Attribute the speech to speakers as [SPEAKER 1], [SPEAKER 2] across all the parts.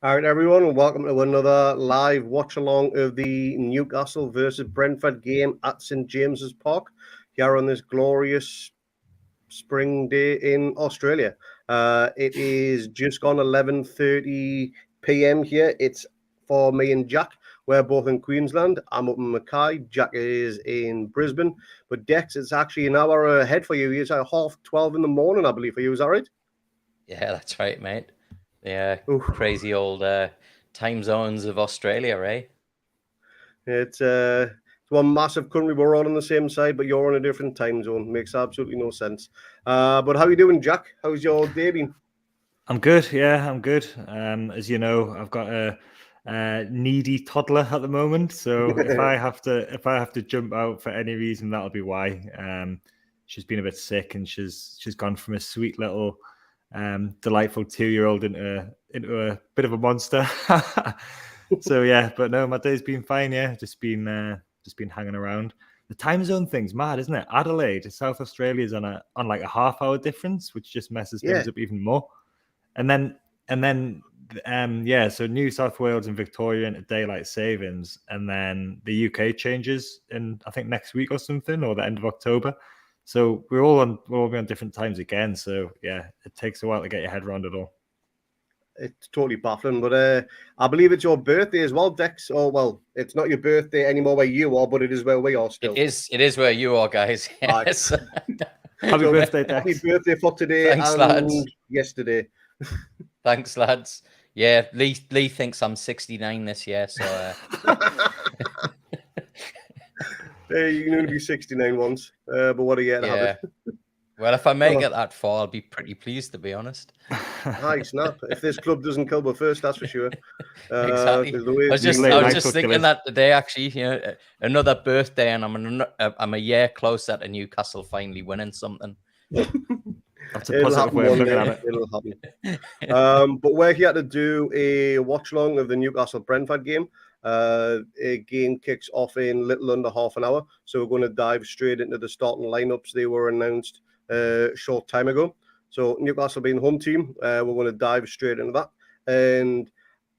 [SPEAKER 1] All right, everyone, and welcome to another live watch along of the Newcastle versus Brentford game at St James's Park here on this glorious spring day in Australia. It is just gone 11:30 p.m. here. It's for me and Jack. We're both in Queensland. I'm up in Mackay. Jack is in Brisbane. But Dex, it's actually an hour ahead for you. It's at 12:30 in the morning, I believe, for you. Is that right?
[SPEAKER 2] Yeah, that's right, mate. Yeah,
[SPEAKER 1] Oof.
[SPEAKER 2] crazy old time zones of Australia, right?
[SPEAKER 1] It's one massive country. We're all on the same side, but you're on a different time zone. Makes absolutely no sense. But how are you doing, Jack? How's your day been?
[SPEAKER 3] I'm good. Yeah, I'm good. As you know, I've got a needy toddler at the moment. So if I have to jump out for any reason, that'll be why. She's been a bit sick, and she's gone from a sweet little, delightful 2-year-old into a bit of a monster. So yeah, but no, my day's been fine. Yeah, just been hanging around. The time zone thing's mad, isn't it? Adelaide, South Australia's on like a half-hour difference, which just messes things up even more. And then, so New South Wales and Victoria into daylight savings, and then the UK changes in I think next week or something, or the end of October. So we'll all be on different times again. So yeah, it takes a while to get your head around it all.
[SPEAKER 1] It's totally baffling, but I believe it's your birthday as well, Dex. Oh well, it's not your birthday anymore where you are, but it is where we are still.
[SPEAKER 2] It is where you are, guys. Yes.
[SPEAKER 3] Happy birthday, Dex.
[SPEAKER 1] Happy birthday for today.
[SPEAKER 2] Thanks,
[SPEAKER 1] and
[SPEAKER 2] lads.
[SPEAKER 1] Yesterday.
[SPEAKER 2] Thanks, lads. Yeah, Lee thinks I'm 69 this year, so.
[SPEAKER 1] You can only be 69 once, but what a year to have it.
[SPEAKER 2] Well, if I make it that far, I'll be pretty pleased, to be honest.
[SPEAKER 1] Hi, snap. If this club doesn't kill me first, that's for sure.
[SPEAKER 2] Exactly. I was just thinking that today, actually. You know, another birthday, and I'm a year closer to Newcastle finally winning something.
[SPEAKER 3] That's a positive way of looking at it.
[SPEAKER 1] It'll happen. But we're here to do a watch along of the Newcastle Brentford game. A game kicks off in little under half an hour, so we're going to dive straight into the starting lineups. They were announced a short time ago. So Newcastle being the home team, we're going to dive straight into that. And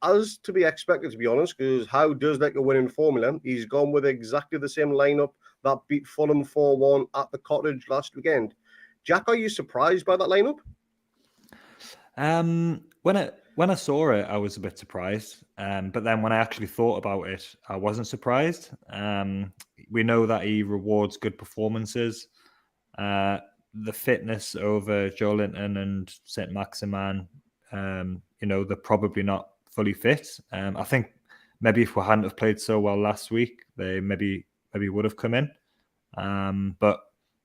[SPEAKER 1] as to be expected, to be honest, because how does like a winning formula? He's gone with exactly the same lineup that beat Fulham 4-1 at the Cottage last weekend. Jack, are you surprised by that lineup?
[SPEAKER 3] When I saw it, I was a bit surprised. But then when I actually thought about it, I wasn't surprised. We know that he rewards good performances. The fitness over Joe Linton and St. Maximan, they're probably not fully fit. I think maybe if we hadn't have played so well last week, they maybe would have come in. But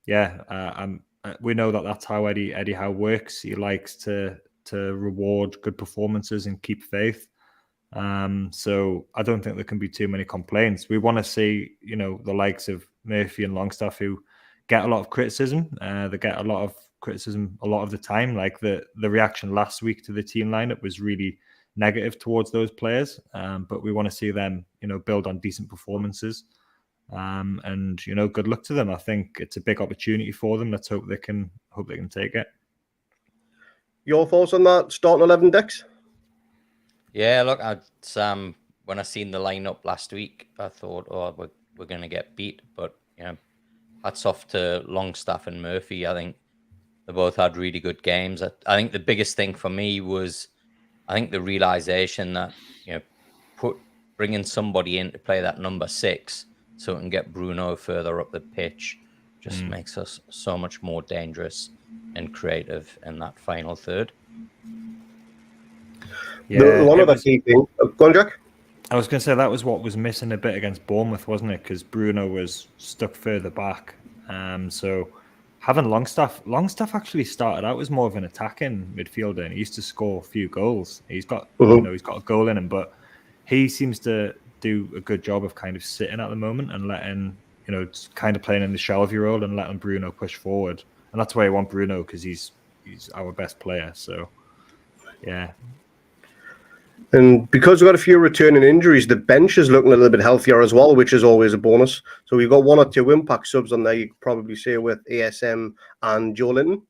[SPEAKER 3] yeah, we know that that's how Eddie Howe works. He likes to reward good performances and keep faith. So I don't think there can be too many complaints. We want to see, the likes of Murphy and Longstaff, who get a lot of criticism. They get a lot of criticism a lot of the time. Like the reaction last week to the team lineup was really negative towards those players. But we want to see them, build on decent performances. And good luck to them. I think it's a big opportunity for them. Let's hope they can take it.
[SPEAKER 1] Your thoughts on that starting 11, Dex?
[SPEAKER 2] Yeah, look, when I seen the lineup last week, I thought, we're going to get beat. But hats off to Longstaff and Murphy. I think they both had really good games. I think the biggest thing for me was, the realization that bringing somebody in to play that number 6, so it can get Bruno further up the pitch, just makes us so much more dangerous and creative in that final third.
[SPEAKER 1] Yeah, one of the key things. Go on, Jack.
[SPEAKER 3] I was going to say that was what was missing a bit against Bournemouth, wasn't it? Because Bruno was stuck further back. So having Longstaff actually started out as more of an attacking midfielder, and he used to score a few goals. He's got he's got a goal in him, but he seems to do a good job of kind of sitting at the moment and letting kind of playing in the Shelvey role and letting Bruno push forward. And that's why I want Bruno, because he's our best player. So, yeah.
[SPEAKER 1] And because we've got a few returning injuries, the bench is looking a little bit healthier as well, which is always a bonus. So we've got 1 or 2 impact subs on there, you could probably say, with ASM and Joe Linton.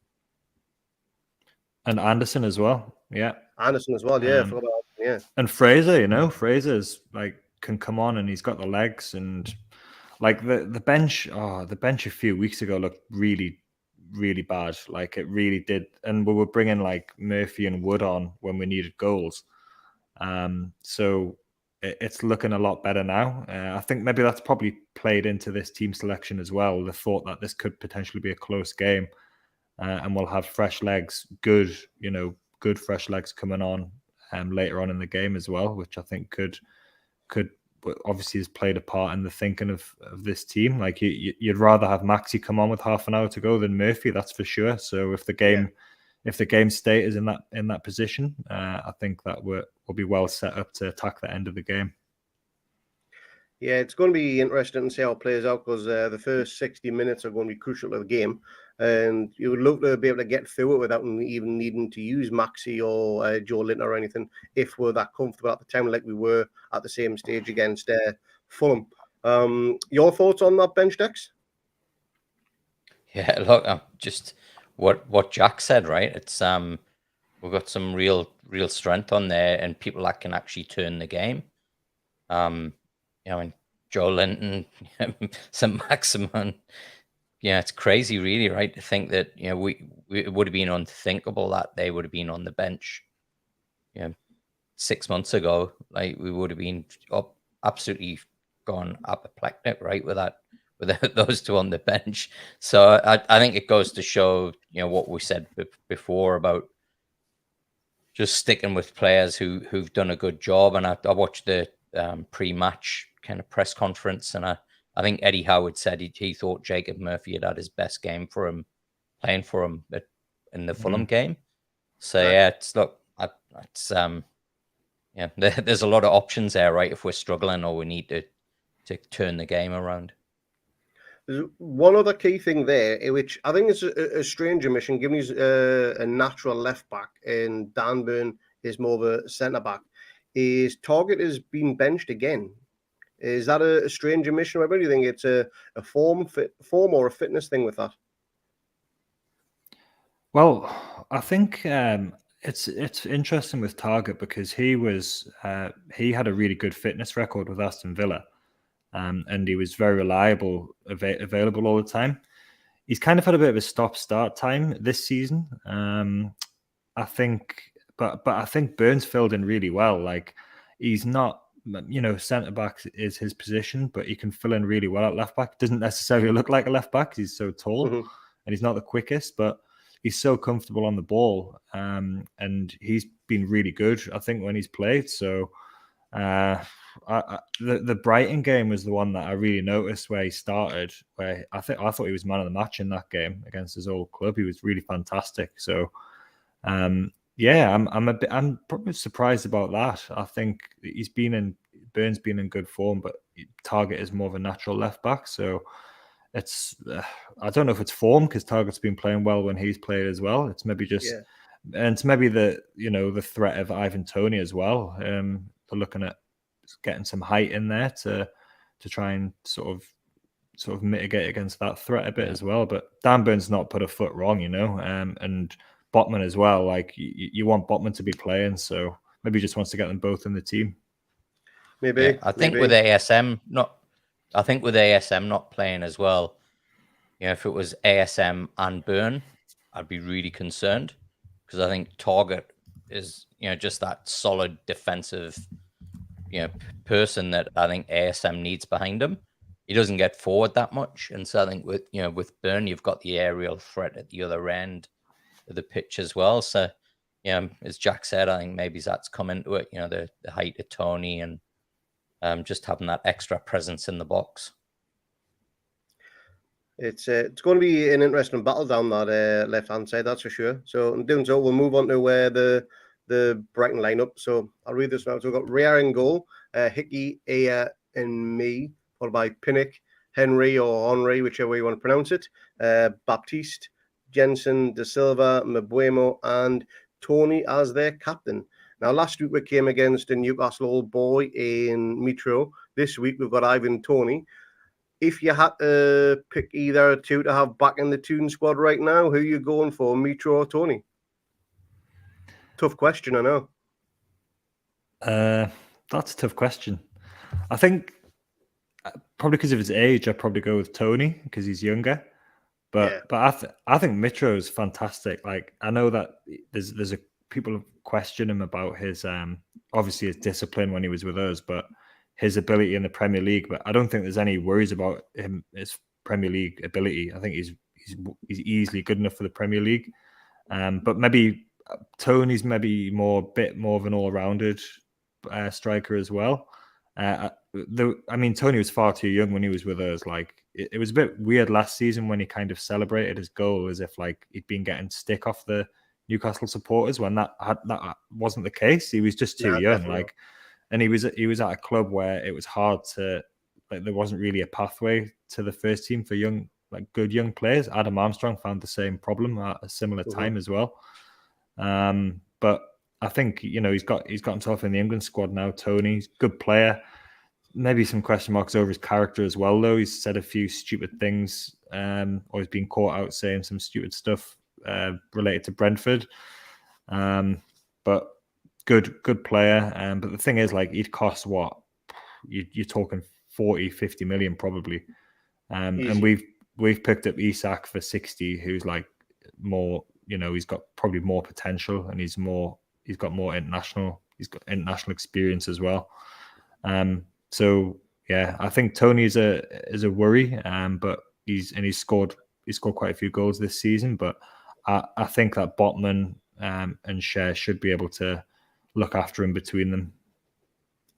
[SPEAKER 3] And Anderson as well, yeah.
[SPEAKER 1] Anderson as well, yeah. I forgot about Yeah.
[SPEAKER 3] And Fraser, Fraser's like can come on and he's got the legs, and like the bench. Oh, the bench a few weeks ago looked really, really bad. Like it really did. And we were bringing like Murphy and Wood on when we needed goals. So it's looking a lot better now. I think maybe that's probably played into this team selection as well. The thought that this could potentially be a close game, and we'll have fresh legs, good fresh legs coming on later on in the game as well, which I think could obviously has played a part in the thinking of this team. Like you'd rather have Maxi come on with half an hour to go than Murphy, that's for sure. So if the game state is in that position, I think that we'll be well set up to attack the end of the game.
[SPEAKER 1] Yeah, it's going to be interesting to see how it plays out, because the first 60 minutes are going to be crucial to the game, and you would love to be able to get through it without even needing to use Maxi or Joe Linton or anything, if we're that comfortable at the time, like we were at the same stage against Fulham. Your thoughts on that bench, Dex?
[SPEAKER 2] Yeah, look, just what Jack said, right? It's we've got some real strength on there, and people that can actually turn the game. And Joe Linton, St. Maximin, it's crazy, really, right? To think that it would have been unthinkable that they would have been on the bench, 6 months ago. Like we would have been absolutely gone apoplectic, right, without those two on the bench. So I think it goes to show, what we said before about just sticking with players who've done a good job. And I watched the pre-match kind of press conference, and I think Eddie Howard said he thought Jacob Murphy had his best game for him, playing for him in the Fulham game. So there's a lot of options there, right? If we're struggling or we need to turn the game around.
[SPEAKER 1] There's one other key thing there, which I think is a strange omission, given he's a natural left back and Dan Burn is more of a centre back, is Targett has been benched again. Is that a strange omission? Or do you think it's a form or a fitness thing with that?
[SPEAKER 3] Well, I think it's interesting with Targett because he had a really good fitness record with Aston Villa, and he was very reliable, available all the time. He's kind of had a bit of a stop-start time this season, I think, but I think Burns filled in really well. Like he's not, centre back is his position, but he can fill in really well at left back. Doesn't necessarily look like a left back. He's so tall, and he's not the quickest, but he's so comfortable on the ball, and he's been really good, I think, when he's played. So the Brighton game was the one that I really noticed where he started, where I thought he was man of the match in that game against his old club. He was really fantastic. So I'm probably surprised about that. I think Burns been in good form, but Targett is more of a natural left back. So it's I don't know if it's form because Targett's been playing well when he's played as well. It's maybe just and it's maybe the threat of Ivan Toney as well. They're looking at getting some height in there to try and sort of mitigate against that threat a bit as well. But Dan Burns not put a foot wrong, and Botman as well. Like you want Botman to be playing, so maybe he just wants to get them both in the team.
[SPEAKER 1] Maybe
[SPEAKER 2] I think with ASM not playing as well, if it was ASM and Burn, I'd be really concerned because I think Targett is just that solid defensive person that I think ASM needs behind him. He doesn't get forward that much, and so I think with Burn, you've got the aerial threat at the other end of the pitch as well. So as Jack said, I think maybe that's come into it. The height of Toney and just having that extra presence in the box.
[SPEAKER 1] It's going to be an interesting battle down that left-hand side, that's for sure. So in doing so, we'll move on to the Brighton lineup. So I'll read this now. So we've got Ria in goal, Hickey, Aya, and me, followed by Pinnock, Henry or Henry, whichever way you want to pronounce it, Baptiste, Jensen, De Silva, Mbuemo, and Toney as their captain. Now, last week we came against a Newcastle old boy in Mitro. This week we've got Ivan Toney. If you had to pick either two to have back in the Toon squad right now, who are you going for, Mitro or Toney? Tough question, I know.
[SPEAKER 3] That's a tough question. I think probably because of his age, I'd probably go with Tony because he's younger. But I think Mitro is fantastic. Like, I know that there's a people question him about his obviously his discipline when he was with us, but his ability in the Premier League. But I don't think there's any worries about his Premier League ability. I think he's easily good enough for the Premier League. But maybe Tony's maybe bit more of an all-rounded striker as well. I mean, Tony was far too young when he was with us. Like, it was a bit weird last season when he kind of celebrated his goal as if like he'd been getting stick off the Newcastle supporters when that wasn't the case. He was just too young. Like, and he was at a club where it was hard to, like, there wasn't really a pathway to the first team for good young players. Adam Armstrong found the same problem at a similar time as well. But I think, he's got himself in the England squad now. Tony's a good player. Maybe some question marks over his character as well, though. He's said a few stupid things, or he's been caught out saying some stupid stuff related to Brentford. But good player. But the thing is, like, he'd cost what? You're talking 40, 50 million probably. And we've picked up Isak for 60, who's like more, he's got probably more potential, and he's got more international experience as well. So yeah, I think Tony is a worry, but he's scored quite a few goals this season. But I think that Botman and Cher should be able to look after him between them.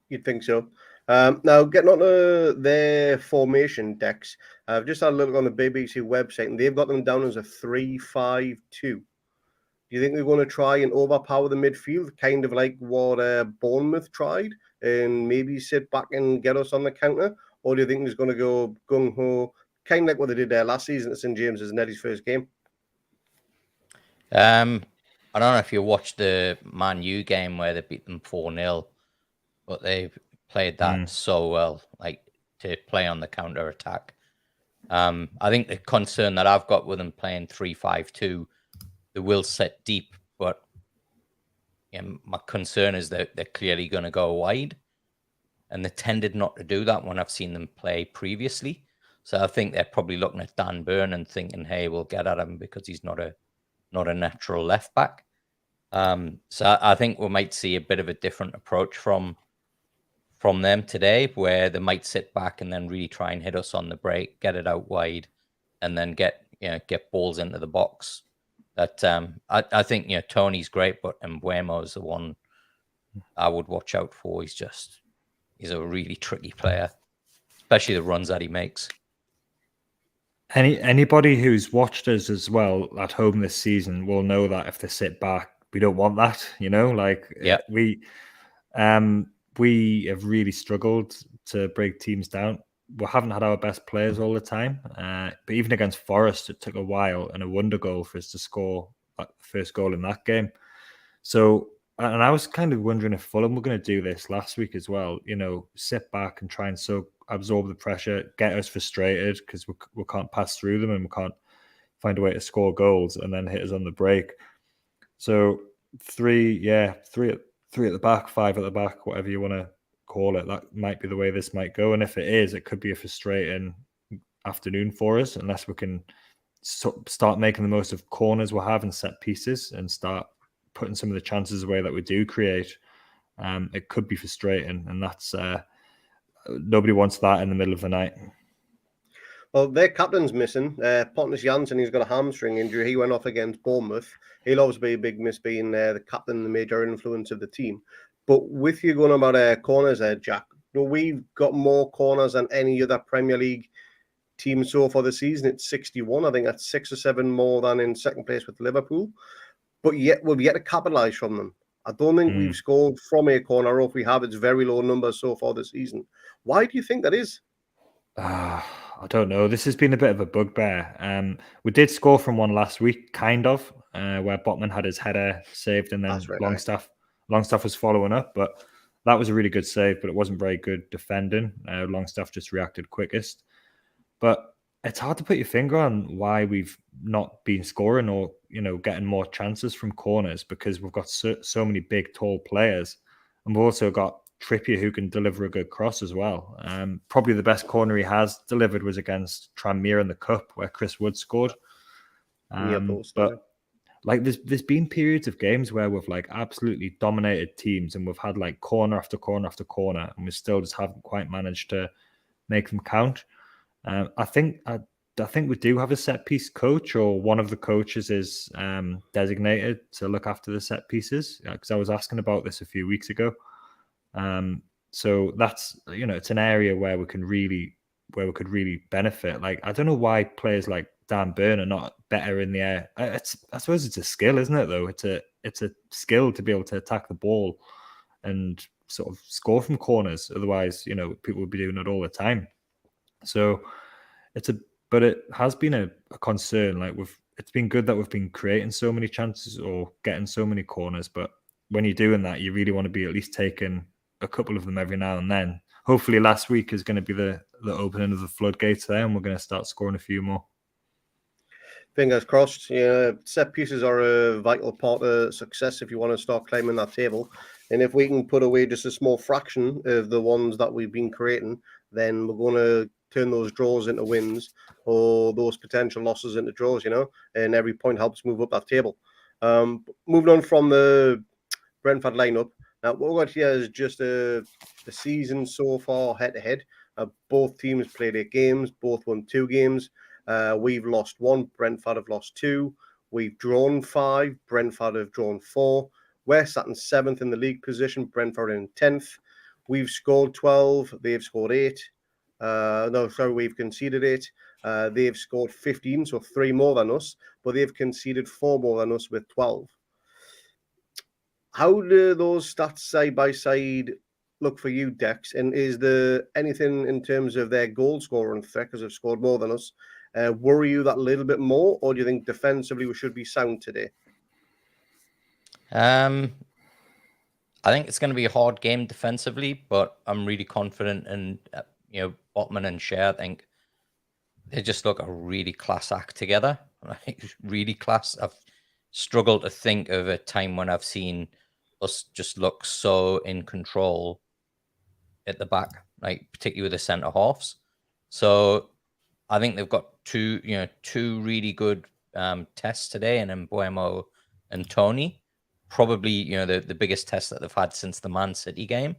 [SPEAKER 1] You'd think so. Now, getting on to their formation decks, I've just had a look on the BBC website, and they've got them down as a 3-5-2. Do you think they're going to try and overpower the midfield, kind of like what Bournemouth tried, and maybe sit back and get us on the counter? Or do you think he's going to go gung-ho, kind of like what they did there last season at St James's in Eddie's first game?
[SPEAKER 2] I don't know if you watched the Man U game where they beat them 4-0, but they played that so well, like, to play on the counter attack. I think the concern that I've got with them playing 3-5-2, they will set deep, but my concern is that they're clearly going to go wide, and they tended not to do that when I've seen them play previously. So I think they're probably looking at Dan Burn and thinking, hey, we'll get at him because he's not a natural left back. So I think we might see a bit of a different approach from them today, where they might sit back and then really try and hit us on the break, get it out wide, and then get balls into the box. That I think Tony's great, but Mbeumo is the one I would watch out for. He's a really tricky player, especially the runs that he makes.
[SPEAKER 3] Anybody who's watched us as well at home this season will know that if they sit back, we don't want that. We have really struggled to break teams down. We haven't had our best players all the time, but even against Forest, it took a while and a wonder goal for us to score the first goal in that game. So, and I was kind of wondering if Fulham were going to do this last week as well. Sit back and try and absorb the pressure, get us frustrated because we can't pass through them and we can't find a way to score goals, and then hit us on the break. So three at the back, 5 at the back, whatever you want to call it. That might be the way this might go. And if it is, it could be a frustrating afternoon for us unless we can start making the most of corners we'll have and set pieces and start putting some of the chances away that we do create. It could be frustrating, and that's nobody wants that in the middle of the night.
[SPEAKER 1] Well, their captain's missing. Pontus Jansson, he's got a hamstring injury. He went off against Bournemouth. He'll always be a big miss being the captain, the major influence of the team. But with you going about corners there, Jack, we've got more corners than any other Premier League team so far this season. It's 61. I think that's 6 or 7 more than in second place with Liverpool. But yet we've yet to capitalise from them. I don't think we've scored from a corner, or if we have, it's very low numbers so far this season. Why do you think that is?
[SPEAKER 3] I don't know. This has been a bit of a bugbear. We did score from one last week, kind of, where Botman had his header saved, and then Longstaff was following up. But that was a really good save, but it wasn't very good defending. Longstaff just reacted quickest. But it's hard to put your finger on why we've not been scoring or getting more chances from corners, because we've got so many big, tall players. And we've also got Trippier, who can deliver a good cross as well. Probably the best corner he has delivered was against Tranmere in the Cup, where Chris Wood scored. But like there's been periods of games where we've like absolutely dominated teams, and we've had like corner after corner after corner, and we still just haven't quite managed to make them count. I think we do have a set piece coach, or one of the coaches is designated to look after the set pieces, because I was asking about this a few weeks ago. So that's, it's an area where we could really benefit. Like, I don't know why players like Dan Burn are not better in the air. I suppose it's a skill, isn't it? Though it's a skill to be able to attack the ball and sort of score from corners. Otherwise, people would be doing it all the time. So but it has been a concern. Like it's been good that we've been creating so many chances or getting so many corners, but when you're doing that, you really want to be at least taking a couple of them every now and then. Hopefully last week is going to be the opening of the floodgates there, and we're going to start scoring a few more.
[SPEAKER 1] Fingers crossed. Set pieces are a vital part of success if you want to start climbing that table. And if we can put away just a small fraction of the ones that we've been creating, then we're going to turn those draws into wins, or those potential losses into draws, and every point helps move up that table. Moving on from the Brentford lineup, now what we've got here is just the season so far head-to-head. Both teams played 8 games, both won 2 games. We've lost 1, Brentford have lost 2. We've drawn 5, Brentford have drawn 4. We're sat in 7th in the league position, Brentford in 10th. We've scored 12, they've scored 8. We've conceded 8. They've scored 15, so 3 more than us, but they've conceded 4 more than us with 12. How do those stats side by side look for you, Dex? And is there anything in terms of their goal scoring threat, because they've scored more than us, worry you that little bit more, or do you think defensively we should be sound today?
[SPEAKER 2] I think it's going to be a hard game defensively, but I'm really confident in Botman and Shea. I think they just look a really class act together. Like, really class. I've struggled to think of a time when I've seen us just look so in control at the back, like particularly with the centre halves. So I think they've got two really good tests today, and Mbuemo and Tony. Probably, the biggest test that they've had since the Man City game.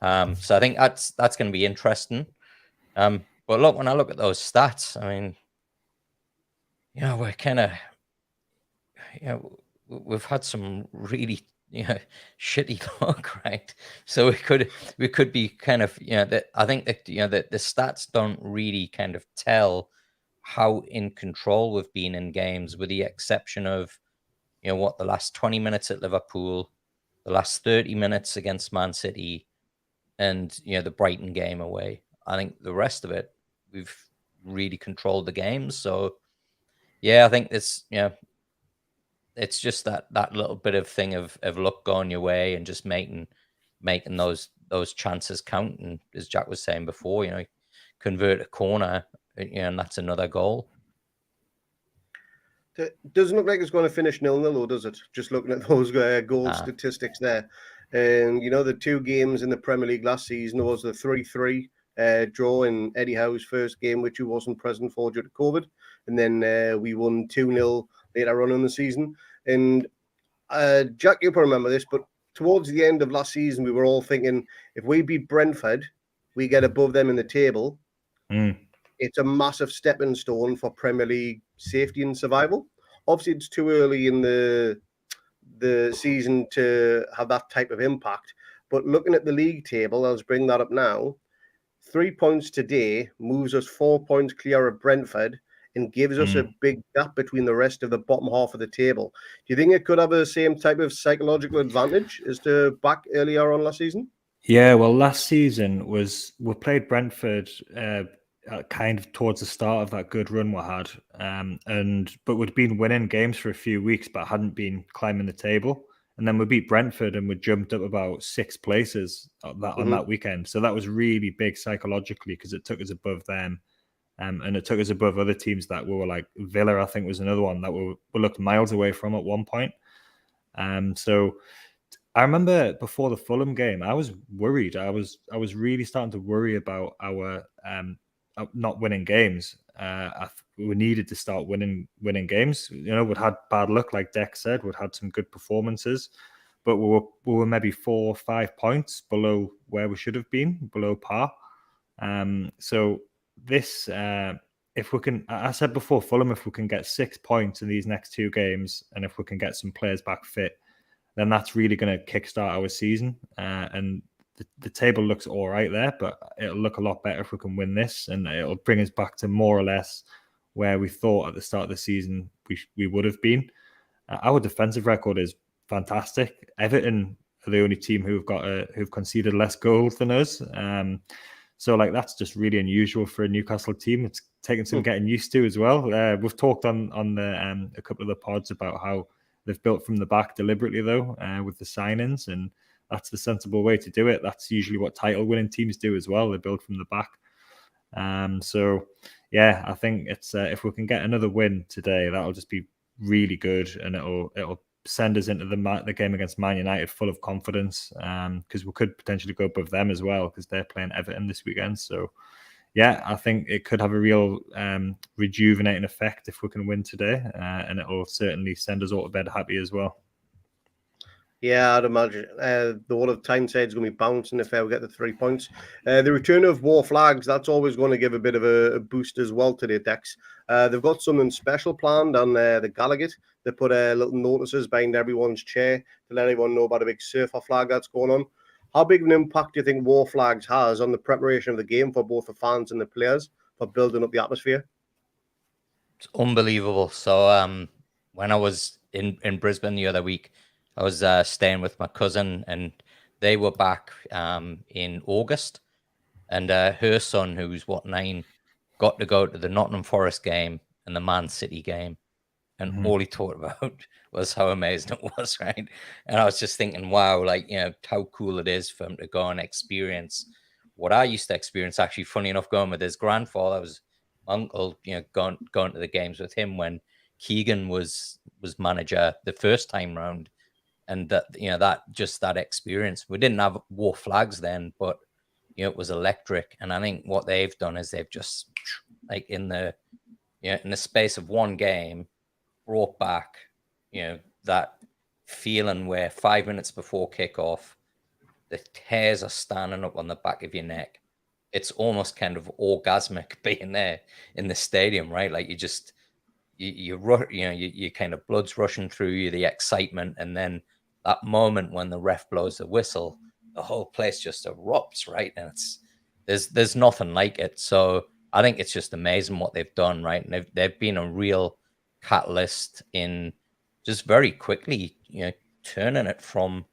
[SPEAKER 2] So I think that's going to be interesting. But look, when I look at those stats, I mean, we're kind of, we've had some really, shitty luck, right? So we could be kind of, I think that, that the stats don't really kind of tell how in control we've been in games, with the exception of, the last 20 minutes at Liverpool, the last 30 minutes against Man City, and, the Brighton game away. I think the rest of it, we've really controlled the games. So, yeah, I think it's, it's just that little bit of thing of luck going your way and just making those chances count. And as Jack was saying before, convert a corner, and that's another goal.
[SPEAKER 1] It doesn't look like it's going to finish 0-0, though, does it? Just looking at those goal statistics there. And, the 2 games in the Premier League last season was the 3-3 draw in Eddie Howe's first game, which he wasn't present for due to COVID. And then we won 2-0 later on in the season. And Jack, you probably remember this, but towards the end of last season, we were all thinking, if we beat Brentford, we get above them in the table. It's a massive stepping stone for Premier League safety and survival. Obviously, it's too early in the season to have that type of impact. But looking at the league table, I'll just bring that up now. 3 points today moves us 4 points clear of Brentford and gives us a big gap between the rest of the bottom half of the table. Do you think it could have the same type of psychological advantage as to back earlier on last season?
[SPEAKER 3] Yeah, well, last season we played Brentford kind of towards the start of that good run we had, but we'd been winning games for a few weeks, but hadn't been climbing the table. And then we beat Brentford and we jumped up about 6 places on that weekend. So that was really big psychologically, because it took us above them, and it took us above other teams that we were like Villa, I think, was another one that we looked miles away from at one point. So I remember before the Fulham game, I was worried. I was really starting to worry about our not winning games. We needed to start winning games. You know, we'd had bad luck, like Deck said. We'd had some good performances, but we were maybe 4 or 5 points below where we should have been, below par. So this, if we can, I said before, Fulham, if we can get 6 points in these next 2 games, and if we can get some players back fit, then that's really going to kickstart our season. And the table looks all right there, but it'll look a lot better if we can win this, and it'll bring us back to more or less where we thought at the start of the season we would have been. Our defensive record is fantastic. Everton are the only team who've conceded less goals than us. So like that's just really unusual for a Newcastle team. It's taken some getting used to as well. We've talked on the a couple of the pods about how they've built from the back deliberately, though, with the signings, and that's the sensible way to do it. That's usually what title-winning teams do as well. They build from the back. So, yeah, I think it's if we can get another win today, that'll just be really good, and it'll send us into the game against Man United full of confidence, because we could potentially go above them as well, because they're playing Everton this weekend. So, yeah, I think it could have a real rejuvenating effect if we can win today, and it'll certainly send us all to bed happy as well.
[SPEAKER 1] Yeah, I'd imagine the whole of Tyneside is going to be bouncing if we get the 3 points. The return of War Flags, that's always going to give a bit of a boost as well to their decks. They've got something special planned on the Gallagher. They put little notices behind everyone's chair to let everyone know about a big surfer flag that's going on. How big of an impact do you think War Flags has on the preparation of the game for both the fans and the players for building up the atmosphere?
[SPEAKER 2] It's unbelievable. So when I was in Brisbane the other week, I was staying with my cousin, and they were back in August, and her son, who's 9, got to go to the Nottingham Forest game and the Man City game, and all he talked about was how amazing it was, right? And I was just thinking, wow, like, you know, how cool it is for him to go and experience what I used to experience. Actually, funny enough, going with his grandfather, was my uncle, you know, going to the games with him when Keegan was manager the first time round. And that, you know, that experience, we didn't have War Flags then, but you know, it was electric. And I think what they've done is they've just, like, in the space of one game, brought back, you know, that feeling where 5 minutes before kickoff, the hairs are standing up on the back of your neck. It's almost kind of orgasmic being there in the stadium, right? Like you kind of blood's rushing through you, the excitement, and then that moment when the ref blows the whistle, the whole place just erupts, right? And there's nothing like it. So I think it's just amazing what they've done, right? And they've been a real catalyst in just very quickly, you know, turning it from.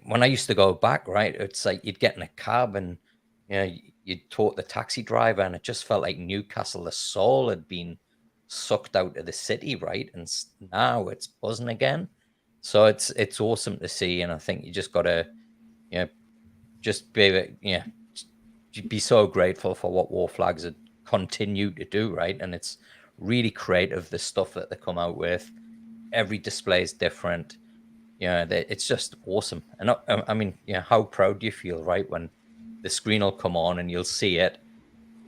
[SPEAKER 2] When I used to go back, right, it's like you'd get in a cab and, you know, you'd talk the taxi driver, and it just felt like Newcastle, the soul had been sucked out of the city, right? And now it's buzzing again. So it's awesome to see, and I think you just gotta, you know, just be so grateful for what War Flags have continued to do, right? And it's really creative, the stuff that they come out with. Every display is different. It's just awesome. And I mean, how proud do you feel, right, when the screen will come on and you'll see it,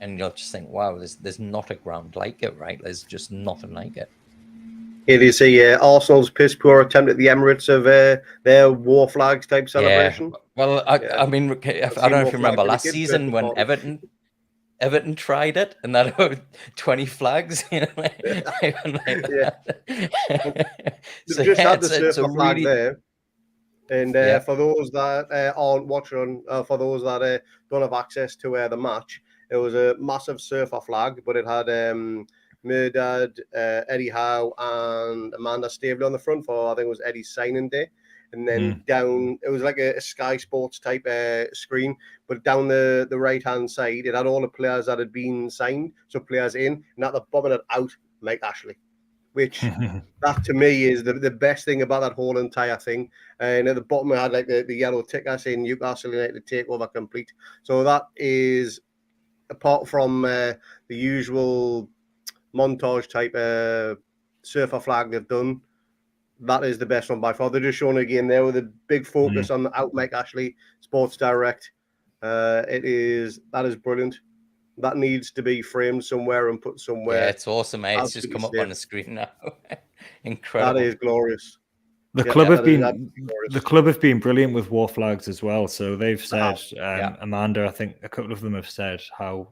[SPEAKER 2] and you'll just think, wow, there's not a ground like it, right? There's just nothing like it.
[SPEAKER 1] Here you see Arsenal's piss poor attempt at the Emirates of their War Flags type celebration.
[SPEAKER 2] Yeah. Well, I mean, I don't know if you remember last season when Everton tried it, and that had 20 flags, you know,
[SPEAKER 1] So just had the surfer flag there. And for those that aren't watching, for those that don't have access to the match, it was a massive surfer flag, but it had Murdad, Eddie Howe, and Amanda Staveley on the front for, I think it was Eddie's signing day. And then down, it was like a Sky Sports type screen, but down the right-hand side, it had all the players that had been signed, so players in, and at the bottom it out, Mike Ashley, which that to me is the best thing about that whole entire thing. And at the bottom, it had like the yellow ticker saying Newcastle United takeover complete. So that is, apart from the usual montage type surfer flag they've done, That is the best one by far. They're just showing it again there with a big focus on the Outmake Ashley Sports Direct. That is brilliant. That needs to be framed somewhere and put somewhere.
[SPEAKER 2] Yeah, it's awesome, mate. It's just come up on the screen now. Incredible.
[SPEAKER 1] That is glorious.
[SPEAKER 3] The club have been brilliant with war flags as well. So they've said, Amanda, I think a couple of them have said how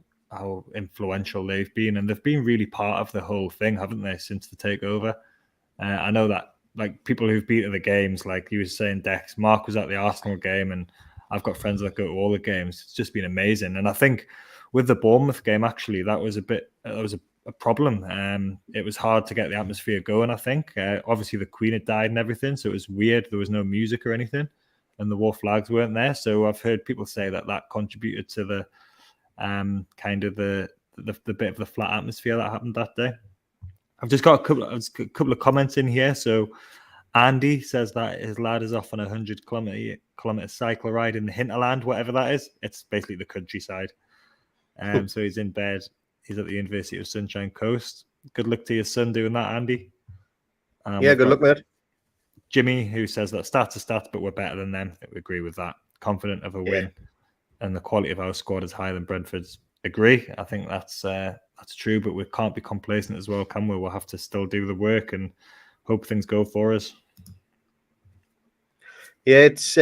[SPEAKER 3] influential they've been, and they've been really part of the whole thing, haven't they, since the takeover? I know that, like, people who've been to the games, like you were saying, Dex, Mark was at the Arsenal game, and I've got friends that go to all the games. It's just been amazing. And I think with the Bournemouth game, actually, that was a problem. It was hard to get the atmosphere going, I think. Obviously, the Queen had died and everything, so it was weird. There was no music or anything, and the war flags weren't there. So I've heard people say that contributed to the kind of the bit of the flat atmosphere that happened that day. I've just got a couple of comments in here. So Andy says that his lad is off on 100 kilometer cycle ride in the hinterland, whatever that is. It's basically the countryside. So he's in bed. He's at the University of Sunshine Coast. Good luck to your son doing that, Andy.
[SPEAKER 1] Good luck, mate.
[SPEAKER 2] Jimmy, who says that stats are stats, but we're better than them. I agree with that. Confident of a win, and the quality of our squad is higher than Brentford's. Agree. I think that's true, but we can't be complacent as well, can we? We'll have to still do the work and hope things go for us.
[SPEAKER 1] Yeah, it's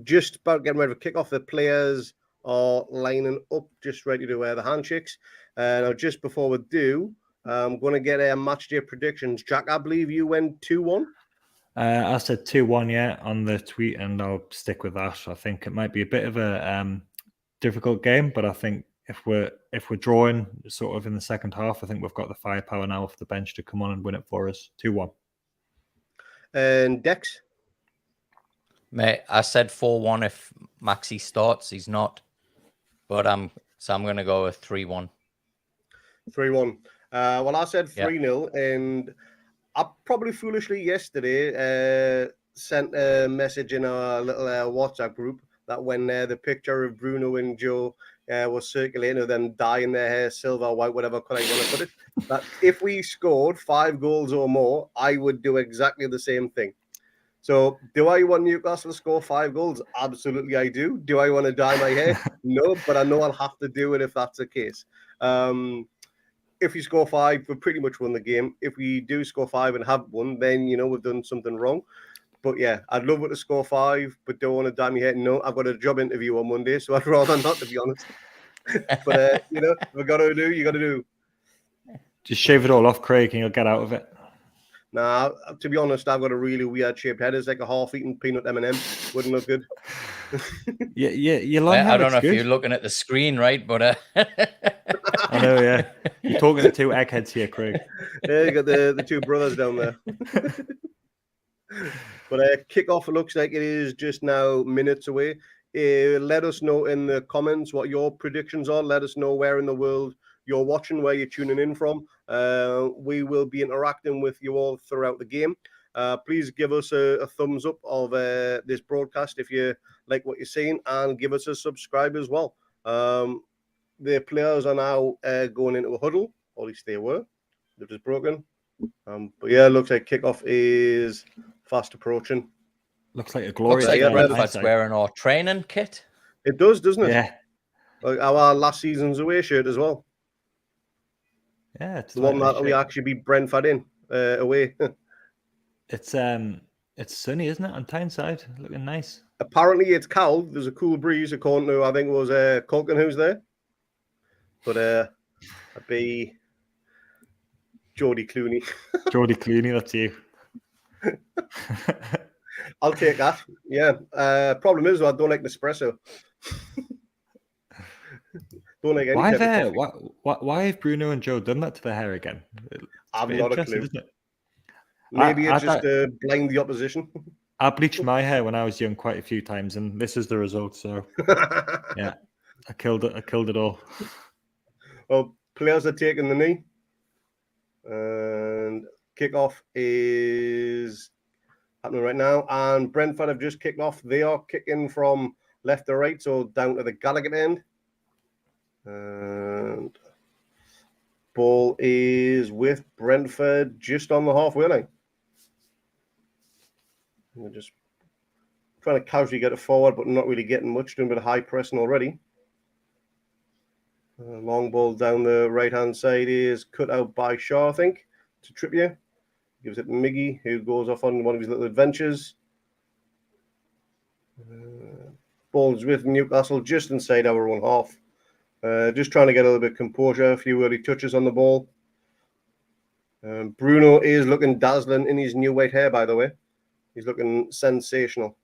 [SPEAKER 1] just about getting ready to kick off. The players are lining up, just ready to wear the handshakes. Now, just before we do, I'm going to get a match day predictions. Jack, I believe you went 2-1.
[SPEAKER 3] I said 2-1, on the tweet, and I'll stick with that. I think it might be a bit of a difficult game, but I think if we're drawing sort of in the second half, I think we've got the firepower now off the bench to come on and win it for us. 2-1.
[SPEAKER 1] And Dex?
[SPEAKER 2] Mate, I said 4-1 if Maxi starts. He's not. But I'm going to go with 3-1.
[SPEAKER 1] 3-1. Well, I said 3-0, and I probably foolishly yesterday sent a message in our little WhatsApp group that when the picture of Bruno and Joe was circulating, of them dyeing their hair silver, white, whatever color you want to put it, that if we scored 5 goals or more, I would do exactly the same thing. So, do I want Newcastle to score 5 goals? Absolutely, I do. Do I want to dye my hair? No, but I know I'll have to do it if that's the case. If we score 5, we've pretty much won the game. If we do score 5 and have won, then, we've done something wrong. But yeah, I'd love it to score 5, but don't want to dye my hair. No, I've got a job interview on Monday, so I'd rather not, to be honest. But, we've got to do, you got to do.
[SPEAKER 3] Just shave it all off, Craig, and you'll get out of it.
[SPEAKER 1] Nah, to be honest, I've got a really weird shaped head. It's like a half-eaten peanut M&M. Wouldn't look good.
[SPEAKER 3] Your long hair.
[SPEAKER 2] I don't know
[SPEAKER 3] good.
[SPEAKER 2] if you're looking at the screen, right? But
[SPEAKER 3] I know, yeah. You're talking to 2 eggheads here, Craig.
[SPEAKER 1] Yeah, you got the 2 brothers down there. But kickoff looks like it is just now minutes away. Let us know in the comments what your predictions are. Let us know where in the world you're watching, where you're tuning in from. We will be interacting with you all throughout the game. Please give us a thumbs up of this broadcast if you like what you're seeing, and give us a subscribe as well. The players are now going into a huddle, or at least they were. They're just broken. But yeah, it looks like kickoff is fast approaching.
[SPEAKER 3] Looks like a glorious.
[SPEAKER 2] Looks like Brentford's wearing our training kit.
[SPEAKER 1] It does, doesn't it?
[SPEAKER 3] Yeah.
[SPEAKER 1] Like our last season's away shirt as well.
[SPEAKER 3] Yeah, it's
[SPEAKER 1] the one that we actually beat Brentford in away.
[SPEAKER 3] It's sunny, isn't it, on Tyneside? Looking nice.
[SPEAKER 1] Apparently it's cold. There's a cool breeze according to, I think it was Culkin who's there. But I'd be Geordie Clooney.
[SPEAKER 3] Geordie Clooney, that's you.
[SPEAKER 1] I'll take that. Yeah. Problem is, I don't like Nespresso. Don't like any.
[SPEAKER 3] Why have Bruno and Joe done that to their hair again?
[SPEAKER 1] I've not a clue. Maybe it's just to blind the opposition.
[SPEAKER 3] I bleached my hair when I was young quite a few times, and this is the result. So, yeah, I killed it all.
[SPEAKER 1] Well, players are taking the knee, and kickoff is happening right now. And Brentford have just kicked off. They are kicking from left to right, so down to the Gallagher end. And ball is with Brentford just on the halfway line. We're just trying to casually get it forward, but not really getting much. Doing a bit of high pressing already. Long ball down the right-hand side is cut out by Shaw, I think, to Trippier. Gives it to Miggy, who goes off on one of his little adventures. Ball's with Newcastle just inside our own half. Just trying to get a little bit of composure, a few early touches on the ball. Bruno is looking dazzling in his new white hair, by the way. He's looking sensational.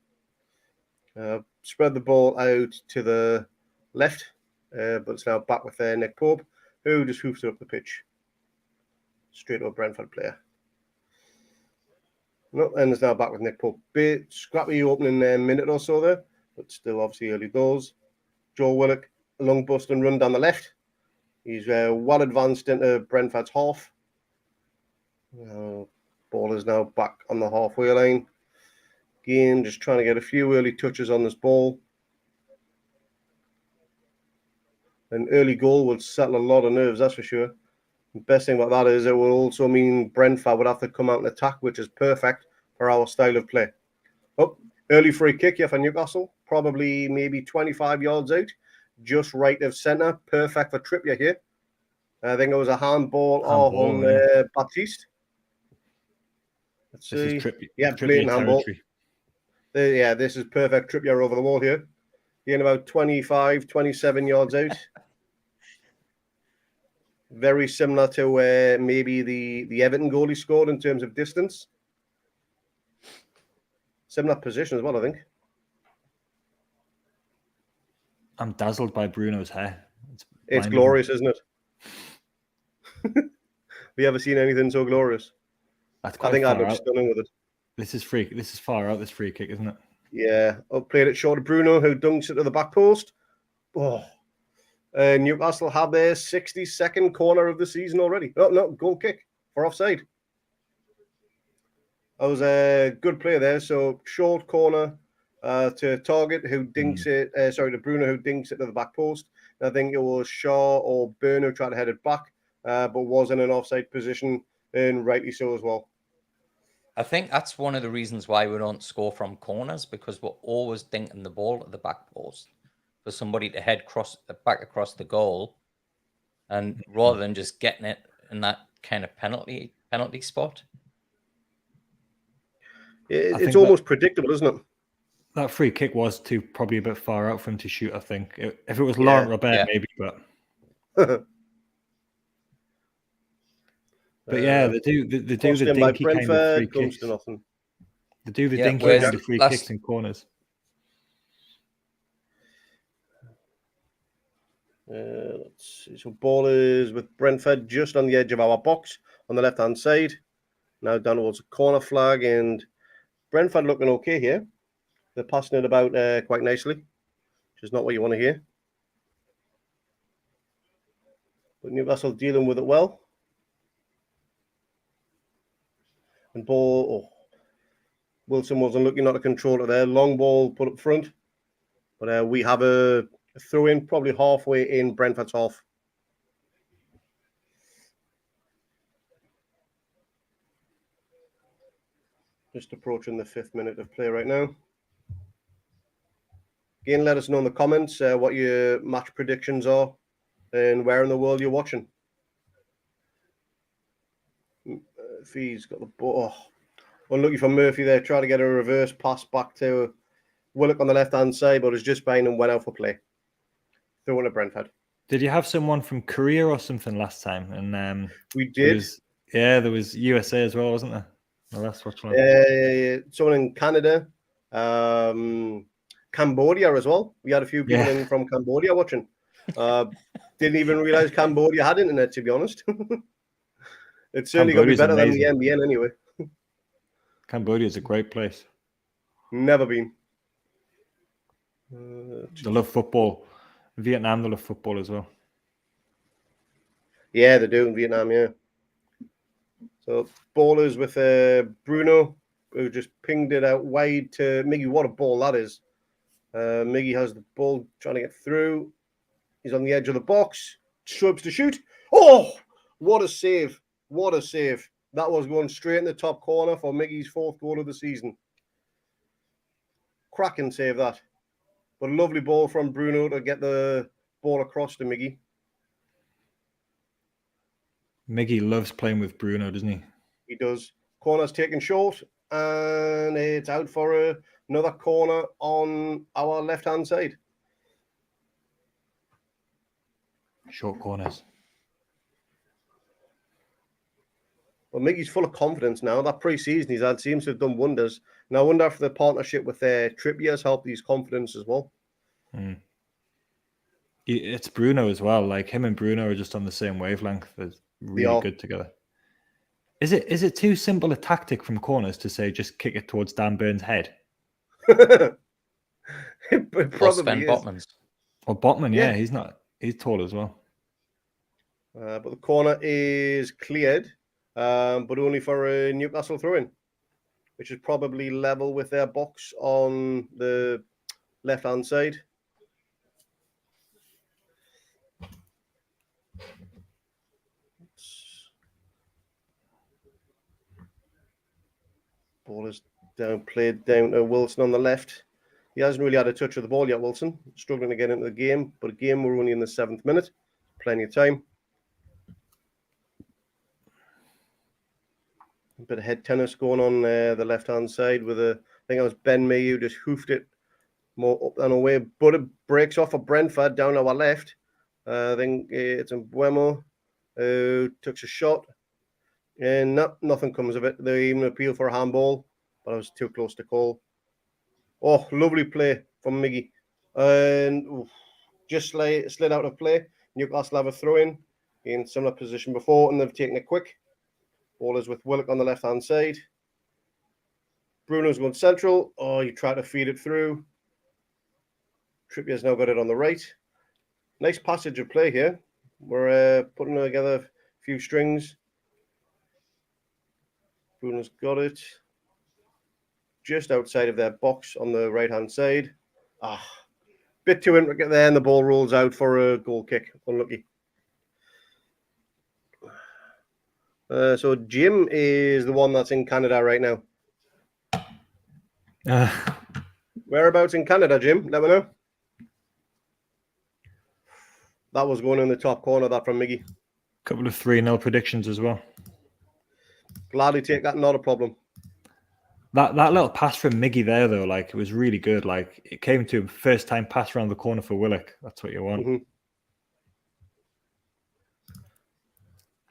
[SPEAKER 1] Spread the ball out to the left, but it's now back with Nick Pope, who just hoofs it up the pitch. Straight to a Brentford player. No, and it's now back with Nick Pope. Bit scrappy opening minute or so there, but still obviously early doors. Joe Willock, a long bust and run down the left. He's well advanced into Brentford's half. Ball is now back on the halfway line. Again, just trying to get a few early touches on this ball. An early goal would settle a lot of nerves, that's for sure. The best thing about that is it will also mean Brentford would have to come out and attack, which is perfect for our style of play. Oh, early free kick here for Newcastle. Probably maybe 25 yards out. Just right of centre. Perfect for Trippier here. I think it was a handball on Baptiste. Let's see.
[SPEAKER 3] This is Trippier.
[SPEAKER 1] Yeah, blatant handball. Yeah, this is perfect. Trippier over the wall here. Getting about 25, 27 yards out. Very similar to maybe the Everton goal he scored in terms of distance. Similar position as well, I think.
[SPEAKER 3] I'm dazzled by Bruno's hair.
[SPEAKER 1] It's glorious, isn't it? Have you ever seen anything so glorious? I think I'd look stunning with it.
[SPEAKER 3] This is far out, this free kick, isn't it?
[SPEAKER 1] Yeah. Played it short of Bruno, who dunks it to the back post. Oh. Newcastle have their 62nd corner of the season already. Oh, no, goal kick for offside. That was a good play there. So short corner to Target, who dinks it. To Bruno, who dinks it to the back post. I think it was Shaw or Byrne who tried to head it back, but was in an offside position, and rightly so as well.
[SPEAKER 2] I think that's one of the reasons why we don't score from corners, because we're always dinking the ball at the back post for somebody to head back across the goal, and rather than just getting it in that kind of penalty spot.
[SPEAKER 1] It's almost predictable, isn't it?
[SPEAKER 3] That free kick was probably a bit far out for him to shoot, I think. If it was Laurent Robert, maybe, but... But yeah, they do the dinky kind of free kicks. They do the dinky kind of free kicks and corners.
[SPEAKER 1] Let's see. So ball is with Brentford just on the edge of our box on the left-hand side. Now down towards the corner flag, and Brentford looking okay here. They're passing it about quite nicely, which is not what you want to hear. But Newcastle dealing with it well. And ball, Wilson wasn't looking at a controller there. Long ball put up front. But we have a throw in probably halfway in Brentford's half. Just approaching the 5th minute of play right now. Again, let us know in the comments what your match predictions are and where in the world you're watching. Fee's got the ball. Unlucky for Murphy there. Trying to get a reverse pass back to Willock on the left-hand side, but it's just behind and went out for play. Throw in to Brentford.
[SPEAKER 3] Did you have someone from Korea or something last time? And
[SPEAKER 1] we did.
[SPEAKER 3] There was USA as well, wasn't there? The last watch one.
[SPEAKER 1] Someone in Canada, Cambodia as well. We had a few people in from Cambodia watching. Didn't even realize Cambodia had internet, to be honest. It's certainly going to be better than the NBN anyway.
[SPEAKER 3] Cambodia is a great place.
[SPEAKER 1] Never been.
[SPEAKER 3] They love football. Vietnam, they love football as well.
[SPEAKER 1] Yeah, they do in Vietnam, yeah. So ballers with Bruno, who just pinged it out wide to Miggy. What a ball that is. Miggy has the ball trying to get through. He's on the edge of the box. Strubs to shoot. Oh, what a save. What a save. That was going straight in the top corner for Miggy's 4th goal of the season. Cracking save that. But lovely ball from Bruno to get the ball across to Miggy.
[SPEAKER 3] Miggy loves playing with Bruno, doesn't he?
[SPEAKER 1] He does. Corner's taken short, and it's out for another corner on our left-hand side.
[SPEAKER 3] Short corners.
[SPEAKER 1] Well, Miggy's full of confidence now. That pre-season he's had seems to have done wonders. And I wonder if the partnership with Trippier has helped his confidence as well.
[SPEAKER 3] It's Bruno as well. Like him and Bruno are just on the same wavelength. They're really good together. Is it too simple a tactic from corners to say just kick it towards Dan Burns' head?
[SPEAKER 1] It probably is.
[SPEAKER 2] Botmans.
[SPEAKER 3] Or Botman, yeah, he's tall as well.
[SPEAKER 1] But the corner is cleared, but only for a Newcastle throw-in, which is probably level with their box on the left-hand side. Ball is played down to Wilson on the left. He hasn't really had a touch of the ball yet, Wilson. Struggling to get into the game, but again, we're only in the 7th minute. Plenty of time. A bit of head tennis going on the left-hand side with I think it was Ben May who just hoofed it more up and away, but it breaks off a Brentford down our left. I think it's Mbuemo who took a shot, and nothing comes of it. They even appeal for a handball, but I was too close to call. Oh, lovely play from Miggy. And just slid out of play. Newcastle have a throw-in in similar position before, and they've taken it quick. Ball is with Willock on the left-hand side. Bruno's going central. Oh, you try to feed it through. Trippier's now got it on the right. Nice passage of play here. We're putting together a few strings. Bruno's got it. Just outside of their box on the right-hand side. Bit too intricate there, and the ball rolls out for a goal kick. Unlucky. So Jim is the one that's in Canada right now. Whereabouts in Canada, Jim? Let me know. That was going in the top corner, that from Miggy.
[SPEAKER 3] Couple of 3-0 predictions as well.
[SPEAKER 1] Gladly take that, not a problem.
[SPEAKER 3] That little pass from Miggy there, though, like it was really good. Like it came to him first time pass around the corner for Willock. That's what you want. Mm-hmm.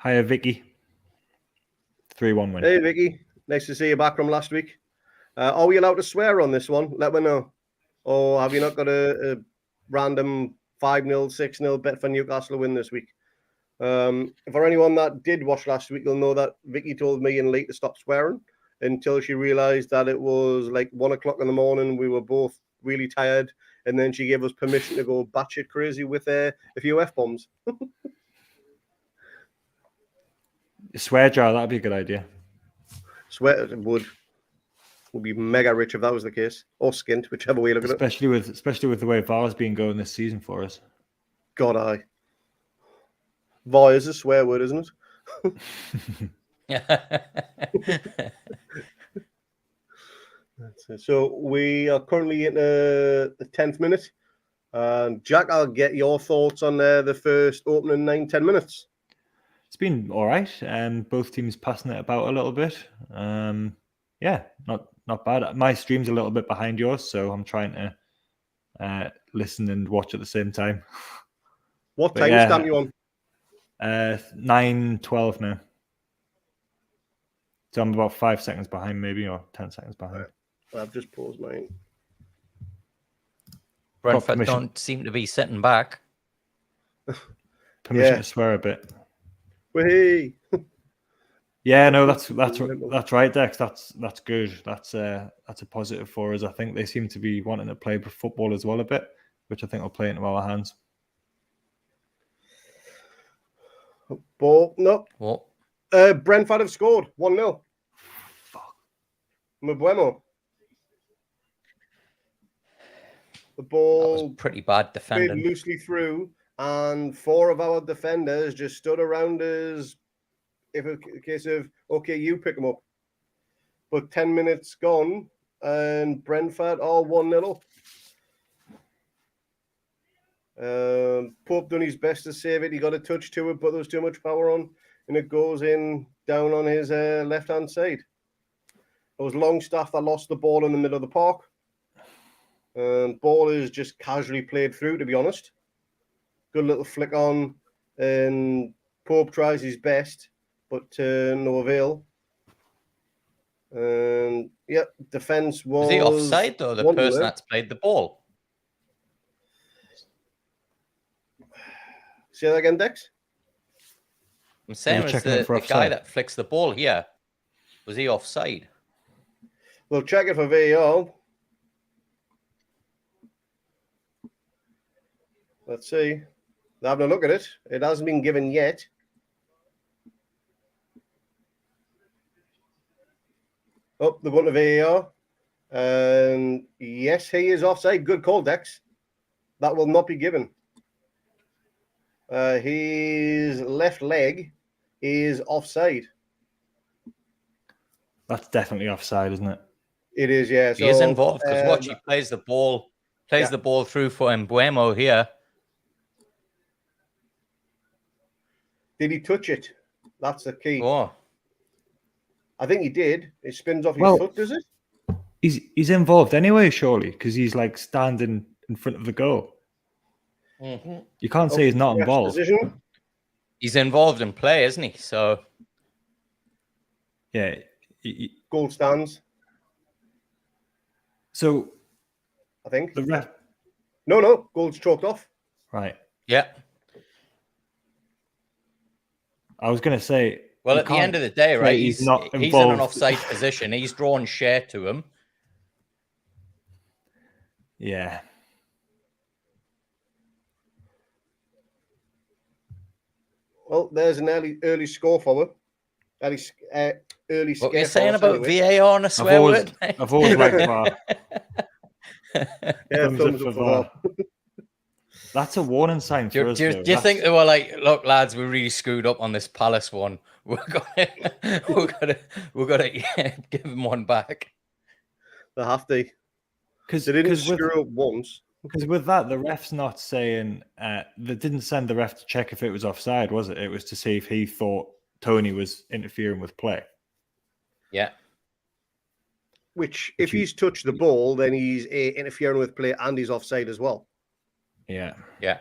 [SPEAKER 3] Hiya, Vicky. 3-1 win.
[SPEAKER 1] Hey, Vicky. Nice to see you back from last week. Are we allowed to swear on this one? Let me know. Or have you not got a random 5-0, 6-0 bet for Newcastle to win this week? For anyone that did watch last week, you'll know that Vicky told me and Lee to stop swearing until she realised that it was like 1 o'clock in the morning. We were both really tired, and then she gave us permission to go batshit crazy with a few F-bombs.
[SPEAKER 3] Swear jar, that'd be a good idea.
[SPEAKER 1] Swear would be mega rich if that was the case, or skint, whichever way you look at it.
[SPEAKER 3] Especially with the way VAR's been going this season for us.
[SPEAKER 1] God, VAR is a swear word, isn't it? So we are currently in the 10th minute. Jack, I'll get your thoughts on the first opening 9-10 minutes.
[SPEAKER 3] It's been all right. Both teams passing it about a little bit. Yeah, not bad. My stream's a little bit behind yours, so I'm trying to listen and watch at the same time.
[SPEAKER 1] What time stamp you on?
[SPEAKER 3] 9:12 now. So I'm about 5 seconds behind, maybe, or 10 seconds behind.
[SPEAKER 1] I've just paused mine.
[SPEAKER 2] Brentford don't seem to be sitting back.
[SPEAKER 3] Permission to swear a bit.
[SPEAKER 1] Hey.
[SPEAKER 3] Yeah, no, that's right, Dex. That's good. That's a positive for us. I think they seem to be wanting to play football as well a bit, which I think will play into our hands.
[SPEAKER 1] Ball, no.
[SPEAKER 2] What?
[SPEAKER 1] Brentford have scored 1-0.
[SPEAKER 3] Fuck.
[SPEAKER 1] Mbuemo. The ball
[SPEAKER 2] that was pretty bad defending.
[SPEAKER 1] Loosely through, and 4 of our defenders just stood around us. If a case of, okay, you pick them up. But 10 minutes gone, and Brentford are 1-0 up. Pope done his best to save it. He got a touch to it, but there was too much power on, and it goes in down on his left-hand side. It was Longstaff that lost the ball in the middle of the park. Ball is just casually played through, to be honest. Good little flick on, and Pope tries his best, but no avail. And yeah, defense was.
[SPEAKER 2] Was he offside though? The person that's played the ball.
[SPEAKER 1] Say that again, Dex.
[SPEAKER 2] I'm saying was the guy that flicks the ball here. Was he offside?
[SPEAKER 1] We'll check it for VAR. Let's see. They're having a look at it. It hasn't been given yet. Oh, they're going to VAR. And yes, he is offside. Good call, Dex. That will not be given. His left leg is offside.
[SPEAKER 3] That's definitely offside, isn't it?
[SPEAKER 1] It is, yeah.
[SPEAKER 2] He is involved because watch, he plays the ball through for Mbuemo here.
[SPEAKER 1] Did he touch it? That's the key.
[SPEAKER 2] Oh.
[SPEAKER 1] I think he did. It spins off his foot, does it?
[SPEAKER 3] He's involved anyway, surely, because he's like standing in front of the goal.
[SPEAKER 2] Mm-hmm.
[SPEAKER 3] You can't say he's not involved.
[SPEAKER 1] Position.
[SPEAKER 2] He's involved in play, isn't he? So,
[SPEAKER 3] yeah.
[SPEAKER 1] Goal stands.
[SPEAKER 3] So,
[SPEAKER 1] I think
[SPEAKER 3] the ref.
[SPEAKER 1] No, goal's chalked off.
[SPEAKER 3] Right.
[SPEAKER 2] Yeah.
[SPEAKER 3] I was going to say.
[SPEAKER 2] Well, at the end of the day, right? He's in an offside position. He's drawn share to him.
[SPEAKER 3] Yeah.
[SPEAKER 1] Well, there's an early score for it. Early
[SPEAKER 2] what you're saying about VAR on a swear word?
[SPEAKER 3] I've always liked VAR.
[SPEAKER 1] Yeah, thumbs up for VAR.
[SPEAKER 3] That's a warning sign for us.
[SPEAKER 2] Do you think they were like, look, lads, we really screwed up on this Palace one. We're gonna give them one back.
[SPEAKER 1] They have to. Because they didn't screw up once.
[SPEAKER 3] Because with that, the ref's not saying they didn't send the ref to check if it was offside, was it? It was to see if he thought Tony was interfering with play.
[SPEAKER 2] Yeah.
[SPEAKER 1] Which, if he's touched the ball, then he's interfering with play and he's offside as well.
[SPEAKER 3] Yeah.
[SPEAKER 2] Yeah.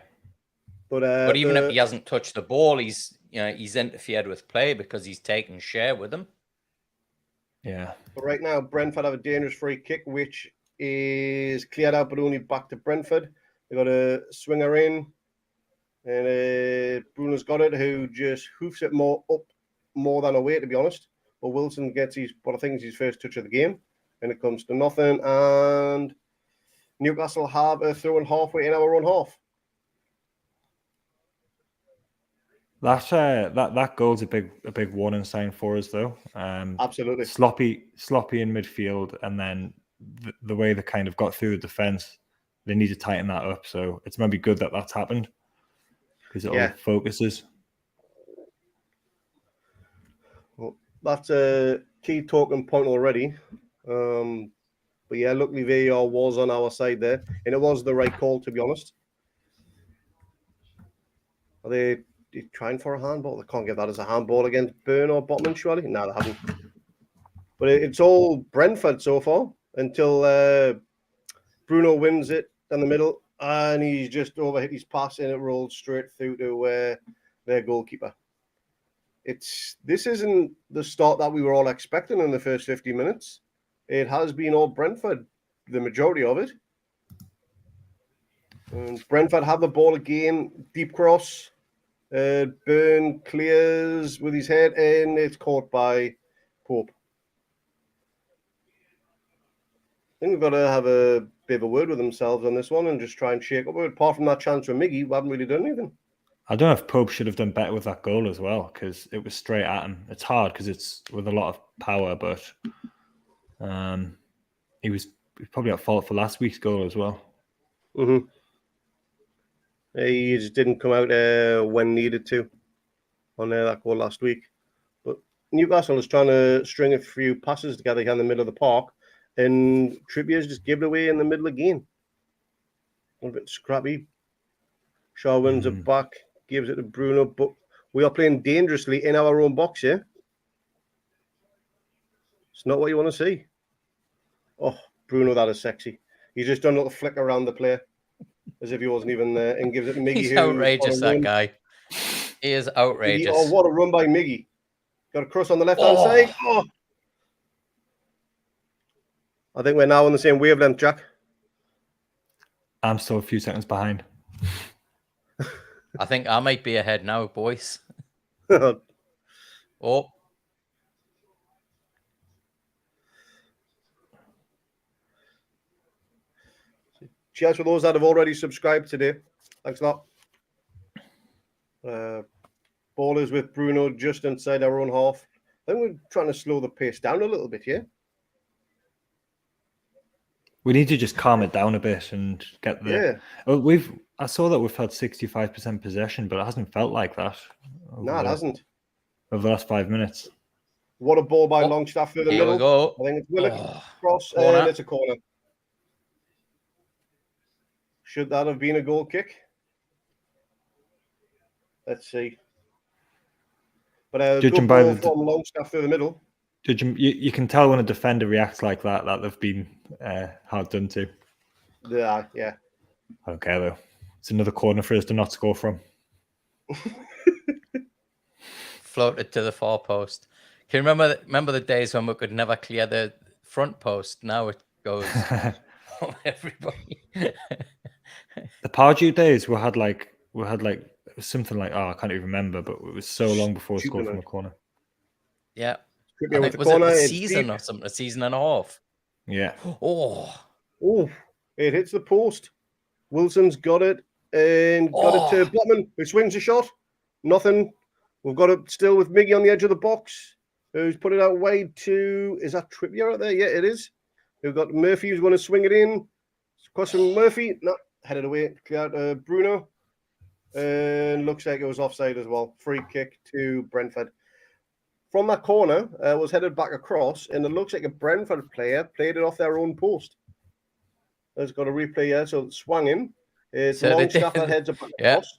[SPEAKER 2] But even if he hasn't touched the ball, he's interfered with play because he's taken share with him.
[SPEAKER 3] Yeah.
[SPEAKER 1] But right now, Brentford have a dangerous free kick, which is cleared out, but only back to Brentford. They got a swinger in, and Bruno's got it, who just hoofs it more than away, to be honest. But Wilson gets what I think is his first touch of the game, and it comes to nothing. And Newcastle have a throw-in halfway in our own half.
[SPEAKER 3] That goal's a big warning sign for us, though.
[SPEAKER 1] Absolutely
[SPEAKER 3] sloppy in midfield, and then the way they kind of got through the defense, they need to tighten that up. So it's maybe good that that's happened because it all focuses.
[SPEAKER 1] Well, that's a key talking point already. But yeah, luckily VAR was on our side there, and it was the right call, to be honest. Are they trying for a handball? They can't get that as a handball against Burn or Botman, surely? No, they haven't. But it's all Brentford so far until Bruno wins it in the middle, and he's just overhit his pass, and it rolls straight through to their goalkeeper. This isn't the start that we were all expecting in the first 50 minutes. It has been all Brentford, the majority of it. And Brentford have the ball again, deep cross. Burn clears with his head, and it's caught by Pope. I think we've got to have a bit of a word with themselves on this one and just try and shake up. Apart from that chance from Miggy, we haven't really done anything.
[SPEAKER 3] I don't know if Pope should have done better with that goal as well, because it was straight at him. It's hard because it's with a lot of power, but he was probably at fault for last week's goal as well.
[SPEAKER 1] Mm-hmm. He just didn't come out when needed to on that goal last week. But Newcastle is trying to string a few passes together here in the middle of the park, And Trippier's just given away in the middle again. A bit scrappy. Shaw wins it back, gives it to Bruno, but we are playing dangerously in our own box here. It's not what you want to see. Oh, Bruno, that is sexy. He's just done a little flick around the player as if he wasn't even there and gives it to Miggy.
[SPEAKER 2] He's outrageous, that guy. He is outrageous.
[SPEAKER 1] Oh, what a run by Miggy. Got a cross on the left-hand side. Oh. I think we're now on the same wavelength, Jack.
[SPEAKER 3] I'm still a few seconds behind.
[SPEAKER 2] I think I might be ahead now, boys. Oh.
[SPEAKER 1] Cheers for those that have already subscribed today. Thanks a lot. Ball is with Bruno just inside our own half. I think we're trying to slow the pace down a little bit here.
[SPEAKER 3] We need to just calm it down a bit and get the. Yeah. Well, I saw that we've had 65% possession, but it hasn't felt like that.
[SPEAKER 1] No, it hasn't.
[SPEAKER 3] Over the last 5 minutes.
[SPEAKER 1] What a ball by Longstaff through the middle.
[SPEAKER 2] We go.
[SPEAKER 1] I think it's Willock cross, and it's a corner. Should that have been a goal kick? Let's see. But
[SPEAKER 3] judging by the
[SPEAKER 1] from Longstaff through the middle.
[SPEAKER 3] You can tell when a defender reacts like that they've been hard done to.
[SPEAKER 1] Yeah.
[SPEAKER 3] I don't care though. It's another corner for us to not score from.
[SPEAKER 2] Floated to the far post. Can you remember the days when we could never clear the front post? Now it goes on everybody.
[SPEAKER 3] The Pardew days we had like something like I can't even remember, but it was so long before we scored from a corner.
[SPEAKER 2] Yeah.
[SPEAKER 1] I think, was it a
[SPEAKER 2] season or something? A season and a half.
[SPEAKER 3] Yeah.
[SPEAKER 1] Oh! It hits the post. Wilson's got it and got it to Botman, who swings a shot. Nothing. We've got it still with Miggy on the edge of the box, who's put it out wide to. Is that Trippier out there? Yeah, it is. We've got Murphy who's going to swing it in. Cross from Murphy. No, headed away. Clear out Bruno. And looks like it was offside as well. Free kick to Brentford. From that corner, was headed back across, and it looks like a Brentford player played it off their own post. It's got a replay here, so it swung in. It's Longstaff that heads up across.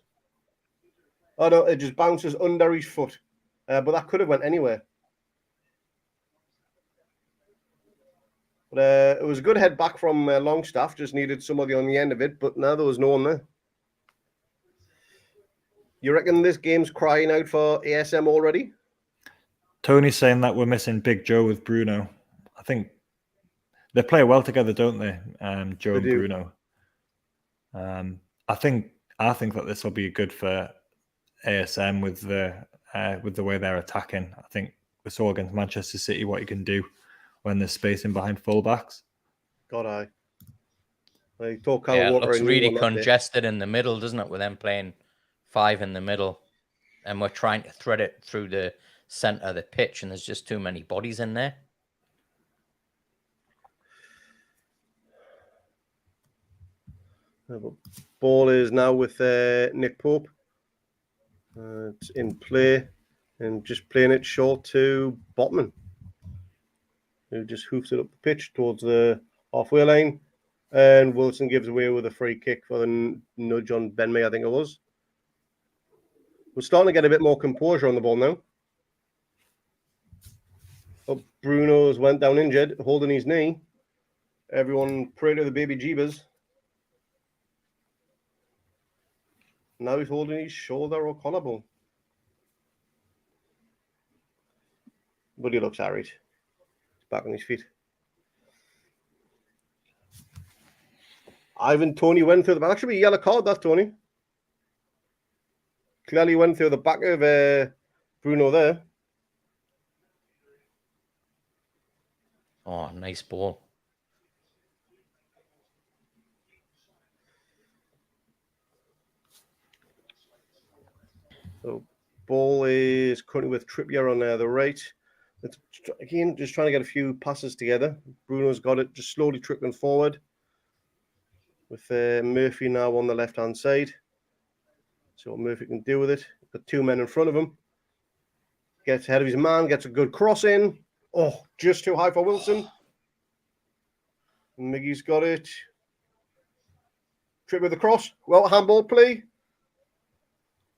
[SPEAKER 1] Oh no, it just bounces under his foot. But that could have went anywhere. But it was a good head back from Longstaff, just needed somebody on the end of it, but now there was no one there. You reckon this game's crying out for ASM already?
[SPEAKER 3] Tony's saying that we're missing Big Joe with Bruno. I think they play well together, don't they? Joe and Bruno. I think that this will be good for ASM with the way they're attacking. I think we saw against Manchester City what you can do when there's space in behind fullbacks.
[SPEAKER 1] God, it
[SPEAKER 2] looks really congested in the middle, doesn't it? With them playing 5 in the middle, and we're trying to thread it through the center of the pitch, and there's just too many bodies in there.
[SPEAKER 1] Ball is now with Nick Pope. It's in play and just playing it short to Botman, who just hoofs it up the pitch towards the halfway line. And Wilson gives away with a free kick for the nudge on Benmay, I think it was. We're starting to get a bit more composure on the ball now. Oh, Bruno's went down injured, holding his knee. Everyone pray to the baby Jeebus. Now he's holding his shoulder or collarbone. But he looks harried. He's back on his feet. Ivan Toney went through the back. Actually, a yellow card, that's Toney. Clearly went through the back of Bruno there.
[SPEAKER 2] Oh, nice ball.
[SPEAKER 1] So ball is currently with Trippier on the right. It's, again, just trying to get a few passes together. Bruno's got it, just slowly trickling forward. With Murphy now on the left-hand side. See what Murphy can do with it. Got 2 men in front of him. Gets ahead of his man, gets a good cross in. Oh, just too high for Wilson. Miggy's got it. Trip with the cross. Well, handball play.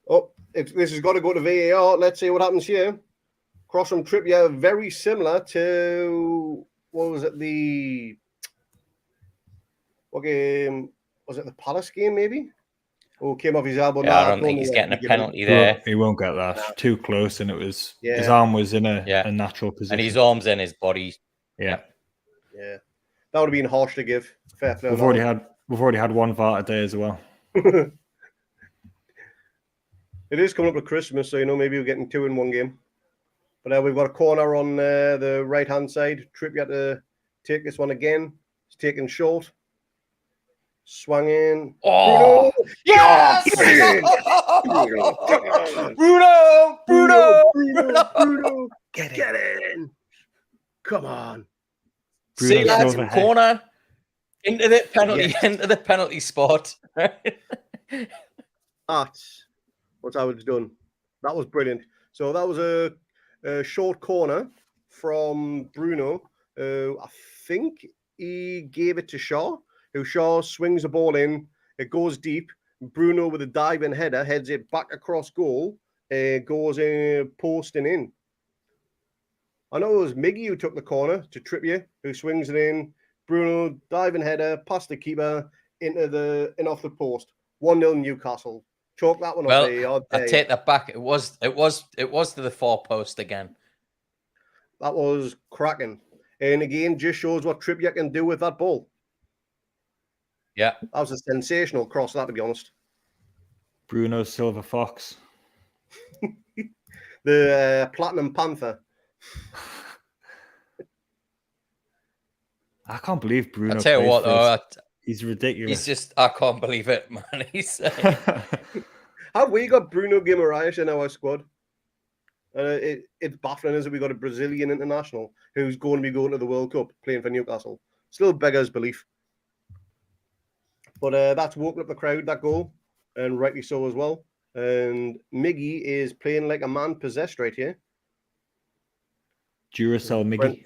[SPEAKER 1] Oh, this has got to go to VAR. Let's see what happens here. Cross from Trippier, very similar to, what was it, what game? Was it the Palace game, maybe? Oh, came off his elbow.
[SPEAKER 2] Yeah, I don't think he's getting a penalty there.
[SPEAKER 3] He won't get that. No. Too close, and it was his arm was in a natural position.
[SPEAKER 2] And his arm's in his body.
[SPEAKER 3] Yeah.
[SPEAKER 1] Yeah. That would have been harsh to give. Fair play.
[SPEAKER 3] We've already had one VAR today as well.
[SPEAKER 1] It is coming up to Christmas, so maybe we're getting 2 in one game. But we've got a corner on the right-hand side. Trippier to take this one again. It's taken short. Swung in.
[SPEAKER 2] Oh!
[SPEAKER 1] Bruno!
[SPEAKER 2] Yes!
[SPEAKER 1] Bruno! Get in! Come on.
[SPEAKER 2] See, lads, corner into the penalty spot.
[SPEAKER 1] That's what I was done. That was brilliant. So that was a short corner from Bruno. I think he gave it to Shaw. Shaw swings the ball in. It goes deep. Bruno with a diving header heads it back across goal. Goes in, posting in. I know it was Miggy who took the corner to Trippier, who swings it in. Bruno diving header past the keeper in off the post. 1-0 Newcastle. Chalk that one up.
[SPEAKER 2] I take that back. It was to the 4 post again.
[SPEAKER 1] That was cracking, and again just shows what Trippier can do with that ball.
[SPEAKER 2] Yeah,
[SPEAKER 1] that was a sensational cross. That, to be honest.
[SPEAKER 3] Bruno's Silver Fox,
[SPEAKER 1] the Platinum Panther.
[SPEAKER 3] I can't believe Bruno.
[SPEAKER 2] I tell you what, though,
[SPEAKER 3] he's ridiculous.
[SPEAKER 2] I can't believe it, man.
[SPEAKER 1] Have we got Bruno Guimaraes in our squad? It's baffling, isn't it? We got a Brazilian international who's going to be going to the World Cup playing for Newcastle. Still beggars belief. But that's woken up the crowd, that goal, and rightly so as well. And Miggy is playing like a man possessed right here.
[SPEAKER 3] Duracell Miggy.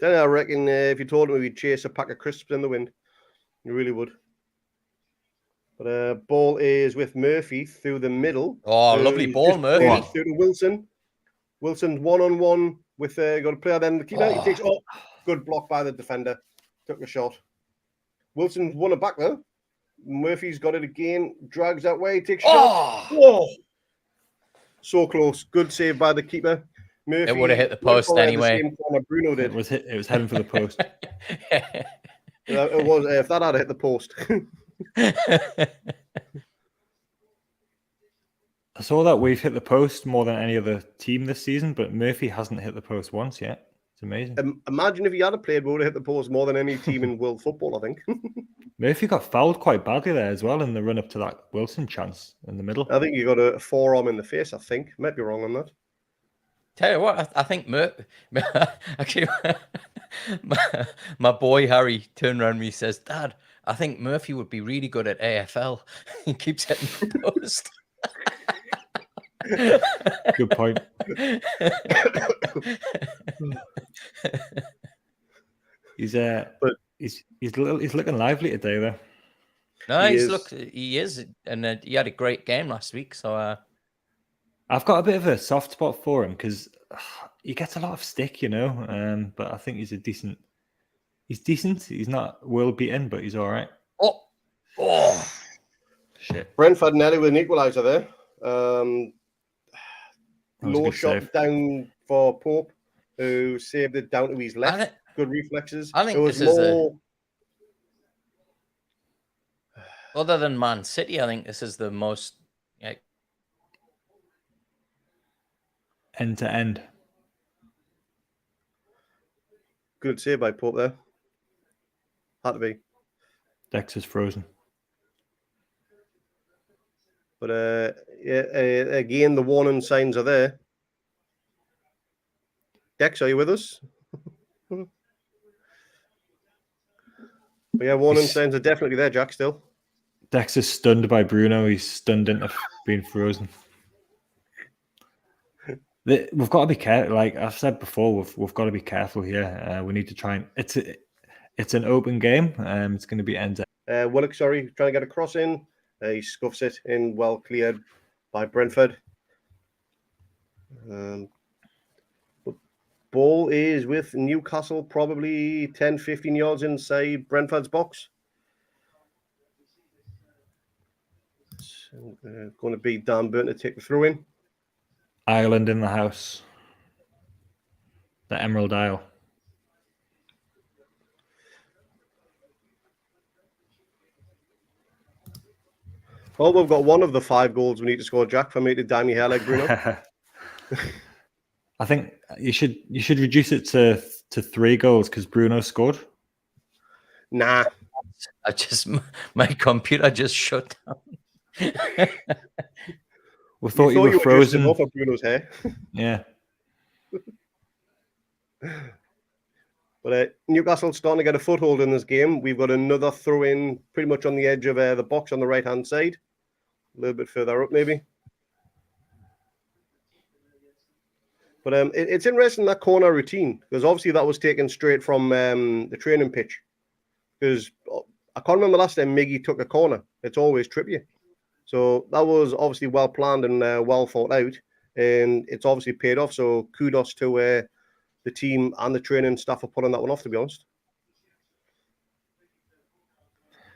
[SPEAKER 1] Then I reckon if you told him he'd chase a pack of crisps in the wind, you really would. But ball is with Murphy through the middle.
[SPEAKER 2] Oh, lovely ball, Murphy.
[SPEAKER 1] Through to Wilson. Wilson's 1-on-1 with got a player then the keeper. He takes good block by the defender. Took a shot. Wilson's won it back though. Murphy's got it again. Drags that way. Takes a shot. Oh! So close. Good save by the keeper. Murphy,
[SPEAKER 2] it would have hit the post anyway.
[SPEAKER 1] The same corner Bruno did.
[SPEAKER 3] It was heading for the post.
[SPEAKER 1] It was. If that had hit the post.
[SPEAKER 3] I saw that we've hit the post more than any other team this season, but Murphy hasn't hit the post once yet. It's amazing.
[SPEAKER 1] Imagine if he had played, we would have hit the post more than any team in world football, I think.
[SPEAKER 3] Murphy got fouled quite badly there as well in the run up to that Wilson chance in the middle.
[SPEAKER 1] I think you got a forearm in the face, I think. Might be wrong on that.
[SPEAKER 2] Tell you what, I think actually, my boy Harry turned around to me and says, Dad, I think Murphy would be really good at AFL. He keeps hitting the post.
[SPEAKER 3] Good point. He's looking lively today though.
[SPEAKER 2] No, he is, and he had a great game last week. So
[SPEAKER 3] I've got a bit of a soft spot for him because he gets a lot of stick, but I think he's decent. He's not world beaten, but he's all right.
[SPEAKER 2] Oh,
[SPEAKER 1] shit! Brentford nearly with an equaliser there. Low shot save. Down for Pope, who saved it down to his left. Good reflexes.
[SPEAKER 2] I think this is other than Man City, I think this is the most
[SPEAKER 3] end to end.
[SPEAKER 1] Good save by Pope there. Had to be.
[SPEAKER 3] Dex is frozen.
[SPEAKER 1] But again, the warning signs are there. Dex, are you with us? But yeah, warning signs are definitely there, Jack, still.
[SPEAKER 3] Dex is stunned by Bruno. He's stunned into being frozen. We've got to be careful. Like I've said before, we've got to be careful here. We need to try and It's an open game. It's going to be end.
[SPEAKER 1] Willock, trying to get a cross in. He scuffs it in, well cleared by Brentford. Ball is with Newcastle, probably 10, 15 yards inside Brentford's box. It's going to be Dan Burton to take the throw in.
[SPEAKER 3] Ireland in the house. The Emerald Isle.
[SPEAKER 1] Oh, we've got one of the 5 goals we need to score, Jack, for me to dye my hair like Bruno.
[SPEAKER 3] I think you should reduce it to 3 goals because Bruno scored.
[SPEAKER 1] Nah.
[SPEAKER 3] My
[SPEAKER 2] computer just shut down.
[SPEAKER 3] We thought you were frozen.
[SPEAKER 1] Off of Bruno's hair.
[SPEAKER 3] Yeah.
[SPEAKER 1] But Newcastle's starting to get a foothold in this game. We've got another throw in pretty much on the edge of the box on the right-hand side. A little bit further up, maybe. But it's interesting, that corner routine, because obviously that was taken straight from the training pitch. Because I can't remember the last time Miggy took a corner. It's always Trippier. So that was obviously well planned and well thought out. And it's obviously paid off. So kudos to the team and the training staff for pulling that one off, to be honest.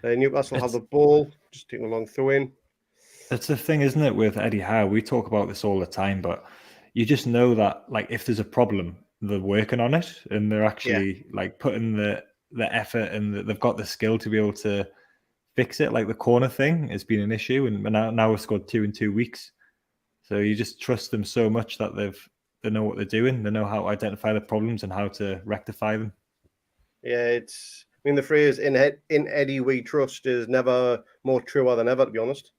[SPEAKER 1] Newcastle have the ball, just taking a long throw in.
[SPEAKER 3] That's the thing, isn't it, with Eddie Howe? We talk about this all the time, but you just know that, like, if there's a problem, they're working on it and they're actually like putting the effort and they've got the skill to be able to fix it. Like the corner thing has been an issue, and now we've scored 2 in 2 weeks. So you just trust them so much that they know what they're doing. They know how to identify the problems and how to rectify them.
[SPEAKER 1] Yeah, the phrase "in Eddie we trust" is never more truer than ever, to be honest.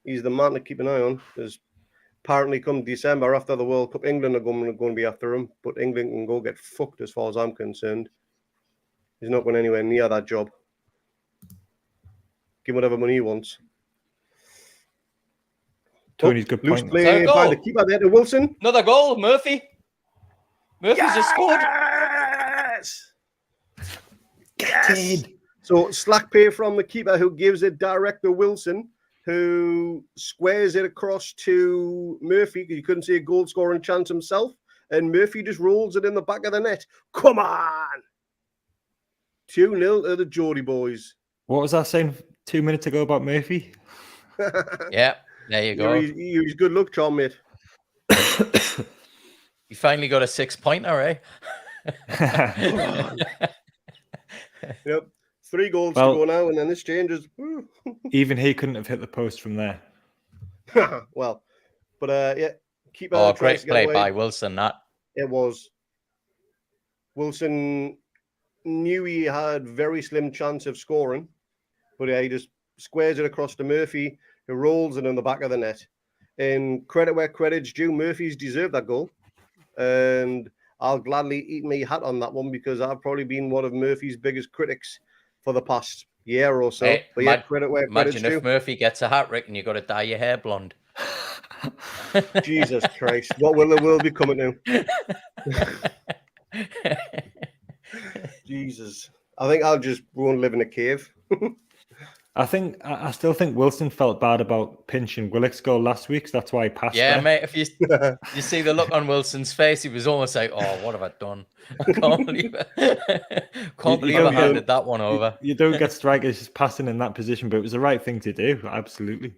[SPEAKER 1] He's the man to keep an eye on. Because apparently, come December after the World Cup, England are going to be after him. But England can go get fucked, as far as I'm concerned. He's not going anywhere near that job. Give him whatever money he wants.
[SPEAKER 3] Tony's good point.
[SPEAKER 1] Loose play by the keeper there to Wilson.
[SPEAKER 2] Another goal, Murphy. Murphy's just scored.
[SPEAKER 1] Yes! So slack pay from the keeper, who gives it direct to Wilson, who squares it across to Murphy because he couldn't see a goal scoring chance himself. And Murphy just rolls it in the back of the net. Come on! 2-0 to the Geordie boys.
[SPEAKER 3] What was I saying 2 minutes ago about Murphy?
[SPEAKER 2] Yeah, there you go.
[SPEAKER 1] He's good luck charm, mate.
[SPEAKER 2] You finally got a 6-pointer, eh?
[SPEAKER 1] Yep. 3 goals to go now, and then this changes.
[SPEAKER 3] Even he couldn't have hit the post from there.
[SPEAKER 1] Well, but yeah. Keeper
[SPEAKER 2] Great play by Wilson, that.
[SPEAKER 1] It was. Wilson knew he had very slim chance of scoring, but he just squares it across to Murphy, who rolls it in the back of the net. And credit where credit's due, Murphy's deserved that goal. And I'll gladly eat my hat on that one, because I've probably been one of Murphy's biggest critics for the past year or so.
[SPEAKER 2] Hey,
[SPEAKER 1] but yeah, credit where credit's due.
[SPEAKER 2] Imagine if Murphy gets a hat-trick and you've got to dye your hair blonde.
[SPEAKER 1] Jesus Christ. What will the world be coming to? Jesus. I think I'll just go and live in a cave.
[SPEAKER 3] I still think Wilson felt bad about pinching Willock's goal last week, so that's why he passed.
[SPEAKER 2] Yeah, mate. If you see the look on Wilson's face, he was almost like, "Oh, what have I done? I can't believe it. Can't believe I handed that one over."
[SPEAKER 3] You don't get strikers just passing in that position, but it was the right thing to do. Absolutely.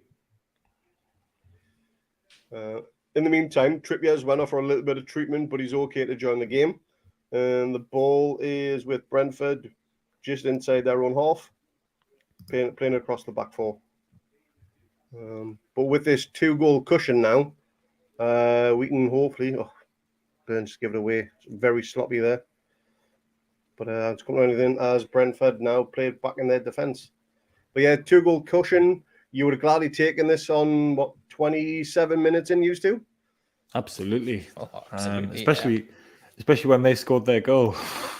[SPEAKER 1] In the meantime, Trippier's went off for a little bit of treatment, but he's okay to join the game. And the ball is with Brentford, just inside their own half, playing across the back 4. But with this 2-goal cushion now, we can hopefully... Oh, Burns give it away. It's very sloppy there. But it's coming anything as Brentford now played back in their defence. But yeah, 2-goal cushion. You would have gladly taken this on, 27 minutes in, used to?
[SPEAKER 3] Absolutely.
[SPEAKER 2] Oh, absolutely,
[SPEAKER 3] especially when they scored their goal.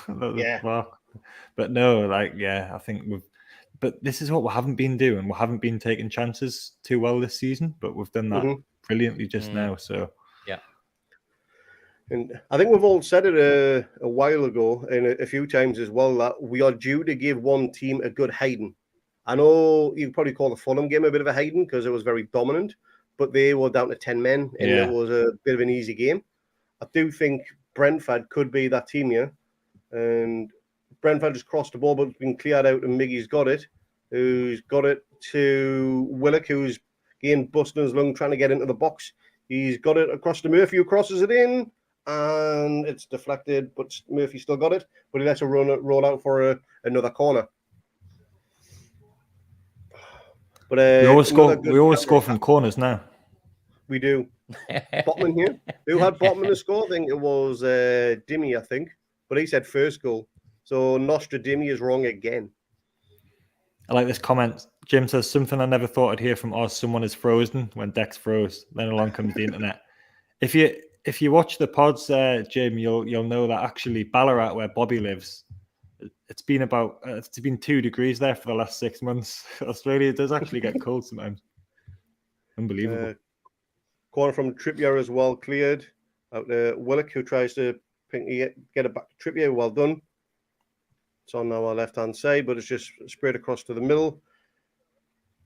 [SPEAKER 1] Yeah.
[SPEAKER 3] Well, but no, I think but this is what we haven't been doing. We haven't been taking chances too well this season, but we've done that brilliantly just now. So
[SPEAKER 2] yeah.
[SPEAKER 1] And I think we've all said it a while ago and a few times as well that we are due to give one team a good hiding. I know you probably call the Fulham game a bit of a hiding because it was very dominant, but they were down to 10 men and it was a bit of an easy game. I do think Brentford could be that team here. And Brentford just crossed the ball, but it's been cleared out and Miggy's got it. Who's got it to Willock, who's again busting his lung trying to get into the box. He's got it across to Murphy, who crosses it in. And it's deflected, but Murphy still got it. But he lets it roll out for another corner. But
[SPEAKER 3] we always score from corners now.
[SPEAKER 1] We do. Botman here. Who had Botman to score? I think it was Dimmy, I think. But he said first goal. So Nostra Dimmy is wrong again.
[SPEAKER 3] I like this comment. Jim says, something I never thought I'd hear from Oz. Someone is frozen when Dex froze. Then along comes the internet. If you watch the pods, Jim, you'll know that actually Ballarat, where Bobby lives, it's been 2 degrees there for the last 6 months. Australia does actually get cold sometimes. Unbelievable.
[SPEAKER 1] Corner from Trippier as well, cleared. Out to Willock, who tries to get it back to Trippier. Well done. It's on our left-hand side, but it's just sprayed across to the middle.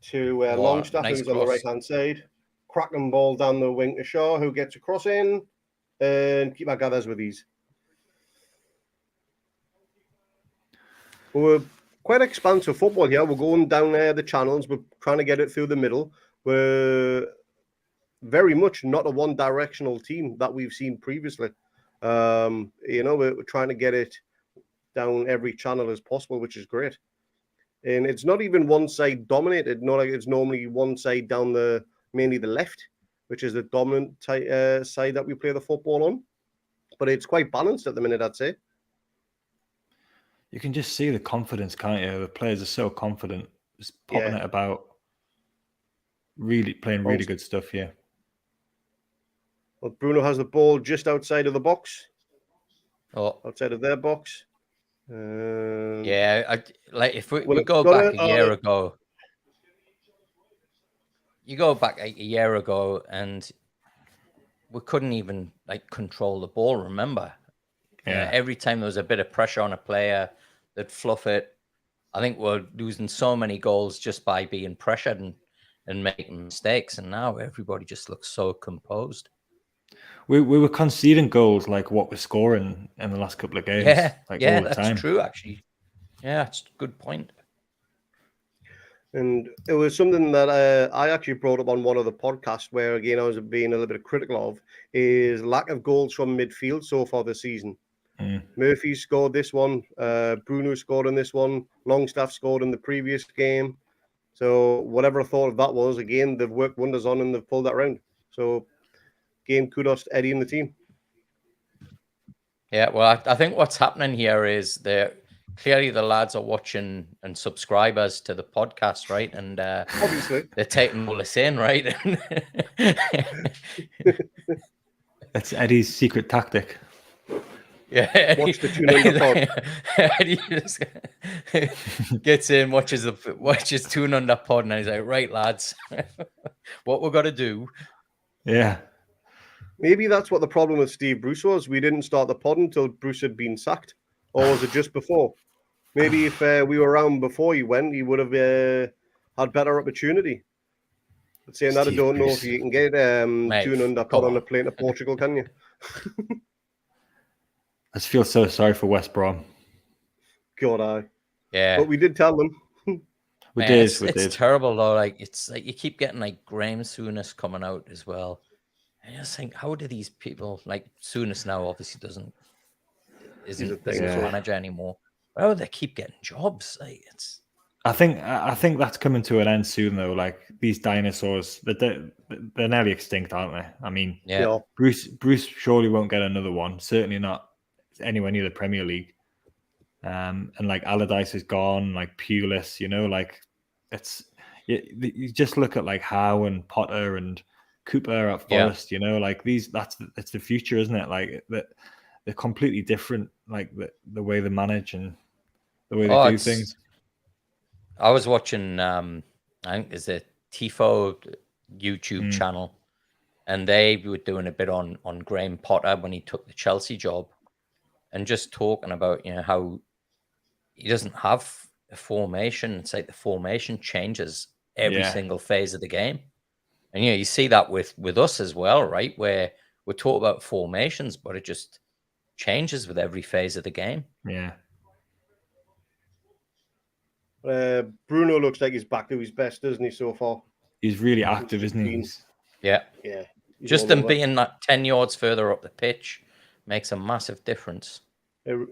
[SPEAKER 1] To Longstaff,
[SPEAKER 2] nice
[SPEAKER 1] who's on the right-hand side. Cracking ball down the wing to Shaw, who gets a cross in. And keeper gathers with ease. We're quite expansive football here. We're going down the channels. We're trying to get it through the middle. We're very much not a one-directional team that we've seen previously. We're trying to get it down every channel as possible, which is great. And it's not even one side dominated. Not like it's normally one side down mainly the left, which is the dominant side that we play the football on. But it's quite balanced at the minute, I'd say.
[SPEAKER 3] You can just see the confidence, can't you? The players are so confident, just popping it about, really playing really good stuff here.
[SPEAKER 1] Well, Bruno has the ball just outside of the box. Outside of their box.
[SPEAKER 2] If we go back a year ago, you go back a year ago, and we couldn't even control the ball. Remember, every time there was a bit of pressure on a player, they'd fluff it. I think we're losing so many goals just by being pressured and making mistakes. And now everybody just looks so composed.
[SPEAKER 3] We were conceding goals like what we're scoring in the last couple of games. All the
[SPEAKER 2] that's
[SPEAKER 3] time.
[SPEAKER 2] True, actually. Yeah, that's a good point.
[SPEAKER 1] And it was something that I actually brought up on one of the podcasts where, again, I was being a little bit critical of, is lack of goals from midfield so far this season. Murphy scored this one. Bruno scored in this one. Longstaff scored in the previous game. So whatever I thought of that was, again, they've worked wonders on and they've pulled that round. So, again, kudos to Eddie and the team.
[SPEAKER 2] Yeah, well, I think what's happening here is clearly the lads are watching and subscribers to the podcast, right? And
[SPEAKER 1] obviously
[SPEAKER 2] they're taking all this in, right?
[SPEAKER 3] That's Eddie's secret tactic.
[SPEAKER 2] Yeah, Eddie,
[SPEAKER 1] watch the Toon under pod.
[SPEAKER 2] Eddie just gets in, watches Toon under pod, and he's like, "Right, lads, what we've got to do."
[SPEAKER 3] Yeah.
[SPEAKER 1] Maybe that's what the problem with Steve Bruce was. We didn't start the pod until Bruce had been sacked. Or was it just before? Maybe if we were around before he went, he would have had better opportunity. But saying that, I don't know if you can get Toon under pod on a plane to Portugal, can you?
[SPEAKER 3] I just feel so sorry for West Brom.
[SPEAKER 1] God,
[SPEAKER 2] yeah.
[SPEAKER 1] But we did tell them.
[SPEAKER 3] We did.
[SPEAKER 2] It's terrible though. It's like you keep getting Graham Souness coming out as well. And I just think, how do these people Souness now obviously isn't a manager anymore? How do they keep getting jobs?
[SPEAKER 3] I think that's coming to an end soon though. These dinosaurs, they're nearly extinct, aren't they? I mean, Bruce surely won't get another one. Certainly not anywhere near the Premier League. And Allardyce is gone, Pulis, it's you just look at Howe and Potter and Cooper at Forest, it's the future, isn't it? They're completely different, the way they manage and the way they do things.
[SPEAKER 2] I was watching I think it's a Tifo YouTube channel, and they were doing a bit on Graham Potter when he took the Chelsea job, and just talking about how he doesn't have a formation. It's like the formation changes every single phase of the game, and you see that with us as well, right? Where we're taught about formations, but it just changes with every phase of the game.
[SPEAKER 3] Yeah.
[SPEAKER 1] Bruno looks like he's back to his best, doesn't he, so far?
[SPEAKER 3] He's really active, isn't he?
[SPEAKER 2] Yeah. Just them being that 10 yards further up the pitch makes a massive difference.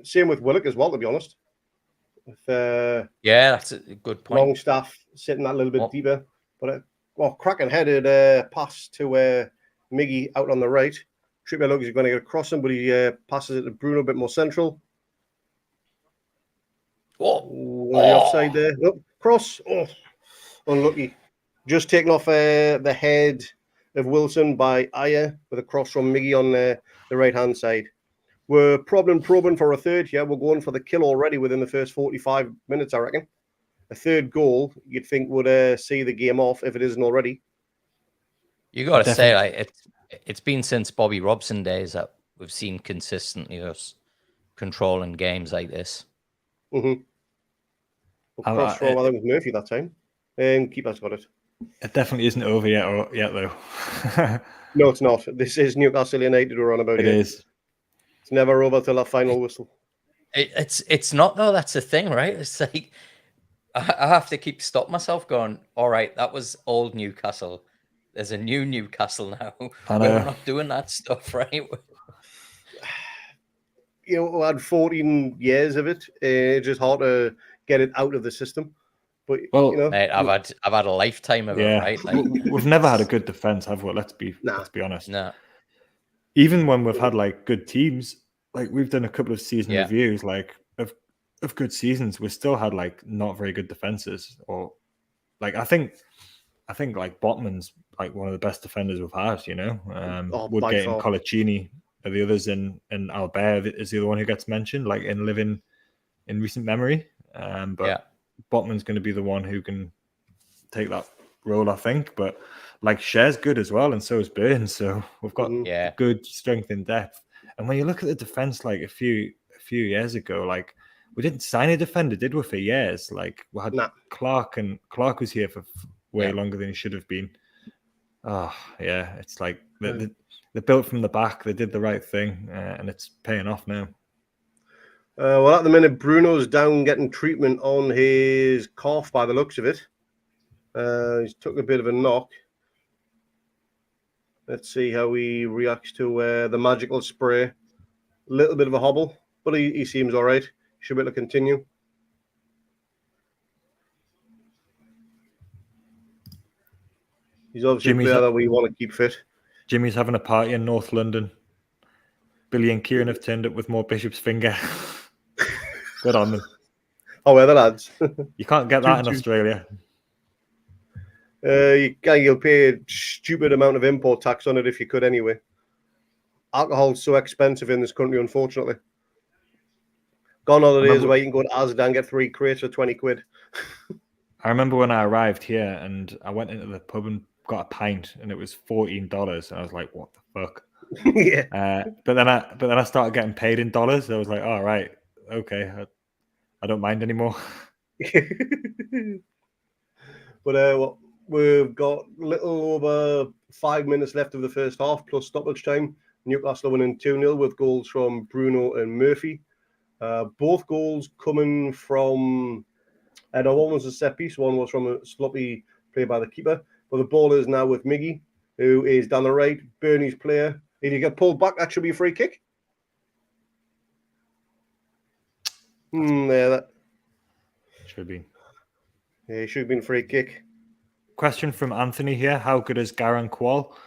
[SPEAKER 1] Same with Willock as well, to be honest.
[SPEAKER 2] That's a good point.
[SPEAKER 1] Longstaff sitting that little bit deeper. But cracking headed pass to Miggy out on the right. Trippier looks he's going to get across him, but he passes it to Bruno a bit more central. The offside there. Nope. Cross. Unlucky. Just taken off the head of Wilson by Ayer with a cross from Miggy on the right-hand side. We're probing for a third here. We're going for the kill already within the first 45 minutes, I reckon. A third goal, you'd think, would see the game off if it isn't already.
[SPEAKER 2] You got to say, like, it's been since Bobby Robson days that we've seen consistently us controlling games like this.
[SPEAKER 1] Mm-hmm. Cross from, I think it was Murphy that time. And keeper's got it.
[SPEAKER 3] It definitely isn't over yet though.
[SPEAKER 1] No, it's not. This is Newcastle United we're on about here.
[SPEAKER 3] It is.
[SPEAKER 1] It's never over till that final whistle.
[SPEAKER 2] It's not, though. That's the thing, right? It's like I have to keep stopping myself going, all right, that was old Newcastle. There's a new Newcastle now. We're not doing that stuff, right?
[SPEAKER 1] We had 14 years of it. It's just hard to get it out of the system. But
[SPEAKER 2] mate, I've had a lifetime of it, right?
[SPEAKER 3] Like, we've never had a good defense, have we? Let's be honest.
[SPEAKER 2] No.
[SPEAKER 3] Even when we've had like good teams, like we've done a couple of season reviews, like of good seasons, we still had like not very good defenses. Or like I think like Botman's like one of the best defenders we've had. Woodgate and Colaccini are the others, and Albert is the other one who gets mentioned, like in recent memory. But Botman's going to be the one who can take that role, I think. But like Cher's good as well, and so is Burns. So we've got good strength in depth. And when you look at the defense, like a few years ago, like we didn't sign a defender, did we, for years? Like we had Clark, and Clark was here for way longer than he should have been. Oh yeah, it's like they built from the back. They did the right thing, and it's paying off now.
[SPEAKER 1] Well, at the minute, Bruno's down getting treatment on his calf by the looks of it. He's took a bit of a knock. Let's see how he reacts to the magical spray. A little bit of a hobble, but he seems all right. Should be able to continue. He's obviously a player that we want to keep fit.
[SPEAKER 3] Jimmy's having a party in North London. Billy and Kieran have turned up with more Bishop's Finger. Good on them.
[SPEAKER 1] Oh, where the lads?
[SPEAKER 3] You can't get that in Australia.
[SPEAKER 1] You'll pay a stupid amount of import tax on it if you could anyway. Alcohol's so expensive in this country, unfortunately. Gone are the days where you can go to Asda and get 3 crates for 20 quid.
[SPEAKER 3] I remember when I arrived here and I went into the pub and got a pint and it was $14, and I was like, "What the fuck?"
[SPEAKER 1] Yeah.
[SPEAKER 3] But then I started getting paid in dollars. So I was like, "All right, okay, I don't mind anymore."
[SPEAKER 1] But we've got a little over 5 minutes left of the first half plus stoppage time. Newcastle winning 2-0 with goals from Bruno and Murphy. Both goals coming from... one was a set piece, one was from a sloppy play by the keeper. But the ball is now with Miggy, who is down the right. Bernie's player. If you get pulled back, that should be a free kick. That
[SPEAKER 3] should be.
[SPEAKER 1] Yeah, it should have been a free kick.
[SPEAKER 3] Question from Anthony here. How good is Garan Qual?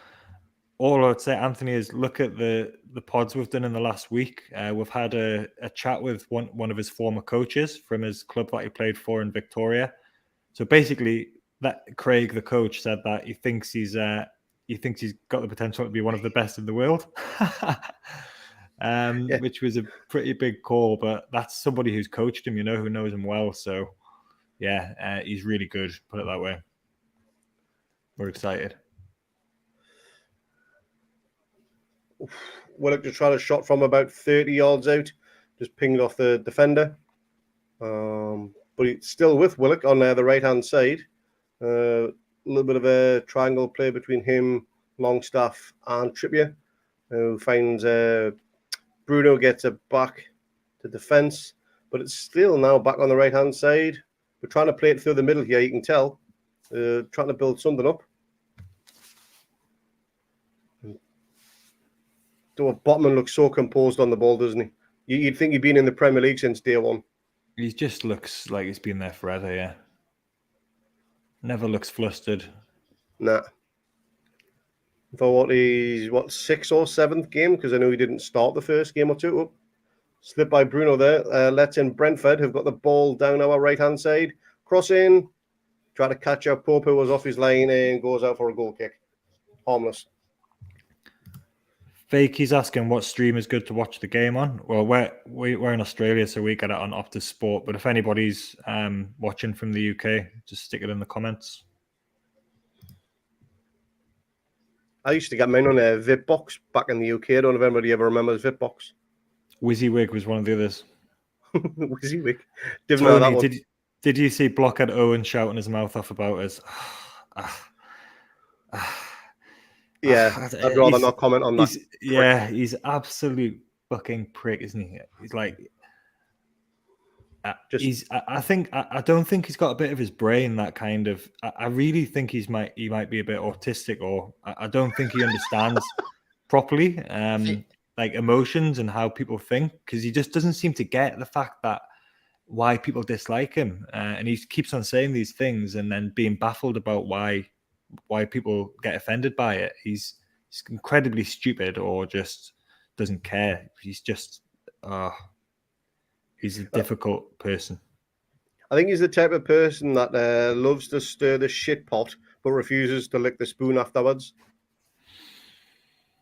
[SPEAKER 3] All I would say, Anthony, is look at the pods we've done in the last week. We've had a chat with one of his former coaches from his club that he played for in Victoria. So basically, that Craig, the coach, said that he thinks he's got the potential to be one of the best in the world, which was a pretty big call. But that's somebody who's coached him, who knows him well. So yeah, he's really good. Put it that way. We're excited.
[SPEAKER 1] Willock just tried a shot from about 30 yards out, just pinged off the defender. But it's still with Willock on the right-hand side. A little bit of a triangle play between him, Longstaff, and Trippier, who finds Bruno gets it back to defence, but it's still now back on the right-hand side. We're trying to play it through the middle here, you can tell. Trying to build something up. Botman looks so composed on the ball, doesn't he? You'd think he'd been in the Premier League since day one.
[SPEAKER 3] He just looks like he's been there forever, yeah. Never looks flustered.
[SPEAKER 1] Nah. For he's 6th or 7th game, because I know he didn't start the first game or two. Oh, slipped by Bruno there. Lets in Brentford, who've got the ball down our right-hand side. Crossing. Try to catch up. Pope, who was off his line and goes out for a goal kick. Harmless.
[SPEAKER 3] Fake, he's asking what stream is good to watch the game on. Well, we're in Australia, so we get it on Optus Sport. But if anybody's watching from the UK, just stick it in the comments.
[SPEAKER 1] I used to get mine on a VipBox back in the UK. I don't know if anybody ever remembers VipBox.
[SPEAKER 3] WYSIWYG was one of the others.
[SPEAKER 1] WYSIWYG. Didn't know that one.
[SPEAKER 3] Did you see Blockhead Owen shouting his mouth off about us?
[SPEAKER 1] Yeah, I'd rather not comment on that.
[SPEAKER 3] He's absolute fucking prick, isn't he? He's like, I don't think he's got a bit of his brain that kind of. I really think he might be a bit autistic, or I don't think he understands properly, like emotions and how people think, because he just doesn't seem to get the fact that why people dislike him, and he keeps on saying these things and then being baffled about why people get offended by it. He's incredibly stupid, or just doesn't care. He's just he's a difficult person.
[SPEAKER 1] I think he's the type of person that loves to stir the shit pot but refuses to lick the spoon afterwards.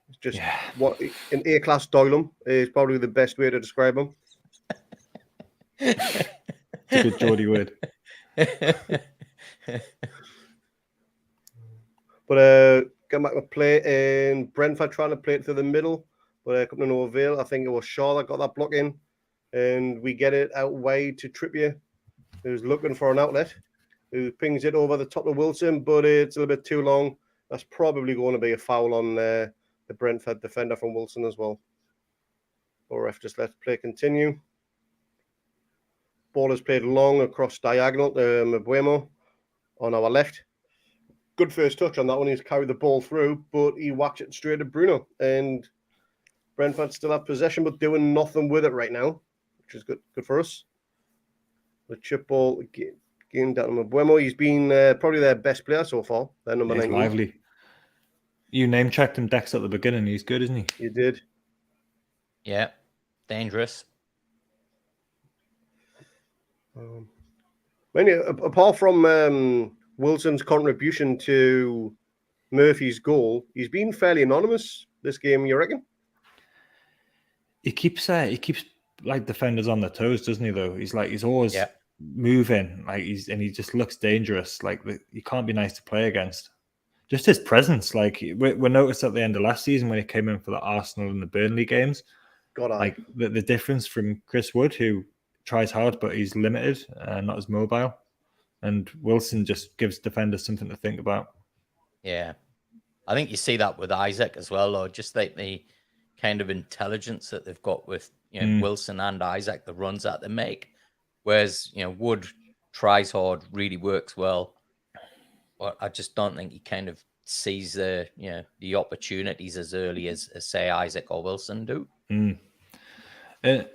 [SPEAKER 1] It's just what an A-class Doylem is probably the best way to describe him.
[SPEAKER 3] It's a good Geordie word.
[SPEAKER 1] But get back to play in Brentford, trying to play it through the middle, but coming to no avail. I think it was Shaw that got that block in, and we get it out wide to Trippier, who's looking for an outlet, who pings it over the top of Wilson, but it's a little bit too long. That's probably going to be a foul on the Brentford defender from Wilson as well. Or ref just lets play continue. Ball is played long across diagonal to Mbuemo on our left. Good first touch on that one. He's carried the ball through, but he whacks it straight at Bruno. And Brentford still have possession, but doing nothing with it right now, which is good for us. The chip ball again down to Mbuemo. He's been probably their best player so far. Their number 19.
[SPEAKER 3] Lively. You name checked him, Dex, at the beginning. He's good, isn't he?
[SPEAKER 1] You did.
[SPEAKER 2] Yeah, dangerous.
[SPEAKER 1] Apart from Wilson's contribution to Murphy's goal, he's been fairly anonymous this game, you reckon?
[SPEAKER 3] He keeps like defenders on their toes, doesn't he? Though he's always moving, he just looks dangerous. Like he can't be nice to play against. Just his presence, like we noticed at the end of last season when he came in for the Arsenal and the Burnley games. Like the difference from Chris Wood, who tries hard but he's limited and not as mobile, and Wilson just gives defenders something to think about.
[SPEAKER 2] Yeah, I think you see that with Isaac as well, or just like the kind of intelligence that they've got with Wilson and Isaac, the runs that they make. Whereas Wood tries hard, really works well, but I just don't think he kind of sees the opportunities as early as say Isaac or Wilson do.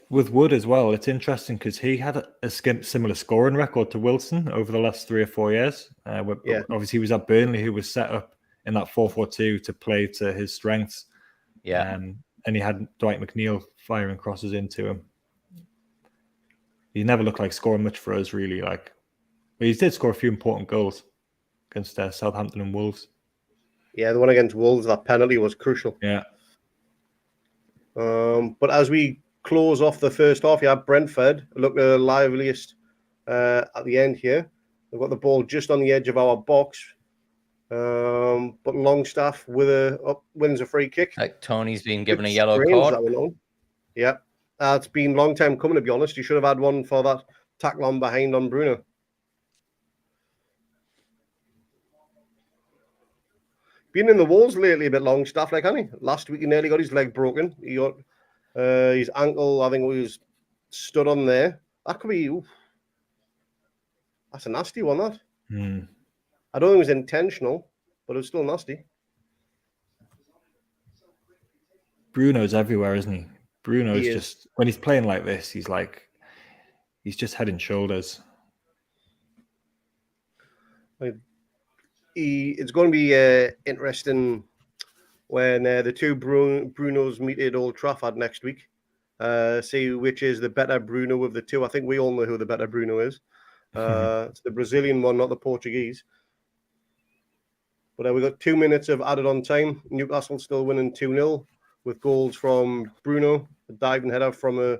[SPEAKER 3] With Wood as well, it's interesting because he had a similar scoring record to Wilson over the last 3 or 4 years. Obviously, he was at Burnley, who was set up in that 4-4-2 to play to his strengths. Yeah, and he had Dwight McNeil firing crosses into him. He never looked like scoring much for us, really. But he did score a few important goals against Southampton and Wolves.
[SPEAKER 1] Yeah, the one against Wolves, that penalty was crucial.
[SPEAKER 3] Yeah.
[SPEAKER 1] But as we close off the first half, you have Brentford look the liveliest at the end here. They've got the ball just on the edge of our box. But Longstaff wins a free kick.
[SPEAKER 2] Like Tony's been given a
[SPEAKER 1] It's
[SPEAKER 2] yellow
[SPEAKER 1] strange
[SPEAKER 2] card.
[SPEAKER 1] that one on. Yeah. It's been a long time coming, to be honest. You should have had one for that tackle on behind on Bruno. Been in the walls lately a bit, Longstaff, like, hasn't he? Last week he nearly got his leg broken. He got his ankle, I think, was stood on there. That could be... Oof. That's a nasty one, that. I don't think it was intentional, but it was still nasty.
[SPEAKER 3] Bruno's everywhere, isn't he? Bruno's just, when he's playing like this, he's just head and shoulders.
[SPEAKER 1] It's going to be interesting when the two Brunos meet at Old Trafford next week. See which is the better Bruno of the two. I think we all know who the better Bruno is. It's the Brazilian one, not the Portuguese. But we got 2 minutes of added on time. Newcastle still winning 2-0 with goals from Bruno, a diving header from a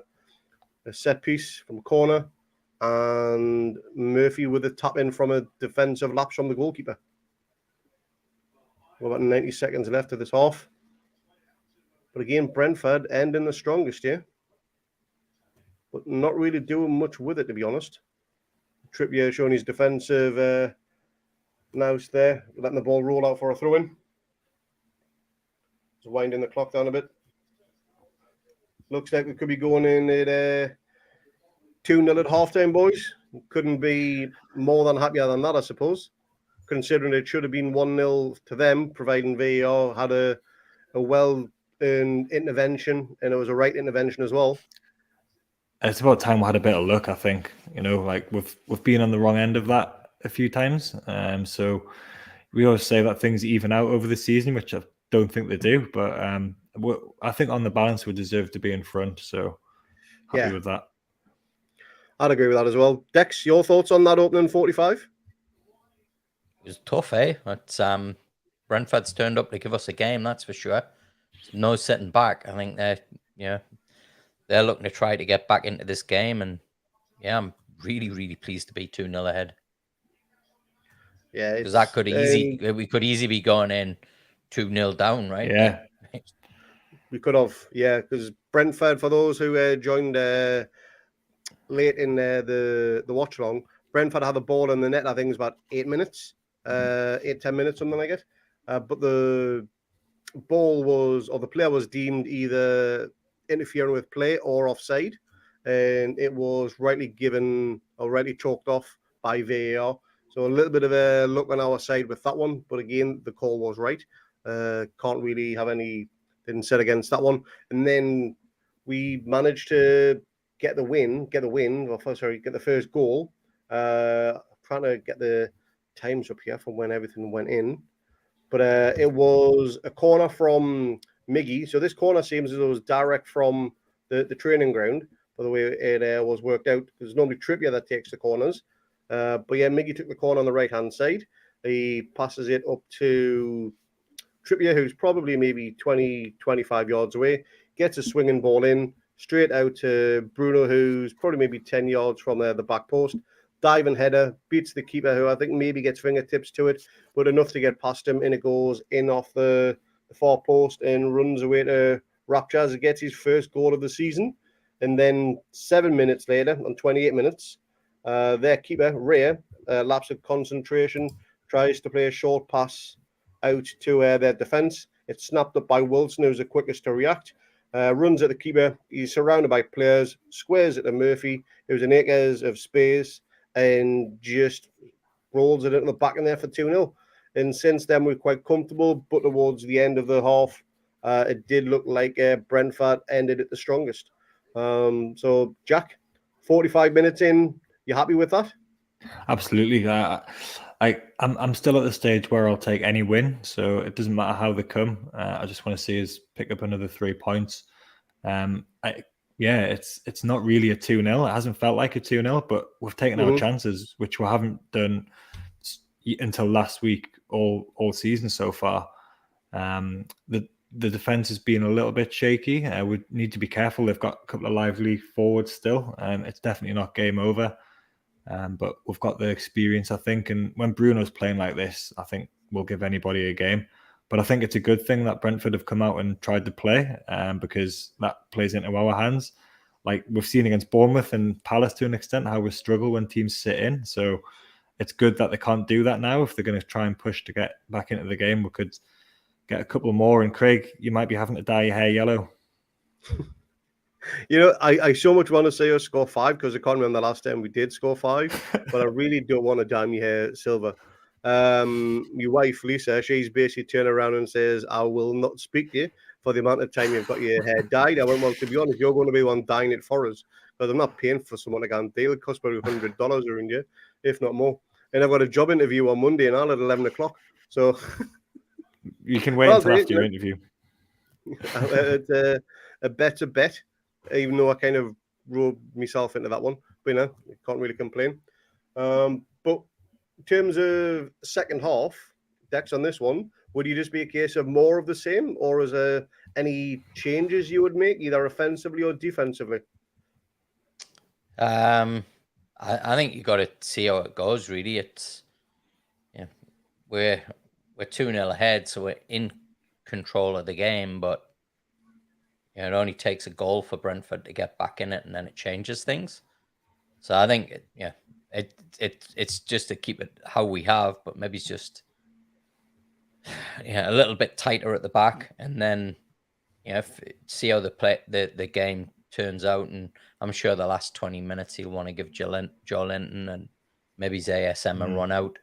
[SPEAKER 1] set piece from a corner, and Murphy with a tap in from a defensive lapse from the goalkeeper. We've got about 90 seconds left of this half. But again, Brentford ending the strongest here. But not really doing much with it, to be honest. Trippier showing his defensive nous there, letting the ball roll out for a throw-in. Just winding the clock down a bit. Looks like we could be going in at 2-0 at halftime, boys. Couldn't be more than happier than that, I suppose, considering it should have been 1-0 to them, providing VAR had a intervention, and it was a right intervention as well.
[SPEAKER 3] It's about time we had a bit of luck, I think. Like we've been on the wrong end of that a few times. So we always say that things even out over the season, which I don't think they do. But I think on the balance, we deserve to be in front. So happy with that.
[SPEAKER 1] I'd agree with that as well. Dex, your thoughts on that opening 45?
[SPEAKER 2] It was tough, eh? It's Brentford's turned up to give us a game, that's for sure. No sitting back. I think they're looking to try to get back into this game, and I'm really, really pleased to be 2-0 ahead.
[SPEAKER 3] Yeah,
[SPEAKER 2] because that could we could easily be going in 2-0 down, right?
[SPEAKER 3] Yeah,
[SPEAKER 1] we could have. Yeah, because Brentford, for those who joined late in the watch long, Brentford had the ball in the net. I think it was about 8 minutes, 8-10 minutes, something like it. But the ball the player was deemed either interfering with play or offside, and it was rightly given or rightly chalked off by VAR. So a little bit of a look on our side with that one, but again, the call was right. Can't really have anything said against that one. And then we managed to get the first goal. Trying to get the times up here from when everything went in. But it was a corner from Miggy. So this corner seems as though it was direct from the training ground, by the way it was worked out. Because normally Trippier that takes the corners. But yeah, Miggy took the corner on the right-hand side. He passes it up to Trippier, who's probably maybe 20, 25 yards away. Gets a swinging ball in, straight out to Bruno, who's probably maybe 10 yards from the back post. Diving header, beats the keeper, who I think maybe gets fingertips to it, but enough to get past him, and it goes in off the far post and runs away to Rapture as he gets his first goal of the season. And then 7 minutes later, on 28 minutes, their keeper, Ray, lapse of concentration, tries to play a short pass out to their defence. It's snapped up by Wilson, who's the quickest to react. Runs at the keeper. He's surrounded by players, squares it to Murphy, who's in acres of space, and just rolls it into the back in there for 2-0. And since then, we're quite comfortable, but towards the end of the half, it did look like Brentford ended it the strongest. So, Jack, 45 minutes in, you happy with that?
[SPEAKER 3] Absolutely. I'm still at the stage where I'll take any win, so it doesn't matter how they come. I just want to see us pick up another 3 points. It's not really a 2-0. It hasn't felt like a 2-0, but we've taken our chances, which we haven't done until last week all season so far. The defense has been a little bit shaky. We need to be careful. They've got a couple of lively forwards still. It's definitely not game over. But we've got the experience, I think. And when Bruno's playing like this, I think we'll give anybody a game. But I think it's a good thing that Brentford have come out and tried to play, because that plays into our hands. Like we've seen against Bournemouth and Palace to an extent, how we struggle when teams sit in. So it's good that they can't do that now. If they're going to try and push to get back into the game, we could get a couple more. And Craig, you might be having to dye your hair yellow.
[SPEAKER 1] You know, I so much want to say us score 5 because I can't remember the last time we did score 5, but I really don't want to dye my hair silver. Your wife, Lisa, she's basically turned around and says, I will not speak to you for the amount of time you've got your hair dyed. I went, well, to be honest, you're going to be the one dyeing it for us because I'm not paying for someone to go and deal. It costs probably $100 around here, if not more. And I've got a job interview on Monday and all at 11 o'clock. So
[SPEAKER 3] you can wait until after your interview.
[SPEAKER 1] It's a better bet, even though I kind of roped myself into that one. But, you know, I can't really complain. But in terms of second half, Dex, on this one, would you just be a case of more of the same, or is there any changes you would make, either offensively or defensively?
[SPEAKER 2] I think you got to see how it goes. Really, it's we're 2-0 ahead, so we're in control of the game. But it only takes a goal for Brentford to get back in it, and then it changes things. So I think it's just to keep it how we have, but maybe it's just a little bit tighter at the back, and then see how the game turns out. And I'm sure the last 20 minutes he'll want to give Joe Linton and maybe ZSM a run out.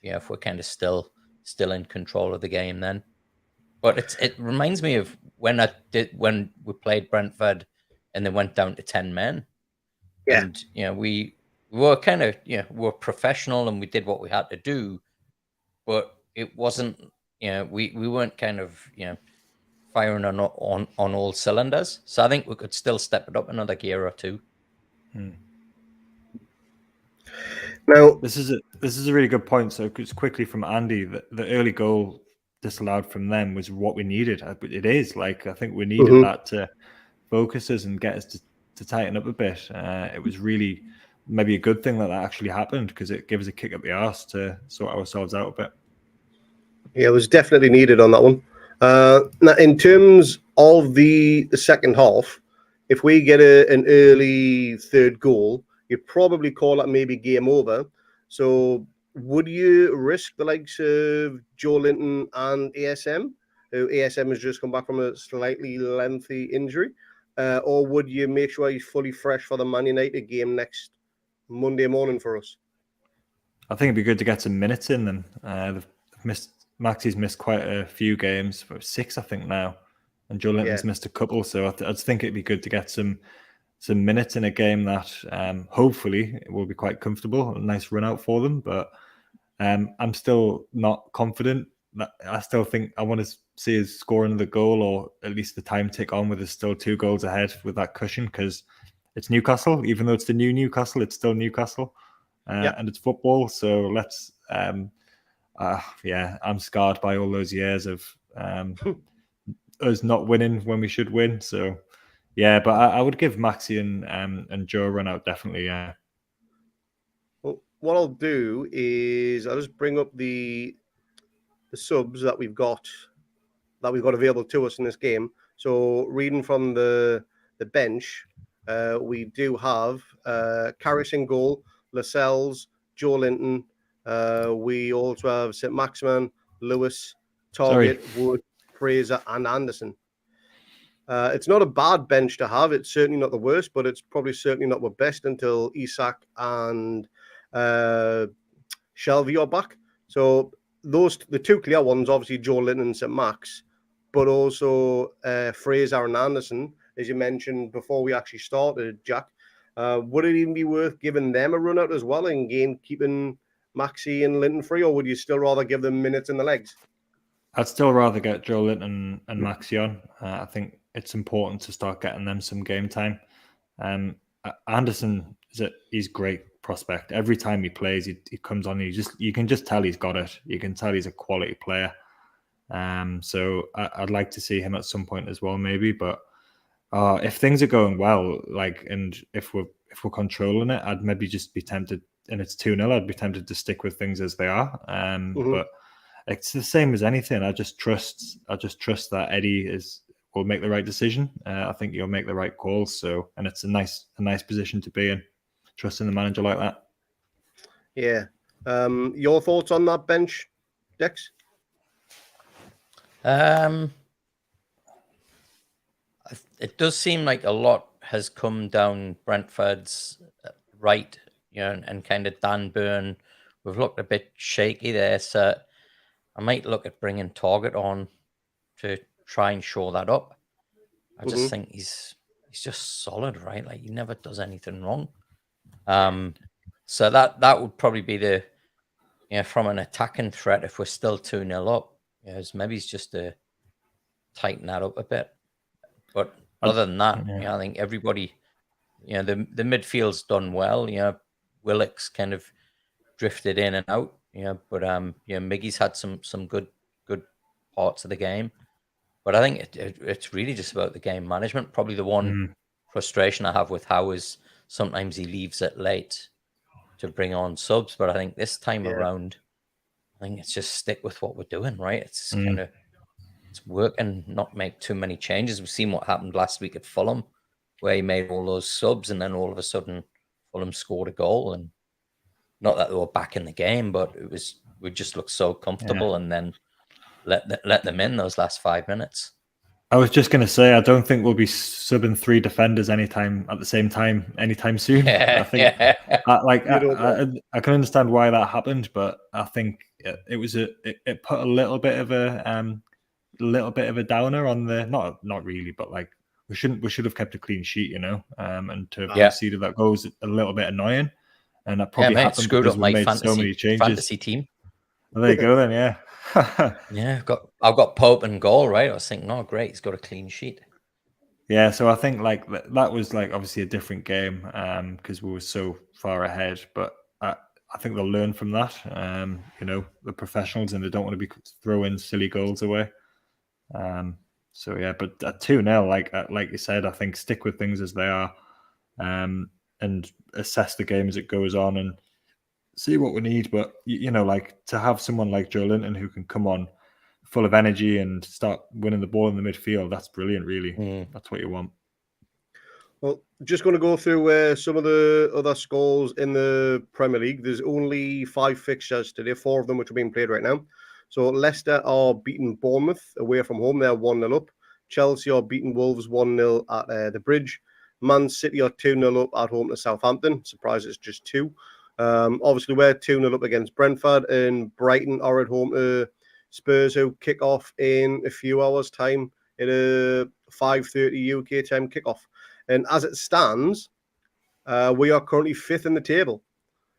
[SPEAKER 2] If we're kind of still in control of the game then. But it reminds me of when we played Brentford and they went down to 10 men.
[SPEAKER 1] Yeah.
[SPEAKER 2] And we were kind of we're professional and we did what we had to do, but it wasn't we weren't kind of firing on all cylinders. So I think we could still step it up another gear or two.
[SPEAKER 1] Now
[SPEAKER 3] this is a really good point. So just quickly from Andy, the early goal disallowed from them was what we needed. It is like I think we needed that to focus us and get us to tighten up a bit. It was really maybe a good thing that actually happened because it gave us a kick up the arse to sort ourselves out a bit.
[SPEAKER 1] Yeah, it was definitely needed on that one. Now, in terms of the second half, if we get an early third goal, you probably call it maybe game over. So would you risk the likes of Joe Linton and ASM, who ASM has just come back from a slightly lengthy injury, or would you make sure he's fully fresh for the Man United game next Monday morning for us?
[SPEAKER 3] I think it'd be good to get some minutes in them. Maxie's missed quite a few games, 6 I think now, and Joe Linton's missed a couple. So I just think it'd be good to get some minutes in a game that hopefully it will be quite comfortable, a nice run out for them. But I'm still not confident. I still think I want to see us score another goal, or at least the time tick on with us still 2 goals ahead with that cushion, because it's Newcastle. Even though it's the new Newcastle, it's still Newcastle, and it's football. So let's. I'm scarred by all those years of us not winning when we should win. So, but I would give Maxi and Joe a run out, definitely, yeah.
[SPEAKER 1] Well, what I'll do is I'll just bring up the subs that we've got available to us in this game. So, reading from the bench, we do have Karras in goal, Lascelles, Joe Linton. We also have St. Maximin, Lewis, Target, Wood, Fraser, and Anderson. It's not a bad bench to have. It's certainly not the worst, but it's probably certainly not the best until Isak and Shelby are back. So the 2 clear ones, obviously Joe Linton and St. Max, but also Fraser and Anderson, as you mentioned before we actually started, Jack. Would it even be worth giving them a run out as well and keeping Maxi and Linton free, or would you still rather give them minutes in the legs?
[SPEAKER 3] I'd still rather get Joe Linton and Maxi on. I think it's important to start getting them some game time. Anderson he's great prospect. Every time he plays, he comes on. You can just tell he's got it. You can tell he's a quality player. So I'd like to see him at some point as well, maybe. But if things are going well, and if we're controlling it, I'd maybe just be tempted it's 2-0, I'd be tempted to stick with things as they are.
[SPEAKER 1] Mhm.
[SPEAKER 3] But it's the same as anything. I just trust that Eddie will make the right decision. I think he'll make the right calls. So, and it's a nice position to be in, trusting the manager like that.
[SPEAKER 1] Yeah. Your thoughts on that bench, Dex?
[SPEAKER 2] It does seem like a lot has come down Brentford's right, and kind of Dan Burn. We've looked a bit shaky there, so I might look at bringing Target on to try and shore that up. I just think he's just solid, right? Like, he never does anything wrong. So that would probably be the, from an attacking threat, if we're still 2-0 up, maybe it's just to tighten that up a bit. But other than that, I think everybody, the midfield's done well. Willock's kind of drifted in and out. But Miggy's had some good parts of the game. But I think it's really just about the game management. Probably the one frustration I have with Howe is sometimes he leaves it late to bring on subs. But I think this time around, I think it's just stick with what we're doing, right? It's kind of it's work and not make too many changes. We've seen what happened last week at Fulham, where he made all those subs, and then all of a sudden Fulham scored a goal. And not that they were back in the game, but we just looked so comfortable, and then let them in those last 5 minutes.
[SPEAKER 3] I was just going to say, I don't think we'll be subbing 3 defenders anytime soon. I think, I can understand why that happened, but I think it put a little bit of a downer on the not really, but like we should have kept a clean sheet, and to have conceded that goal was a little bit annoying, and that probably happened because we made so many changes.
[SPEAKER 2] Fantasy team.
[SPEAKER 3] Well, there you go then, yeah.
[SPEAKER 2] Yeah, I've got Pope and goal, right? I was thinking, oh great, he's got a clean sheet.
[SPEAKER 3] Yeah, so I think like that was like obviously a different game because we were so far ahead, but I think they'll learn from that. The professionals, and they don't want to be throwing silly goals away. So yeah, but at 2-0, like you said, I think stick with things as they are, and assess the game as it goes on and see what we need. But like to have someone like Joe Linton who can come on full of energy and start winning the ball in the midfield, that's brilliant, really. That's what you want.
[SPEAKER 1] Well, just going to go through some of the other scores in the Premier League. There's only 5 fixtures today, 4 of them which are being played right now. So Leicester are beating Bournemouth away from home. They're 1-0 up. Chelsea are beating Wolves 1-0 at the Bridge. Man City are 2-0 up at home to Southampton. Surprised it's just 2. Obviously, we're 2-0 up against Brentford, and Brighton are at home to Spurs, who kick off in a few hours' time at a 5:30 UK time kickoff. And as it stands, we are currently 5th in the table.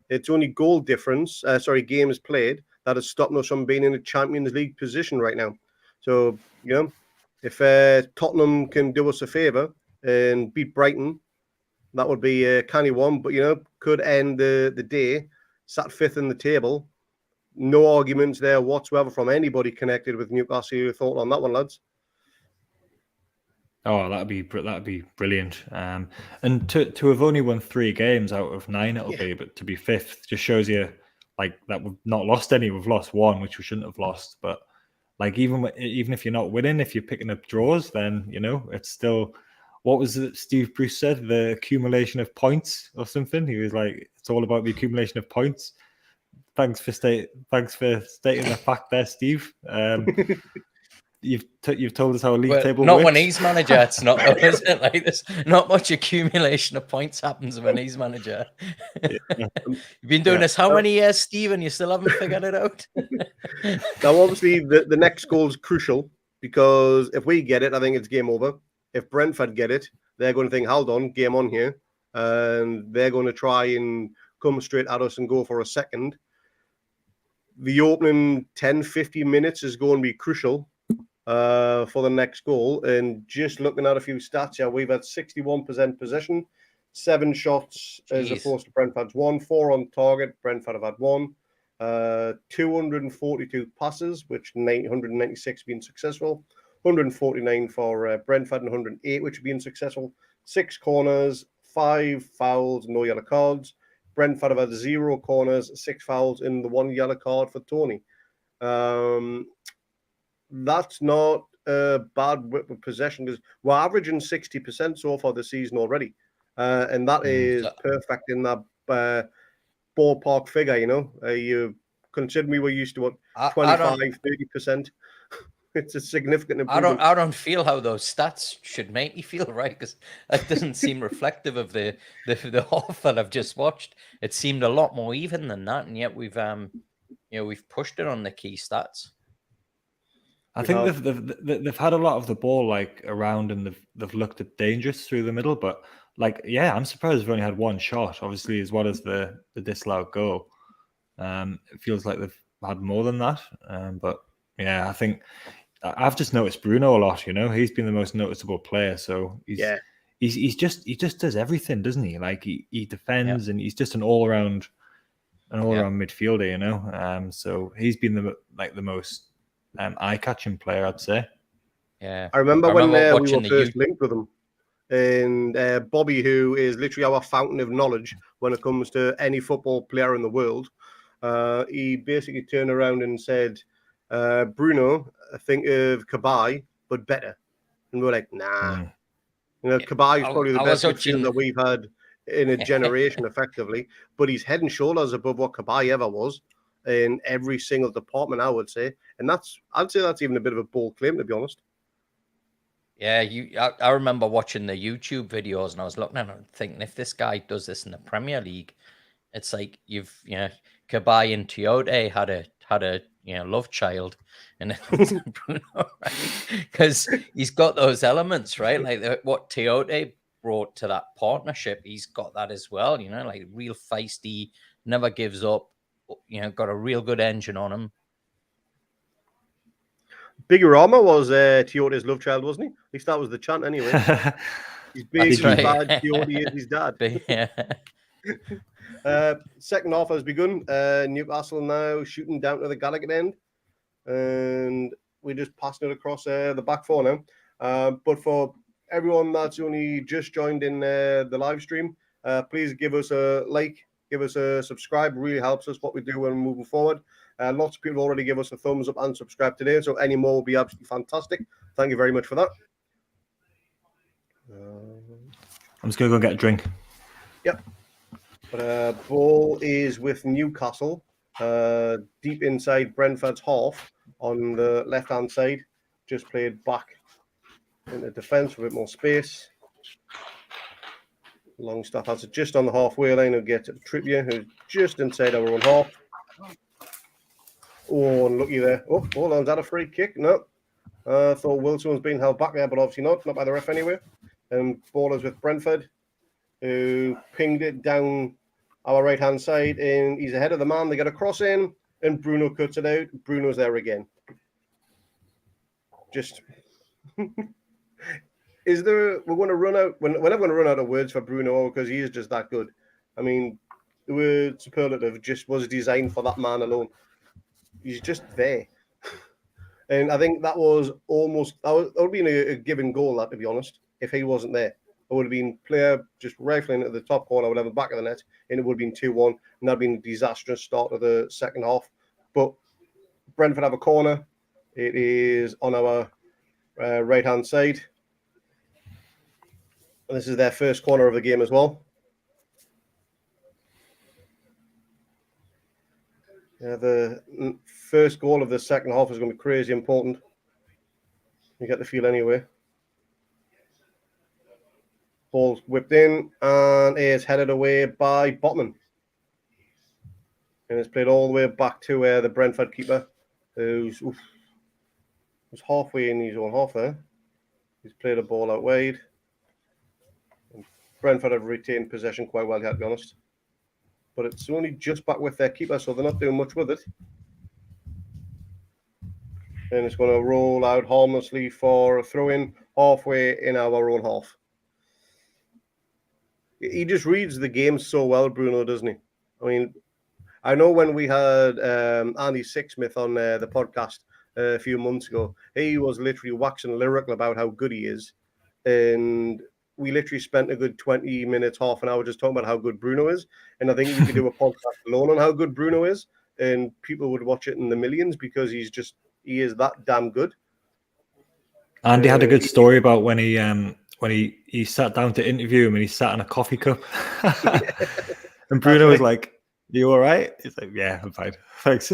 [SPEAKER 1] It's only goal difference, games played, that has stopped us from being in a Champions League position right now. So, if Tottenham can do us a favour and beat Brighton, that would be a canny one. But, could end the day, sat 5th in the table. No arguments there whatsoever from anybody connected with Newcastle. Your thought on that one, lads?
[SPEAKER 3] Oh, that'd be brilliant. And to have only won 3 games out of 9, it'll be, but to be 5th just shows you like that we've not lost any. We've lost 1, which we shouldn't have lost. But like even if you're not winning, if you're picking up draws, then it's still. What was it Steve Bruce said? The accumulation of points or something. He was like, it's all about the accumulation of points. Thanks for stating the fact there, Steve. You've told us how a league table
[SPEAKER 2] not
[SPEAKER 3] works.
[SPEAKER 2] When he's manager. It's not, is it? Like, there's not much accumulation of points happens when he's manager. You've been doing this how many years, Steve, and you still haven't figured it out?
[SPEAKER 1] Now, obviously, the next goal is crucial, because if we get it, I think it's game over. If Brentford get it, they're going to think, hold on, game on here. And they're going to try and come straight at us and go for a second. The opening 10-15 minutes is going to be crucial for the next goal. And just looking at a few stats here, we've had 61% possession, 7 shots as opposed to Brentford's 1, 4 on target. Brentford have had 1. 242 passes, which 196 being successful. 149 for Brentford and 108 which have been successful. 6 corners, 5 fouls, no yellow cards. Brentford have had 0 corners, 6 fouls, and the 1 yellow card for Tony. That's not a bad whip of possession because we're averaging 60% so far this season already. And that is perfect in that ballpark figure, you consider we were used to what 25, 30%. It's a significant improvement.
[SPEAKER 2] I don't feel how those stats should make you feel, right? Because that doesn't seem reflective of the half that I've just watched. It seemed a lot more even than that, and yet we've pushed it on the key stats.
[SPEAKER 3] I think they've had a lot of the ball like around, and they've looked at dangerous through the middle. But I'm surprised they've only had 1 shot. Obviously, as well as the disallowed goal, it feels like they've had more than that. But yeah, I think I've just noticed Bruno a lot. He's been the most noticeable player. So he just does everything, doesn't he? Like he defends, and he's just an all around midfielder. So he's been the most eye-catching player, I'd say.
[SPEAKER 2] Yeah,
[SPEAKER 1] I remember when we were first linked with him, and Bobby, who is literally our fountain of knowledge when it comes to any football player in the world, he basically turned around and said, "Bruno, think of Cabaye, but better." And we're like, "Nah." Cabaye is probably the best midfielder we've had in a generation, effectively. But he's head and shoulders above what Cabaye ever was in every single department, I would say. And I'd say that's even a bit of a bold claim, to be honest.
[SPEAKER 2] Yeah, I remember watching the YouTube videos, and I was looking at it and thinking, if this guy does this in the Premier League, it's like Cabaye and Tiote had a love child, and Bruno, right? Because he's got those elements, right? Like what Tiote brought to that partnership, he's got that as well. Like real feisty, never gives up. Got a real good engine on him.
[SPEAKER 1] Big Rama was Tiote's love child, wasn't he? At least that was the chant anyway. He's basically bad. Tiote is his dad. Second half has begun. Newcastle now shooting down to the Gallagher end. And we're just passing it across the back four now. But for everyone that's only just joined in the live stream, please give us a like, give us a subscribe. It really helps us what we do when we're moving forward. Lots of people already give us a thumbs up and subscribe today, so any more will be absolutely fantastic. Thank you very much for that.
[SPEAKER 3] I'm just going to go get a drink.
[SPEAKER 1] Yep. But ball is with Newcastle, deep inside Brentford's half on the left-hand side. Just played back into defence with a bit more space. Longstaff has it just on the halfway line. He'll get to Trippier, who's just inside our own half. Oh, unlucky there. Oh, hold on, is that a free kick? No. I thought Wilson was being held back there, but obviously not by the ref anyway. Ball is with Brentford, who pinged it down our right-hand side, and he's ahead of the man. They get a cross in, and Bruno cuts it out. Bruno's there again. Just... we're going to run out... We're never going to run out of words for Bruno because he is just that good. I mean, the word superlative just was designed for that man alone. He's just there. And I think that was almost... That would have been a given goal, that, to be honest, if he wasn't there. It would have been player just rifling at the top corner, whatever, back of the net, and it would have been 2-1, and that would have been a disastrous start of the second half. But Brentford have a corner. It is on our right-hand side. And this is their first corner of the game as well. Yeah, the first goal of the second half is going to be crazy important. You get the feel anyway. Ball's whipped in and is headed away by Botman. And it's played all the way back to the Brentford keeper, who's was halfway in his own half there. He's played a ball out wide. And Brentford have retained possession quite well, to be honest. But it's only just back with their keeper, so they're not doing much with it. And it's going to roll out harmlessly for a throw-in halfway in our own half. He just reads the game so well, Bruno, doesn't he? I mean, I know when we had Andy Sixsmith on the podcast a few months ago, he was literally waxing lyrical about how good he is. And we literally spent a good 20 minutes, half an hour just talking about how good Bruno is. And I think we could do a podcast alone on how good Bruno is, and people would watch it in the millions because he is that damn good.
[SPEAKER 3] Andy had a good story about when he sat down to interview him and he sat in a coffee cup. And Bruno was like, "You all right?" He's like, "Yeah, I'm fine. Thanks."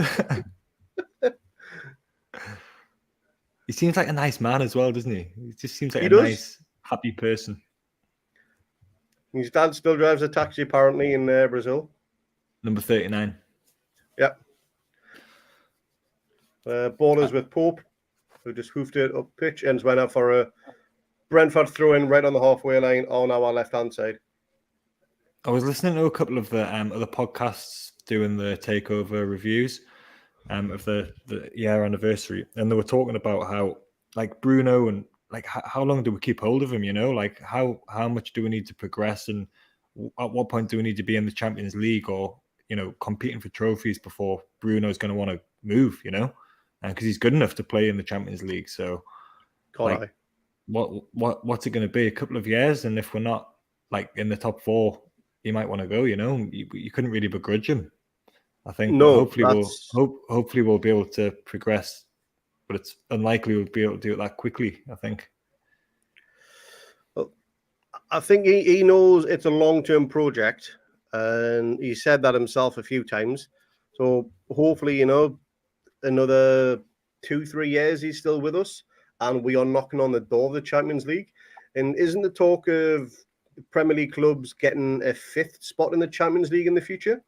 [SPEAKER 3] He seems like a nice man as well, doesn't he? He just seems like nice, happy person.
[SPEAKER 1] His dad still drives a taxi, apparently, in Brazil.
[SPEAKER 3] Number 39.
[SPEAKER 1] Yep. Ballers with Pope, who just hoofed it up pitch, and went out for a Brentford throw-in right on the halfway line on our left-hand side.
[SPEAKER 3] I was listening to a couple of the other podcasts doing the takeover reviews of the year anniversary, and they were talking about how, like, Bruno, and like how long do we keep hold of him, you know, like how much do we need to progress, and at what point do we need to be in the Champions League or, you know, competing for trophies before Bruno's going to want to move, you know, and because he's good enough to play in the Champions League. So what's it going to be? A couple of years, and if we're not like in the top 4, he might want to go, you know. You couldn't really begrudge him, I think.
[SPEAKER 1] No,
[SPEAKER 3] hopefully we'll be able to progress, but it's unlikely we'll be able to do it that quickly, I think.
[SPEAKER 1] Well, I think he knows it's a long-term project, and he said that himself a few times. So hopefully, you know, another 2-3 years he's still with us, and we are knocking on the door of the Champions League. And isn't the talk of Premier League clubs getting a 5th spot in the Champions League in the future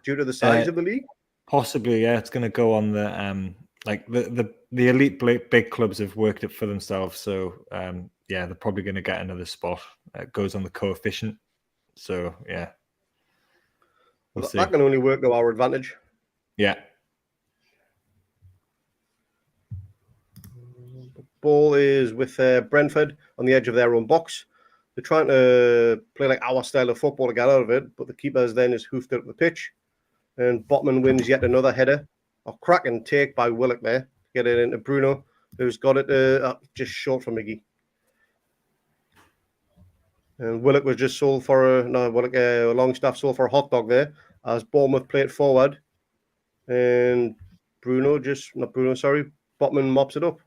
[SPEAKER 1] due to the size of the league?
[SPEAKER 3] Possibly, yeah. It's going to go on the like the elite big clubs have worked it for themselves. So yeah, they're probably going to get another spot. It goes on the coefficient. So yeah,
[SPEAKER 1] that can only work to our advantage.
[SPEAKER 3] Yeah.
[SPEAKER 1] Ball is with Brentford on the edge of their own box. They're trying to play like our style of football to get out of it, but the keeper's then is hoofed up the pitch. And Botman wins yet another header. A cracking take by Willock there. Get it into Bruno, who's got it just short for Miggy. And Willock was just sold for Longstaff sold for a hot dog there as Bournemouth played forward. And Botman mops it up.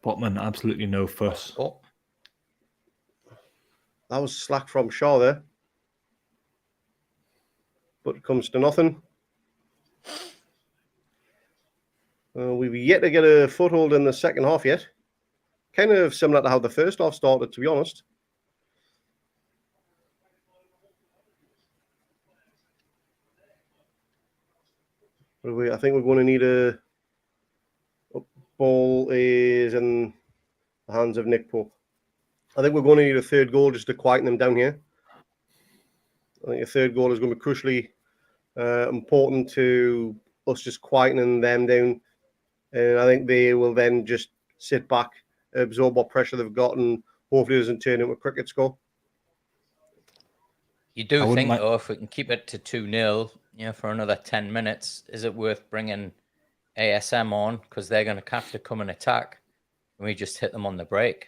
[SPEAKER 3] Botman, absolutely no fuss.
[SPEAKER 2] Oh.
[SPEAKER 1] That was slack from Shaw there. But it comes to nothing. We've yet to get a foothold in the second half yet. Kind of similar to how the first half started, to be honest. I think we're going to need a ball is in the hands of Nick Pope. I think we're going to need a third goal just to quieten them down here. I think a third goal is going to be crucially important to us just quietening them down. And I think they will then just sit back, absorb what pressure they've got, and hopefully it doesn't turn into a cricket score.
[SPEAKER 2] You do think, though, if we can keep it to 2-0, you know, for another 10 minutes, is it worth bringing ASM on? Because they're going to have to come and attack, and we just hit them on the break.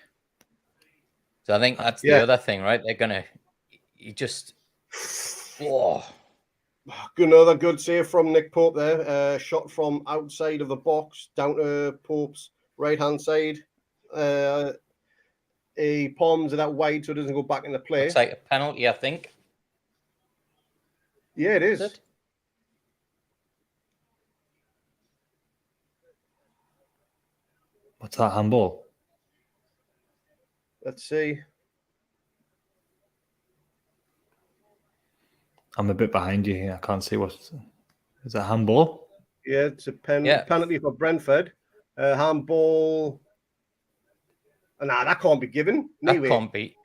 [SPEAKER 2] So I think that's the other thing, right? They're going to... Whoa.
[SPEAKER 1] Another good save from Nick Pope there. Shot from outside of the box down to Pope's right-hand side. He palms it out wide so it doesn't go back into play.
[SPEAKER 2] It's like a penalty, I think.
[SPEAKER 1] Yeah, it is.
[SPEAKER 3] What's that, handball?
[SPEAKER 1] Let's see.
[SPEAKER 3] I'm a bit behind you here. I can't see what. Is it handball?
[SPEAKER 1] Yeah, it's a penalty for Brentford. Handball. Nah, that can't be given. Anyway.
[SPEAKER 2] That can't be.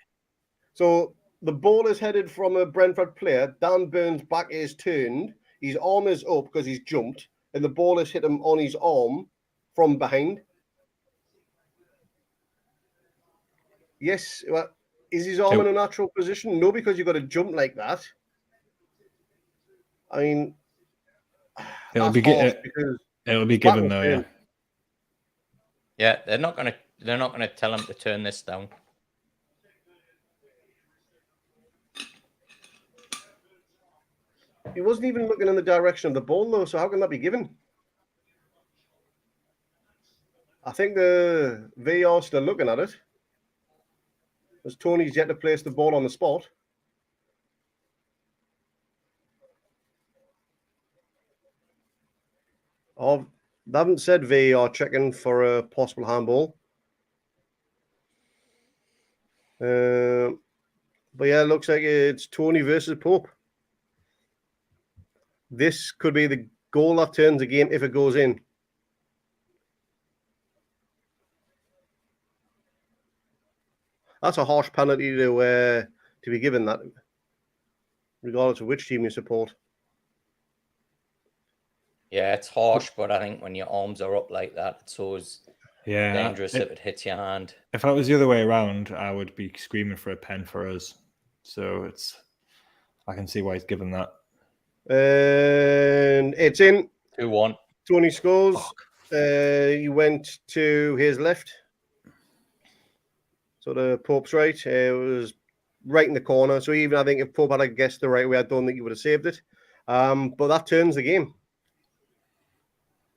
[SPEAKER 1] So the ball is headed from a Brentford player. Dan Burns' back is turned. His arm is up because he's jumped, and the ball has hit him on his arm from behind. Yes. Well, is his arm in a natural position? No, because you've got to jump like that. I mean,
[SPEAKER 3] it'll be given though. Yeah.
[SPEAKER 2] Yeah, they're not going to They're not going to tell him to turn this down.
[SPEAKER 1] He wasn't even looking in the direction of the ball, though, so how can that be given? I think the VAR still looking at it. As Tony's yet to place the ball on the spot. Oh, they haven't said VAR checking for a possible handball. But yeah, it looks like it's Tony versus Pope. This could be the goal that turns the game if it goes in. That's a harsh penalty to be given that, regardless of which team you support.
[SPEAKER 2] Yeah, it's harsh, but I think when your arms are up like that, it's always dangerous if it hits your hand.
[SPEAKER 3] If I was the other way around, I would be screaming for a pen for us. So I can see why he's given that.
[SPEAKER 1] And it's in.
[SPEAKER 2] 2-1.
[SPEAKER 1] Tony scores. He went to his left. So the Pope's right. It was right in the corner. So even I think if Pope had guessed the right way, I don't think he would have saved it. But that turns the game.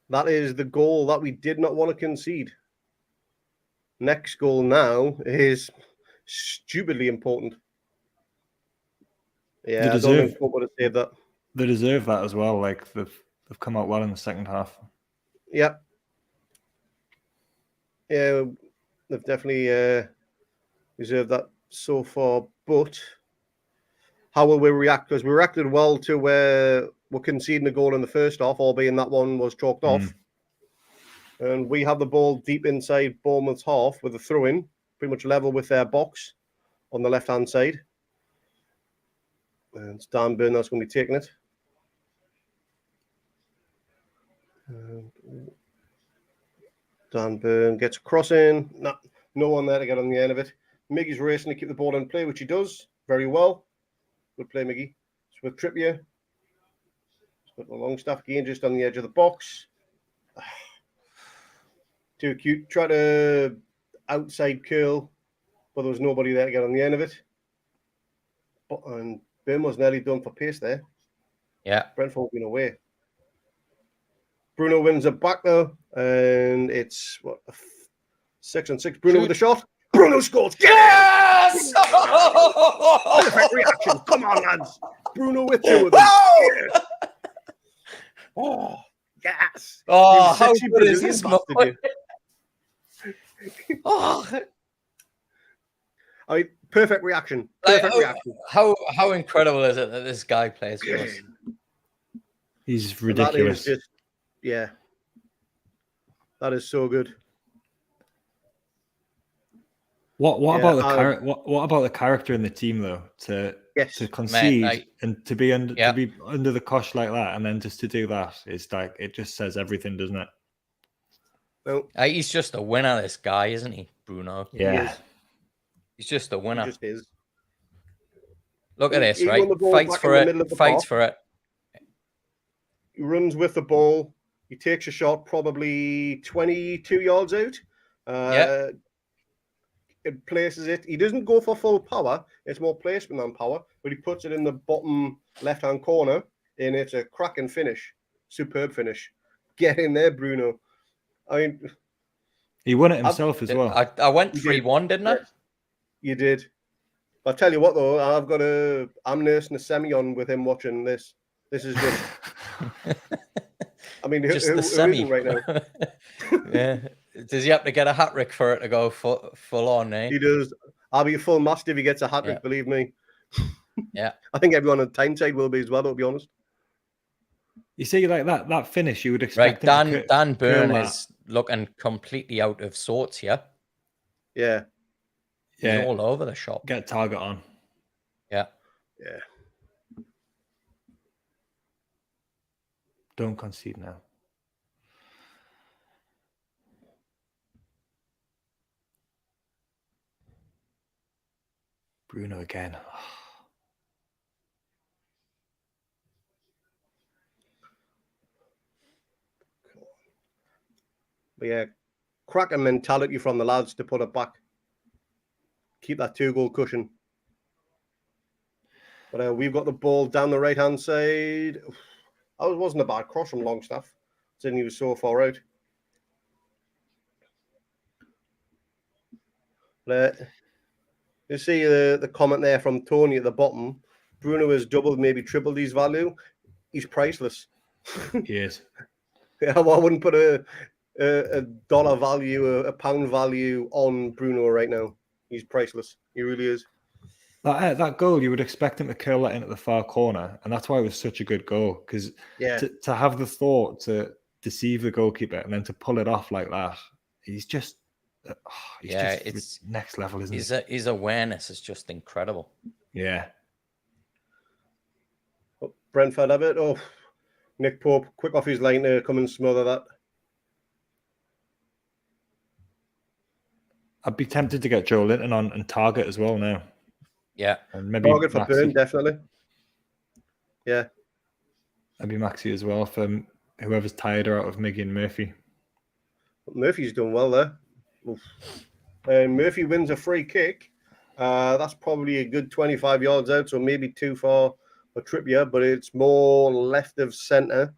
[SPEAKER 1] That is the goal that we did not want to concede. Next goal now is stupidly important. Yeah, I don't think Pope would have saved that.
[SPEAKER 3] They deserve that as well. Like they've come out well in the second half.
[SPEAKER 1] Yep. Yeah, they've definitely deserved that so far. But how will we react? Because we reacted well to where we're conceding a goal in the first half, albeit that one was chalked off. And we have the ball deep inside Bournemouth's half with a throw-in, pretty much level with their box on the left-hand side. And it's Dan Burn that's going to be taking it. And Dan Burn gets a cross in. No one there to get on the end of it. Miggy's racing to keep the ball in play, which he does very well. Good play, Miggy. It's with Trippier. He's got the long staff again just on the edge of the box. Too cute. Try to outside curl, but there was nobody there to get on the end of it. And Burn was nearly done for pace there.
[SPEAKER 2] Yeah.
[SPEAKER 1] Brentford went away. Bruno wins it back though, and it's 6-6. Bruno with a shot. Bruno scores.
[SPEAKER 2] Yes!
[SPEAKER 1] Perfect reaction. Come on, lads. Bruno with two of them. Yeah. Oh, yes.
[SPEAKER 2] Oh, how good is this, man? Oh.
[SPEAKER 1] I mean, perfect reaction. Perfect reaction.
[SPEAKER 2] How incredible is it that this guy plays for us?
[SPEAKER 3] He's ridiculous.
[SPEAKER 1] That is just, yeah. That is so good.
[SPEAKER 3] What about the character in the team though? To concede and to be under the cosh like that, and then just to do that, it's like it just says everything, doesn't it?
[SPEAKER 1] Well,
[SPEAKER 2] he's just a winner, this guy, isn't he, Bruno?
[SPEAKER 3] Yeah,
[SPEAKER 1] he's
[SPEAKER 2] just a winner.
[SPEAKER 1] He just is.
[SPEAKER 2] Look at this, right? Fights for it.
[SPEAKER 1] He runs with the ball. He takes a shot, probably 22 yards out. It places it. He doesn't go for full power. It's more placement than power, but he puts it in the bottom left-hand corner, and it's a cracking finish. Superb finish. Get in there, Bruno. I mean,
[SPEAKER 3] he won it himself as well.
[SPEAKER 2] I went 3-1, didn't I?
[SPEAKER 1] You did. I'll tell you what, though. I'm nursing a semi on with him watching this. This is just... I mean,
[SPEAKER 2] just
[SPEAKER 1] who
[SPEAKER 2] the semi
[SPEAKER 1] right now?
[SPEAKER 2] Yeah. Does he have to get a hat-trick for it to go full on, eh?
[SPEAKER 1] He does. I'll be a full must if he gets a hat-trick, believe me.
[SPEAKER 2] Yeah.
[SPEAKER 1] I think everyone on the Tyneside will be as well, to be honest.
[SPEAKER 3] You see, like that finish, you would expect
[SPEAKER 2] Dan Burn is looking completely out of sorts here.
[SPEAKER 1] Yeah.
[SPEAKER 2] He's all over the shop.
[SPEAKER 3] Get target on.
[SPEAKER 2] Yeah.
[SPEAKER 1] Yeah.
[SPEAKER 3] Don't concede now. Bruno again.
[SPEAKER 1] But yeah, cracking mentality from the lads to put it back. Keep that 2-goal cushion. But we've got the ball down the right-hand side. That wasn't a bad cross from Longstaff. Didn't he was so far out. But, you see the comment there from Tony at the bottom. Bruno has doubled, maybe tripled his value. He's priceless.
[SPEAKER 3] He is.
[SPEAKER 1] Yeah, well, I wouldn't put a dollar value, a pound value on Bruno right now. He's priceless. He really is.
[SPEAKER 3] That goal, you would expect him to curl that in at the far corner, and that's why it was such a good goal. Because to have the thought to deceive the goalkeeper and then to pull it off like that, he's just it's next level, isn't it?
[SPEAKER 2] His awareness is just incredible.
[SPEAKER 3] Yeah.
[SPEAKER 1] Oh, Brentford have it. Oh, Nick Pope, quick off his line to come and smother that.
[SPEAKER 3] I'd be tempted to get Joe Linton on and target as well now.
[SPEAKER 2] Yeah.
[SPEAKER 3] And maybe
[SPEAKER 1] target for
[SPEAKER 3] Maxi.
[SPEAKER 1] Burn, definitely. Yeah.
[SPEAKER 3] Maybe Maxi as well for whoever's tired or out of Miggy and Murphy.
[SPEAKER 1] Murphy's done well there. Murphy wins a free kick. That's probably a good 25 yards out, so maybe too far for Trippier, but it's more left of centre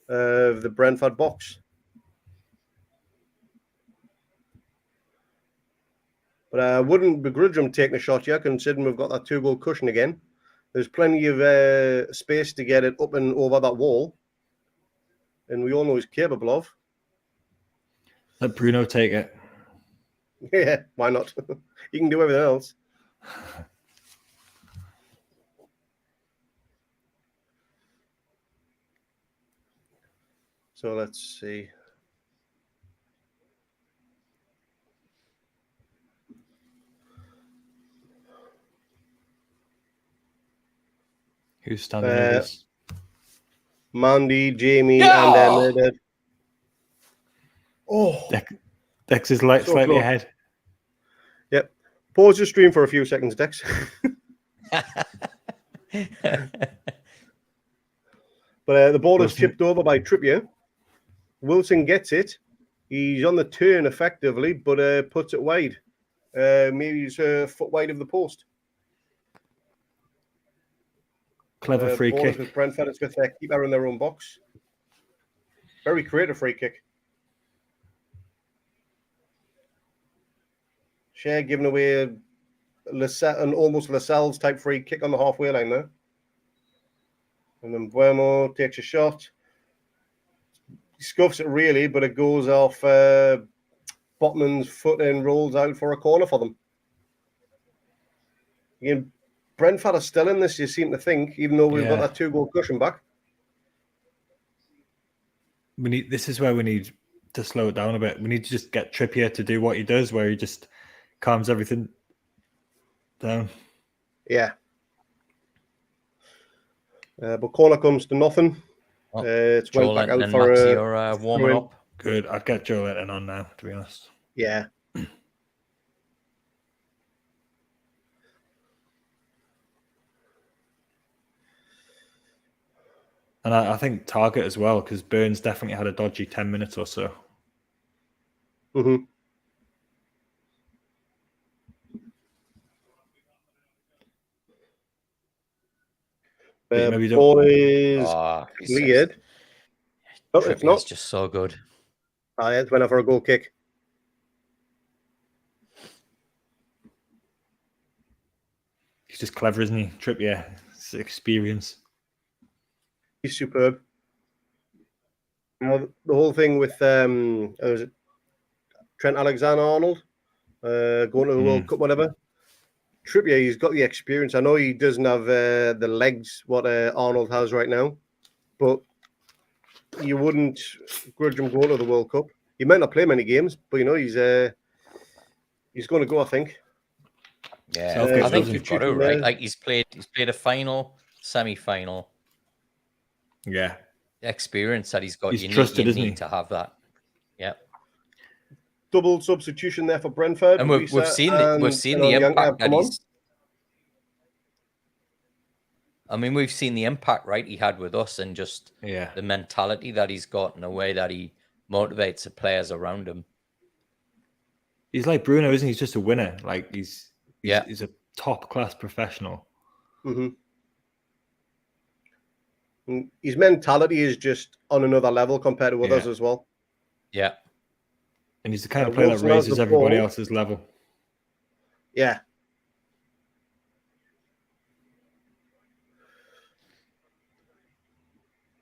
[SPEAKER 1] of the Brentford box. But I wouldn't begrudge him taking a shot here, considering we've got that 2-goal cushion again. There's plenty of space to get it up and over that wall, and we all know he's capable of.
[SPEAKER 3] Let Bruno take it.
[SPEAKER 1] Yeah, why not? He can do everything else. So let's see.
[SPEAKER 3] Who's standing over this?
[SPEAKER 1] Mandy, Jamie, and Murdered. Oh,
[SPEAKER 3] Dex is slightly
[SPEAKER 1] close.
[SPEAKER 3] ahead.
[SPEAKER 1] Yep. Pause your stream for a few seconds, Dex. But the ball is chipped over by Trippier. Wilson gets it. He's on the turn effectively, but puts it wide. Maybe he's a foot wide of the post.
[SPEAKER 3] Clever free kick.
[SPEAKER 1] With Brentford, it's with their keeper in their own box. Very creative free kick. Shea giving away an almost Lascelles type free kick on the halfway line there. And then Buemo takes a shot. He scuffs it really, but it goes off Botman's foot and rolls out for a corner for them. Again, Brentford are still in this, you seem to think, even though we've got that 2-goal cushion back.
[SPEAKER 3] This is where we need to slow it down a bit. We need to just get Trippier to do what he does, where he just calms everything down.
[SPEAKER 1] Yeah. But corner comes to nothing. It's went back out for
[SPEAKER 2] a warming up.
[SPEAKER 3] Good. I'd get Joe Linton on now, to be honest.
[SPEAKER 1] Yeah.
[SPEAKER 3] And I think target as well, because Burns definitely had a dodgy 10 minutes or so.
[SPEAKER 1] Mm-hmm. Ball is cleared.
[SPEAKER 2] Oh, it's not. It's just so good.
[SPEAKER 1] It went for a goal kick.
[SPEAKER 3] He's just clever, isn't he? Trippier, his experience.
[SPEAKER 1] He's superb. You know, the whole thing with Trent Alexander-Arnold going to the World Cup, whatever. Trippier, he's got the experience. I know he doesn't have the legs what Arnold has right now, but you wouldn't grudge him going to the World Cup. He might not play many games, but you know he's going to go. I think.
[SPEAKER 2] Yeah, I think you've got it right. Like he's played a final, semi-final.
[SPEAKER 3] Yeah,
[SPEAKER 2] the experience that he's got.
[SPEAKER 3] He's trusted, isn't he?
[SPEAKER 2] To have that. Yeah.
[SPEAKER 1] Double substitution there for Brentford,
[SPEAKER 2] and we've seen the impact that he's. I mean, we've seen the impact, right? He had with us, and just the mentality that he's got, and the way that he motivates the players around him.
[SPEAKER 3] He's like Bruno, isn't he? He's just a winner. Like he's
[SPEAKER 2] Yeah.
[SPEAKER 3] a top class professional.
[SPEAKER 1] Mm-hmm. His mentality is just on another level compared to others as well.
[SPEAKER 2] Yeah.
[SPEAKER 3] And he's the kind of player that raises everybody else's level.
[SPEAKER 1] Yeah.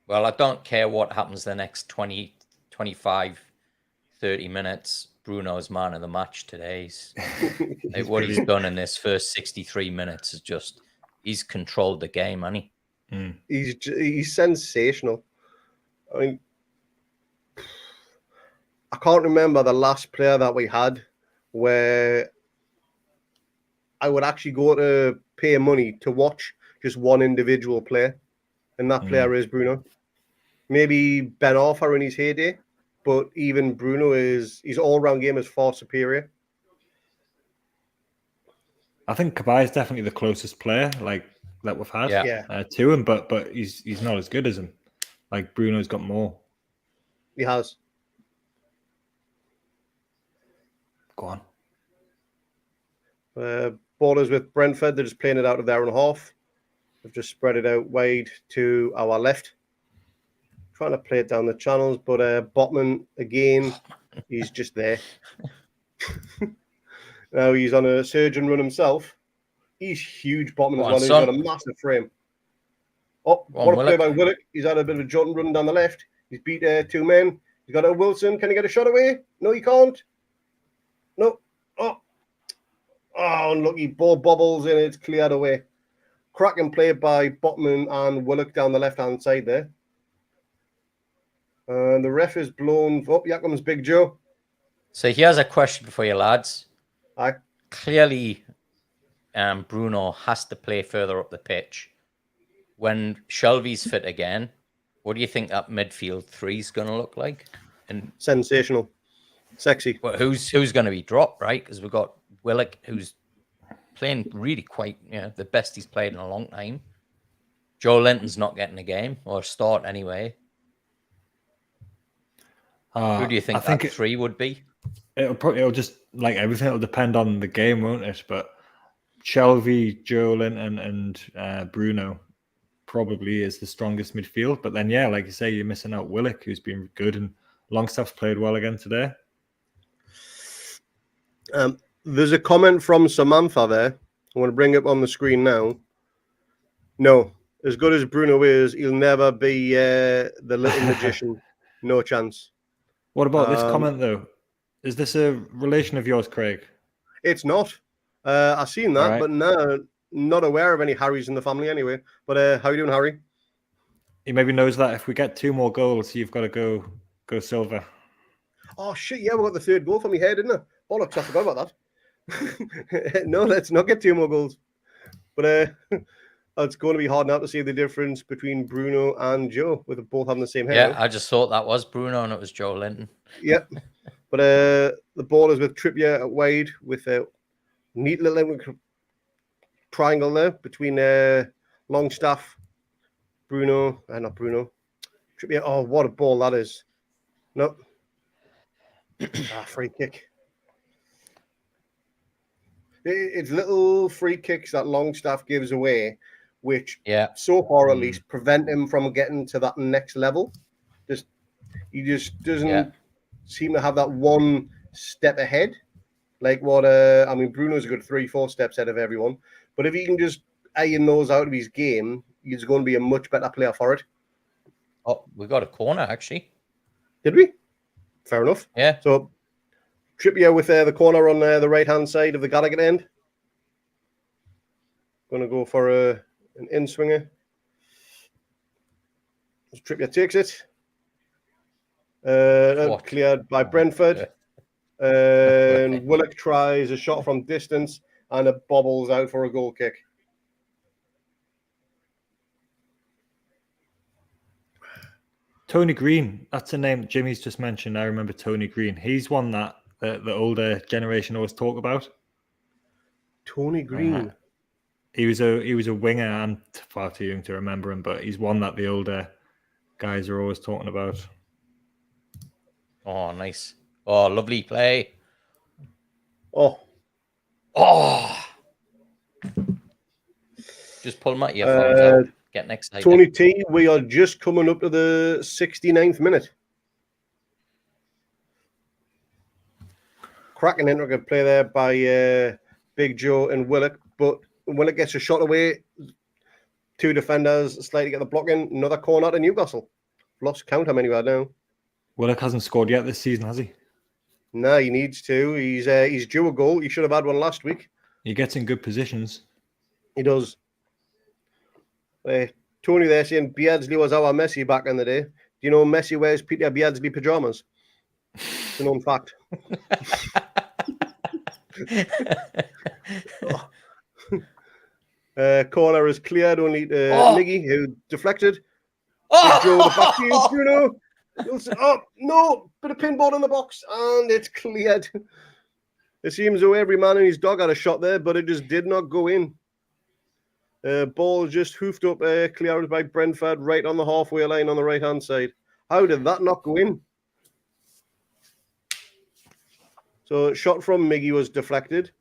[SPEAKER 2] Well, I don't care what happens the next 20, 25, 30 minutes. Bruno's man of the match today. What he's done in this first 63 minutes is just, he's controlled the game, hasn't he?
[SPEAKER 3] Mm.
[SPEAKER 1] He's sensational. I mean, I can't remember the last player that we had where I would actually go to pay money to watch just one individual player, and that player is Bruno. Maybe Ben Arthur in his heyday, but even Bruno his all-round game is far superior.
[SPEAKER 3] I think Cabaye is definitely the closest player that we've had to him, but he's not as good as him. Like Bruno's got more.
[SPEAKER 1] He has.
[SPEAKER 3] Go on.
[SPEAKER 1] Borders with Brentford, they're just playing it out of their own half. They've just spread it out wide to our left. Trying to play it down the channels, but Botman, again, he's just there. Now he's on a surgeon run himself. He's huge, Botman, as well. He's got a massive frame. Oh, what a play by Willock. He's had a bit of a jaunt run down the left. He's beat two men. He's got a Wilson. Can he get a shot away? No, he can't. No. Oh, unlucky. Ball bobbles and it's cleared away. Cracking play by Botman and Willock down the left-hand side there. And the ref is blown. Oh, here comes Big Joe.
[SPEAKER 2] So here's a question for you, lads.
[SPEAKER 1] Aye.
[SPEAKER 2] Clearly, Bruno has to play further up the pitch. When Shelby's fit again, what do you think that midfield three is going to look like? And
[SPEAKER 1] sensational, sexy.
[SPEAKER 2] But who's going to be dropped, right? Because we've got Willock, who's playing really quite, the best he's played in a long time. Joe Linton's not getting a game or a start anyway. Who do you think that three would be?
[SPEAKER 3] It'll just, like everything, it'll depend on the game, won't it? But Shelby, Joe Linton, and Bruno probably is the strongest midfield. But then, like you say, you're missing out Willock, who's been good, and Longstaff's played well again today.
[SPEAKER 1] There's a comment from Samantha there. I want to bring it up on the screen now. No, as good as Bruno is, he'll never be the little magician. No chance.
[SPEAKER 3] What about this comment, though? Is this a relation of yours, Craig?
[SPEAKER 1] It's not. I've seen that, right. But no, not aware of any Harrys in the family anyway. But how are you doing, Harry?
[SPEAKER 3] He maybe knows that if we get 2 more goals, you've got to go silver.
[SPEAKER 1] Oh, shit, yeah, we got the 3rd goal from your head, didn't I? Bollocks, I forgot about that. No, let's not get 2 more goals. But it's going to be hard now to see the difference between Bruno and Joe, with both having the same hair.
[SPEAKER 2] Yeah, I just thought that was Bruno and it was Joe Linton.
[SPEAKER 1] Yeah. But the ball is with Trippier at wide with a neat little triangle there between Longstaff, Bruno, not Bruno, Trippier. Oh, what a ball that is. No. Free kick. It's little free kicks that Longstaff gives away, which so far at least prevent him from getting to that next level. He just doesn't seem to have that one step ahead. Like what Bruno's a good 3-4 steps ahead of everyone. But if he can just iron those out of his game, he's going to be a much better player for it.
[SPEAKER 2] Oh, we got a corner actually.
[SPEAKER 1] Did we? Fair enough.
[SPEAKER 2] Yeah.
[SPEAKER 1] So Trippier with the corner on the right-hand side of the Gallagher end. Going to go for an in-swinger. Trippier takes it. Cleared by Brentford. And Willock tries a shot from distance and it bobbles out for a goal kick.
[SPEAKER 3] Tony Green, that's a name Jimmy's just mentioned. I remember Tony Green. He's one that the older generation always talk about.
[SPEAKER 1] Tony Green.
[SPEAKER 3] He was a winger. I'm far too young to remember him, but he's one that the older guys are always talking about.
[SPEAKER 2] Oh, nice. Oh, lovely play.
[SPEAKER 1] Oh,
[SPEAKER 2] Just pull my earphones out. Getting excited.
[SPEAKER 1] Tony T, we are just coming up to the 69th minute. Cracking intricate play there by Big Joe and Willock, but Willock gets a shot away. Two defenders slightly get the block in. Another corner to Newcastle. Lost count how many we had now.
[SPEAKER 3] Willock hasn't scored yet this season, has he?
[SPEAKER 1] No, he needs to. He's due a goal. He should have had one last week.
[SPEAKER 3] He gets in good positions.
[SPEAKER 1] He does. Tony there saying Beardsley was our Messi back in the day. Do you know Messi wears Peter Beardsley pajamas? It's a known fact. Corner is cleared only to Miggy, who deflected. Joe, the back to you, Bruno. Oh, no, bit of pinball in the box, and it's cleared. It seems though every man and his dog had a shot there, but it just did not go in. Ball just hoofed up, cleared by Brentford, right on the halfway line on the right-hand side. How did that not go in? So shot from Miggy was deflected.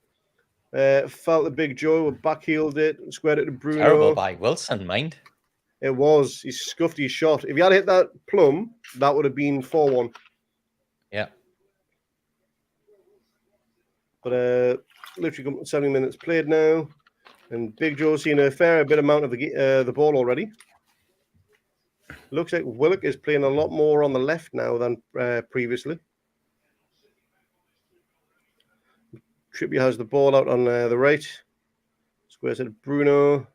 [SPEAKER 1] Felt the Big Joe, backheeled it, squared it to Bruno.
[SPEAKER 2] Terrible by Wilson, mind.
[SPEAKER 1] It was. He scuffed his shot. If he had hit that plum, that would have been 4-1.
[SPEAKER 2] Yeah.
[SPEAKER 1] But literally 70 minutes played now. And Big Joe's seen a fair bit amount of the ball already. Looks like Willock is playing a lot more on the left now than previously. Trippier has the ball out on the right. Squares it to Bruno.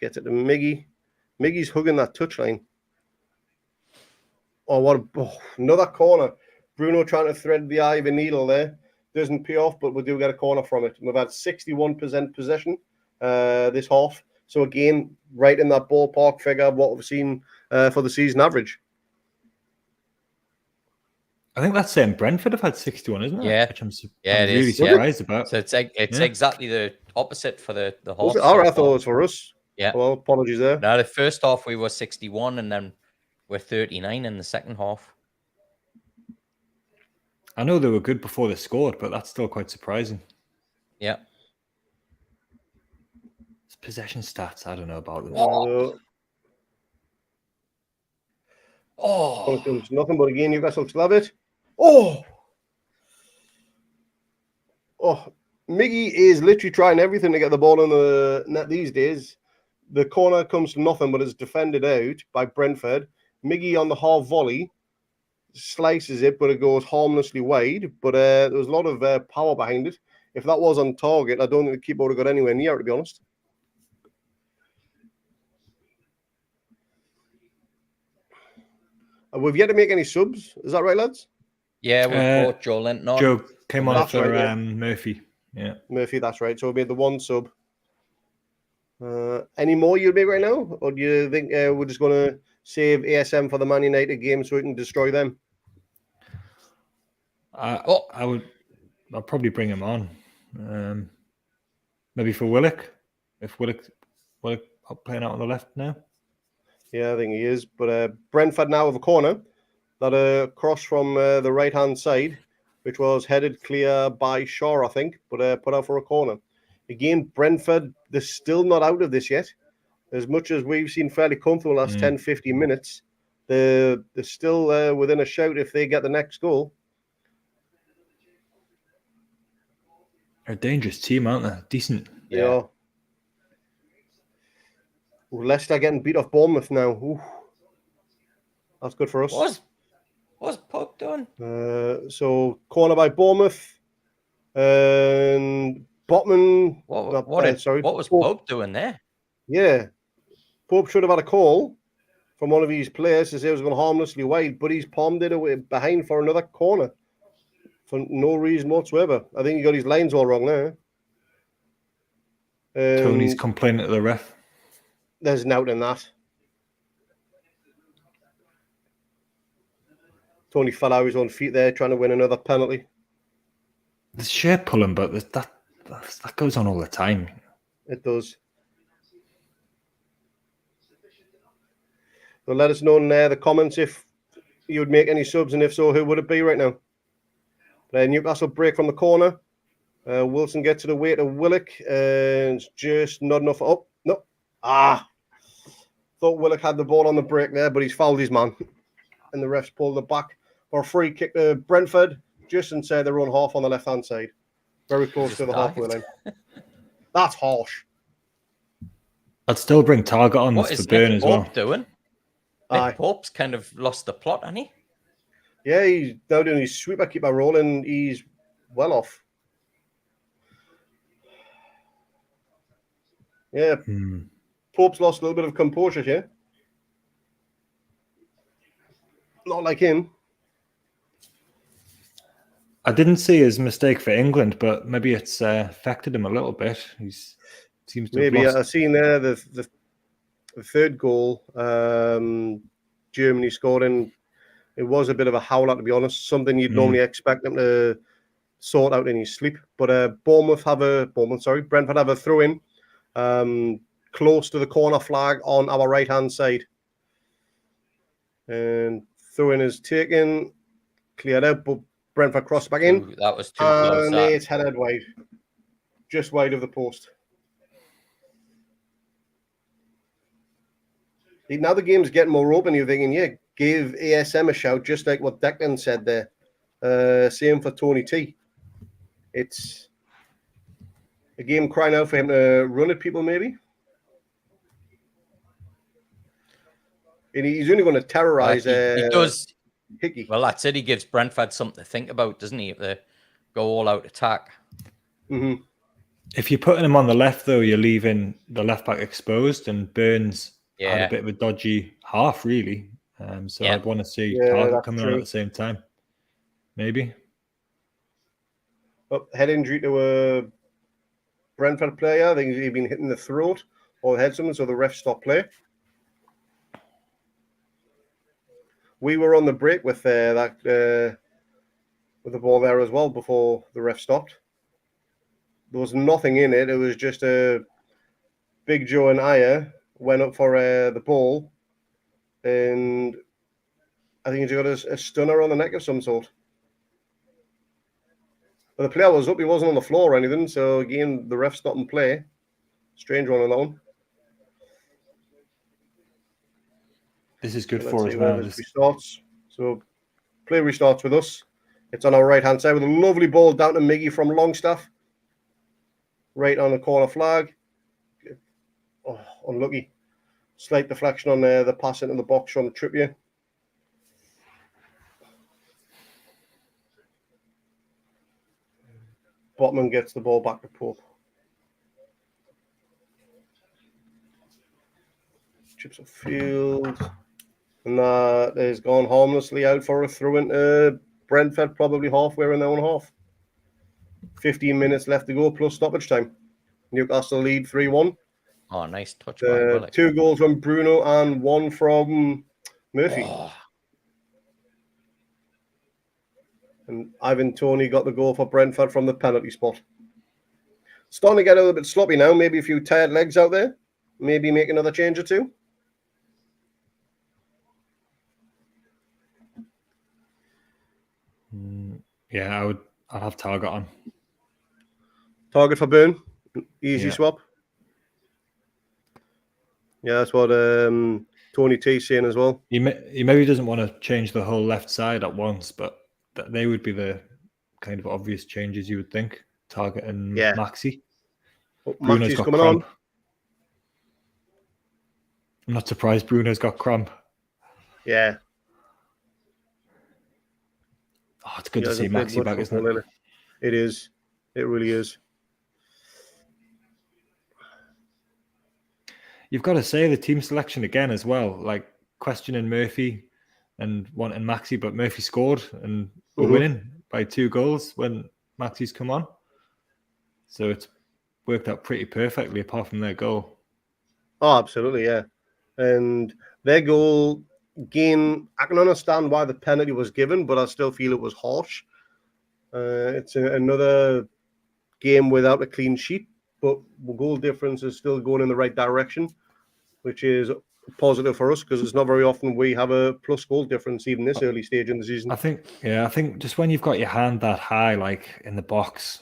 [SPEAKER 1] Gets it to Miggy. Miggy's hugging that touchline. Oh, another corner. Bruno trying to thread the eye of a needle there. Doesn't pay off, but we do get a corner from it. We've had 61% possession this half. So again, right in that ballpark figure of what we've seen for the season average.
[SPEAKER 3] I think that's Brentford have had 61, isn't it?
[SPEAKER 2] Yeah.
[SPEAKER 3] Which I'm
[SPEAKER 2] it
[SPEAKER 3] really
[SPEAKER 2] is.
[SPEAKER 3] surprised about.
[SPEAKER 2] So it's exactly the opposite for the half.
[SPEAKER 1] I thought it was for us.
[SPEAKER 2] Yeah.
[SPEAKER 1] Well, apologies there.
[SPEAKER 2] Now, the first half we were 61 and then we're 39 in the second half.
[SPEAKER 3] I know they were good before they scored, but that's still quite surprising.
[SPEAKER 2] Yeah.
[SPEAKER 3] It's possession stats, I don't know about them.
[SPEAKER 1] Nothing but again, Newcastle still have it. Oh, Miggy is literally trying everything to get the ball in the net these days. The corner comes to nothing, but it's defended out by Brentford. Miggy on the half volley slices it, but it goes harmlessly wide. But there was a lot of power behind it. If that was on target, I don't think the keeper would have got anywhere near it, to be honest. We've yet to make any subs. Is that right, lads?
[SPEAKER 2] Yeah, we brought Joe Linton on.
[SPEAKER 3] Joe came on
[SPEAKER 1] That's
[SPEAKER 3] for
[SPEAKER 1] right, yeah.
[SPEAKER 3] Murphy. Yeah.
[SPEAKER 1] Murphy, that's right. So we made the one sub. Any more you'll make right now? Or do you think we're just going to save ASM for the Man United game so we can destroy them?
[SPEAKER 3] I'll probably bring him on. Maybe for Willock. If Willock playing out on the left now.
[SPEAKER 1] Yeah, I think he is. But Brentford now have a corner that cross from the right-hand side, which was headed clear by Shaw, I think, but put out for a corner. Again, Brentford, they're still not out of this yet. As much as we've seen fairly comfortable the last 10, 15 minutes, they're still within a shout if they get the next goal.
[SPEAKER 3] They're a dangerous team, aren't they? Decent.
[SPEAKER 1] Yeah. Leicester getting beat off Bournemouth now. Ooh. That's good for us.
[SPEAKER 2] What's Pug doing?
[SPEAKER 1] So corner by Bournemouth and Botman.
[SPEAKER 2] What was Pope doing there?
[SPEAKER 1] Yeah, Pope should have had a call from one of his players to say it was going harmlessly wide, but he's palmed it away behind for another corner for no reason whatsoever. I think he got his lines all wrong there.
[SPEAKER 3] Tony's complaining to the ref.
[SPEAKER 1] There's an out in that. Tony fell out his own feet there trying to win another penalty.
[SPEAKER 3] There's share pulling, but that goes on all the time.
[SPEAKER 1] It does. So let us know in the comments if you would make any subs, and if so, who would it be right now? Newcastle break from the corner. Wilson gets it away to Willock, and just not enough. Oh, no. Thought Willock had the ball on the break there, but he's fouled his man. And the refs pulled it back for a free kick to Brentford, just inside their own half on the left-hand side. Very close to the halfway line. That's harsh.
[SPEAKER 3] I'd still bring Target on for Burn as well.
[SPEAKER 2] What is Nick Pope doing? Nick Pope's kind of lost the plot, hasn't he?
[SPEAKER 1] Yeah, he's now doing his sweeper keeper role, and he's well off. Yeah, Pope's lost a little bit of composure here. Not like him.
[SPEAKER 3] I didn't see his mistake for England, but maybe it's affected him a little bit. He seems to
[SPEAKER 1] maybe
[SPEAKER 3] have lost.
[SPEAKER 1] I've seen there the third goal Germany scored, and it was a bit of a howler, to be honest. Something you'd normally expect them to sort out in his sleep. But Brentford have a throw in close to the corner flag on our right-hand side. And throw in is taken, cleared out, but Brentford crossed back in.
[SPEAKER 2] That was too close.
[SPEAKER 1] And it's headed wide. Just wide of the post. Now the game's getting more open. You're thinking, yeah, give ASM a shout, just like what Declan said there. Same for Tony T. It's a game crying out for him to run at people, maybe. And he's only going to terrorise.
[SPEAKER 2] He does.
[SPEAKER 1] Hickey.
[SPEAKER 2] Well, that's it. He gives Brentford something to think about, doesn't he? If they go all out attack.
[SPEAKER 1] Mm-hmm.
[SPEAKER 3] If you're putting him on the left, though, you're leaving the left back exposed, and Burns had a bit of a dodgy half, really. So I'd want to see Target coming on at the same time. Maybe.
[SPEAKER 1] Head injury to a Brentford player. I think he's been hitting the throat or the head someone, so the ref stopped play. We were on the break with with the ball there as well before the ref stopped. There was nothing in it. It was just a Big Joe and Aya went up for the ball, and I think he got a stunner on the neck of some sort. But the player was up. He wasn't on the floor or anything. So again, the ref stopped and play. Strange one on that one.
[SPEAKER 3] This is good for us now.
[SPEAKER 1] Restarts. So play restarts with us. It's on our right-hand side with a lovely ball down to Miggy from Longstaff. Right on the corner flag. Oh, unlucky. Slight deflection on the pass into the box from Trippier. Botman gets the ball back to Pope. Chips of field. And that has gone harmlessly out for a throw into Brentford, probably halfway in their own half. 15 minutes left to go, plus stoppage time. Newcastle lead 3-1.
[SPEAKER 2] Oh, nice touch.
[SPEAKER 1] 2 goals from Bruno and 1 from Murphy.
[SPEAKER 2] Oh.
[SPEAKER 1] And Ivan Toney got the goal for Brentford from the penalty spot. Starting to get a little bit sloppy now. Maybe a few tired legs out there. Maybe make another change or two.
[SPEAKER 3] Yeah, I'd have Target on.
[SPEAKER 1] Target for Burn. Easy swap. Yeah, that's what Tony T's saying as well.
[SPEAKER 3] He maybe doesn't want to change the whole left side at once, but they would be the kind of obvious changes you would think. Target and Maxi.
[SPEAKER 1] Maxi's got coming cramp. On.
[SPEAKER 3] I'm not surprised Bruno's got cramp.
[SPEAKER 1] Yeah.
[SPEAKER 3] Oh, it's good to see Maxi back, isn't it?
[SPEAKER 1] It is. It really is.
[SPEAKER 3] You've got to say the team selection again as well, like questioning Murphy and wanting Maxi, but Murphy scored and we're winning by 2 goals when Maxi's come on. So it's worked out pretty perfectly apart from their goal.
[SPEAKER 1] Oh, absolutely, yeah. And their goal, again, I can understand why the penalty was given, but I still feel it was harsh. It's another game without a clean sheet, but the goal difference is still going in the right direction, which is positive for us because it's not very often we have a plus goal difference even this early stage in the season.
[SPEAKER 3] I think just when you've got your hand that high, like in the box,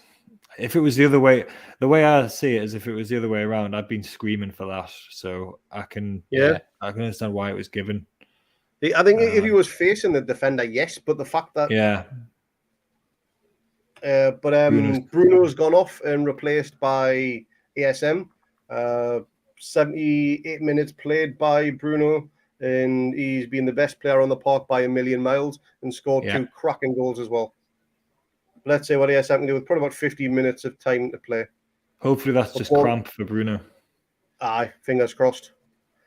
[SPEAKER 3] if it was the other way, the way I see it is if it was the other way around, I'd been screaming for that. So I can understand why it was given.
[SPEAKER 1] I think if he was facing the defender, yes, but the fact that Bruno's gone off and replaced by ASM. 78 minutes played by Bruno, and he's been the best player on the park by a million miles and scored 2 cracking goals as well. Let's see what ASM can do with probably about 15 minutes of time to play.
[SPEAKER 3] Hopefully that's just cramp for Bruno.
[SPEAKER 1] Aye, fingers crossed.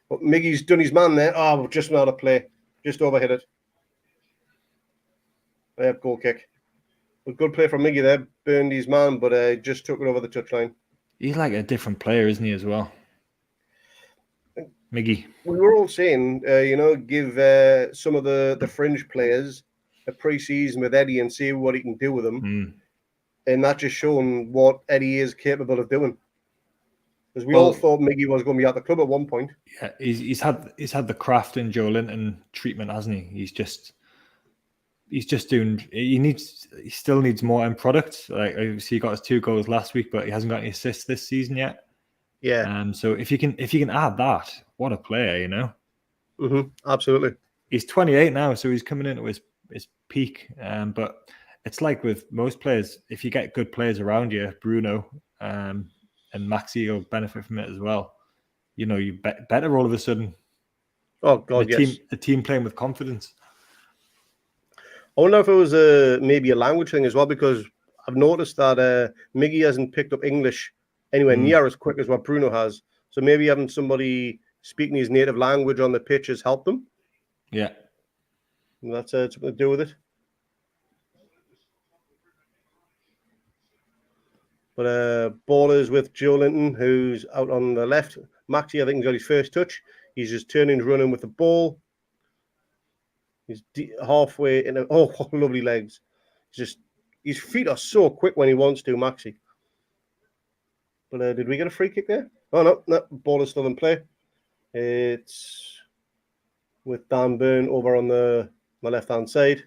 [SPEAKER 1] But Miggy's done his man there. Oh, just not a play. Just overhit it. Goal kick. A good play from Miggy there. Burned his man, but just took it over the touchline.
[SPEAKER 3] He's like a different player, isn't he, as well? Miggy.
[SPEAKER 1] We were all saying, give some of the fringe players a pre-season with Eddie and see what he can do with them. And that just shown what Eddie is capable of doing. Because we all thought Miggy was going to be at the club at one point.
[SPEAKER 3] Yeah, he's had the craft in Joe Linton treatment, hasn't he? He's just doing. He still needs more end product. Like obviously he got his 2 goals last week, but he hasn't got any assists this season yet.
[SPEAKER 1] Yeah.
[SPEAKER 3] So if you can add that, what a player, you know.
[SPEAKER 1] Absolutely.
[SPEAKER 3] He's 28 now, so he's coming into his peak. But it's like with most players, if you get good players around you, Bruno, and Maxi will benefit from it as well. You know, you better all of a sudden.
[SPEAKER 1] Oh God, yes.
[SPEAKER 3] The team playing with confidence.
[SPEAKER 1] I wonder if it was maybe a language thing as well, because I've noticed that Miggy hasn't picked up English anywhere near as quick as what Bruno has. So maybe having somebody speaking his native language on the pitch has helped them.
[SPEAKER 3] Yeah.
[SPEAKER 1] And that's something to do with it. But ball is with Joe Linton, who's out on the left. Maxi, I think, got his first touch. He's just turning and running with the ball. He's halfway in. Lovely legs. His feet are so quick when he wants to, Maxi. But did we get a free kick there? Oh, no. Ball is still in play. It's with Dan Byrne over on the left-hand side.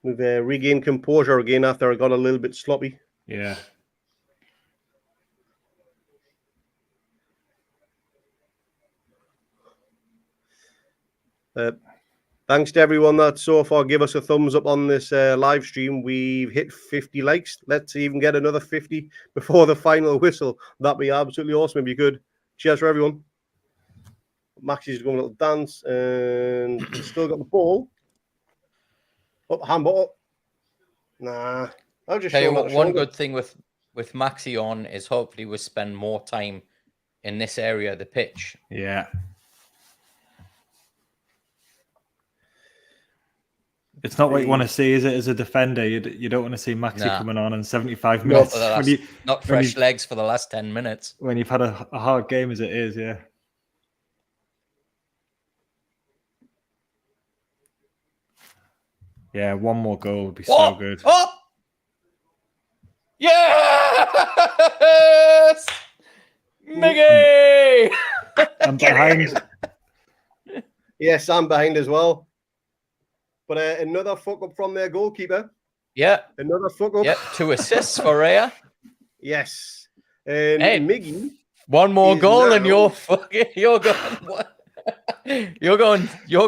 [SPEAKER 1] We've regained composure again after I got a little bit sloppy.
[SPEAKER 3] Yeah.
[SPEAKER 1] Thanks to everyone that so far give us a thumbs up on this live stream. We've hit 50 likes. Let's even get another 50 before the final whistle. That'd be absolutely awesome if you could. Cheers for everyone. Maxi's going a little dance and he's still got the ball. Oh, handball. Nah. I'll just
[SPEAKER 2] tell you what, one good thing with Maxi on is hopefully we'll spend more time in this area of the pitch.
[SPEAKER 3] Yeah. It's not what you want to see, is it? As a defender, you don't want to see Maxi coming on in 75 minutes.
[SPEAKER 2] Not fresh legs for the last 10 minutes.
[SPEAKER 3] When you've had a hard game as it is, yeah. Yeah, one more goal would be so good.
[SPEAKER 2] Oh! Yes! Miggy!
[SPEAKER 3] I'm behind.
[SPEAKER 1] Yes, I'm behind as well. But another fuck up from their goalkeeper.
[SPEAKER 2] Yeah.
[SPEAKER 1] Another fuck up.
[SPEAKER 2] Yep, 2 assists for Raya.
[SPEAKER 1] Yes. Miggy.
[SPEAKER 2] One more goal and you're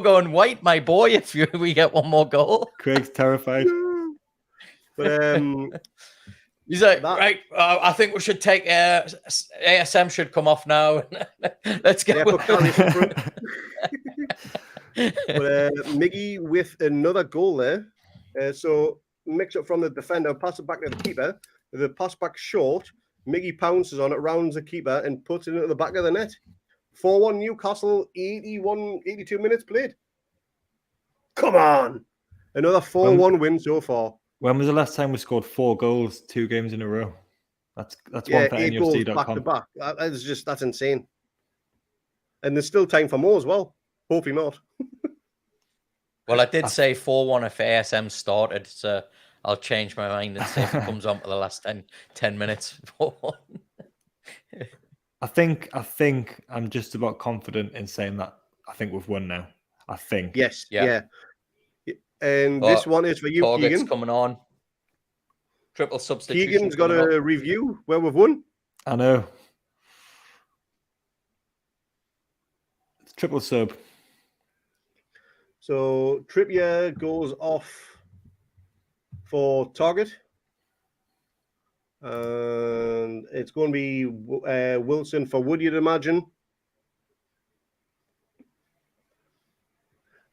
[SPEAKER 2] going white, my boy, if we get one more goal.
[SPEAKER 3] Craig's terrified.
[SPEAKER 1] But
[SPEAKER 2] he's like, right, I think we should take ASM should come off now. Let's get
[SPEAKER 1] But Miggy with another goal there. So mix up from the defender, pass it back to the keeper. The pass back short. Miggy pounces on it, rounds the keeper, and puts it into the back of the net. 4-1 Newcastle, 82 minutes played. Come on. Another 4-1 win so far.
[SPEAKER 3] When was the last time we scored 4 goals, 2 games in a row? That's one for
[SPEAKER 1] 8 goals back to back. That's insane. And there's still time for more as well. Hopefully not.
[SPEAKER 2] Well, I did say 4-1 if ASM started, so I'll change my mind and say if it comes on for the last 10 minutes.
[SPEAKER 3] I think I'm just about confident in saying that I think we've won now. I think.
[SPEAKER 1] Yes.
[SPEAKER 2] Yeah.
[SPEAKER 1] Yeah. And this one is for you,
[SPEAKER 2] Target's
[SPEAKER 1] Keegan.
[SPEAKER 2] coming on. Triple substitution.
[SPEAKER 1] Keegan's got a review where we've won.
[SPEAKER 3] I know. It's triple sub.
[SPEAKER 1] So Trippier goes off for Target. And it's going to be Wilson for Wood, you'd imagine.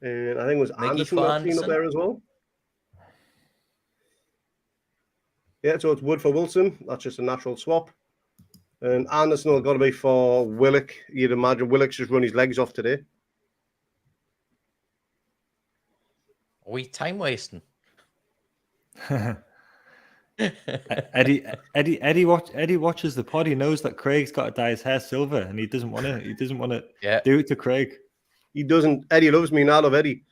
[SPEAKER 1] And I think it was Anderson I've seen up there as well. Yeah, so it's Wood for Wilson. That's just a natural swap. And Anderson will got to be for Willock. You'd imagine Willock's just run his legs off today.
[SPEAKER 2] Are we time wasting?
[SPEAKER 3] Eddie watches the pod. He knows that Craig's got to dye his hair silver, and he doesn't want to. He doesn't want to do it to Craig.
[SPEAKER 1] He doesn't. Eddie loves me, and I love Eddie.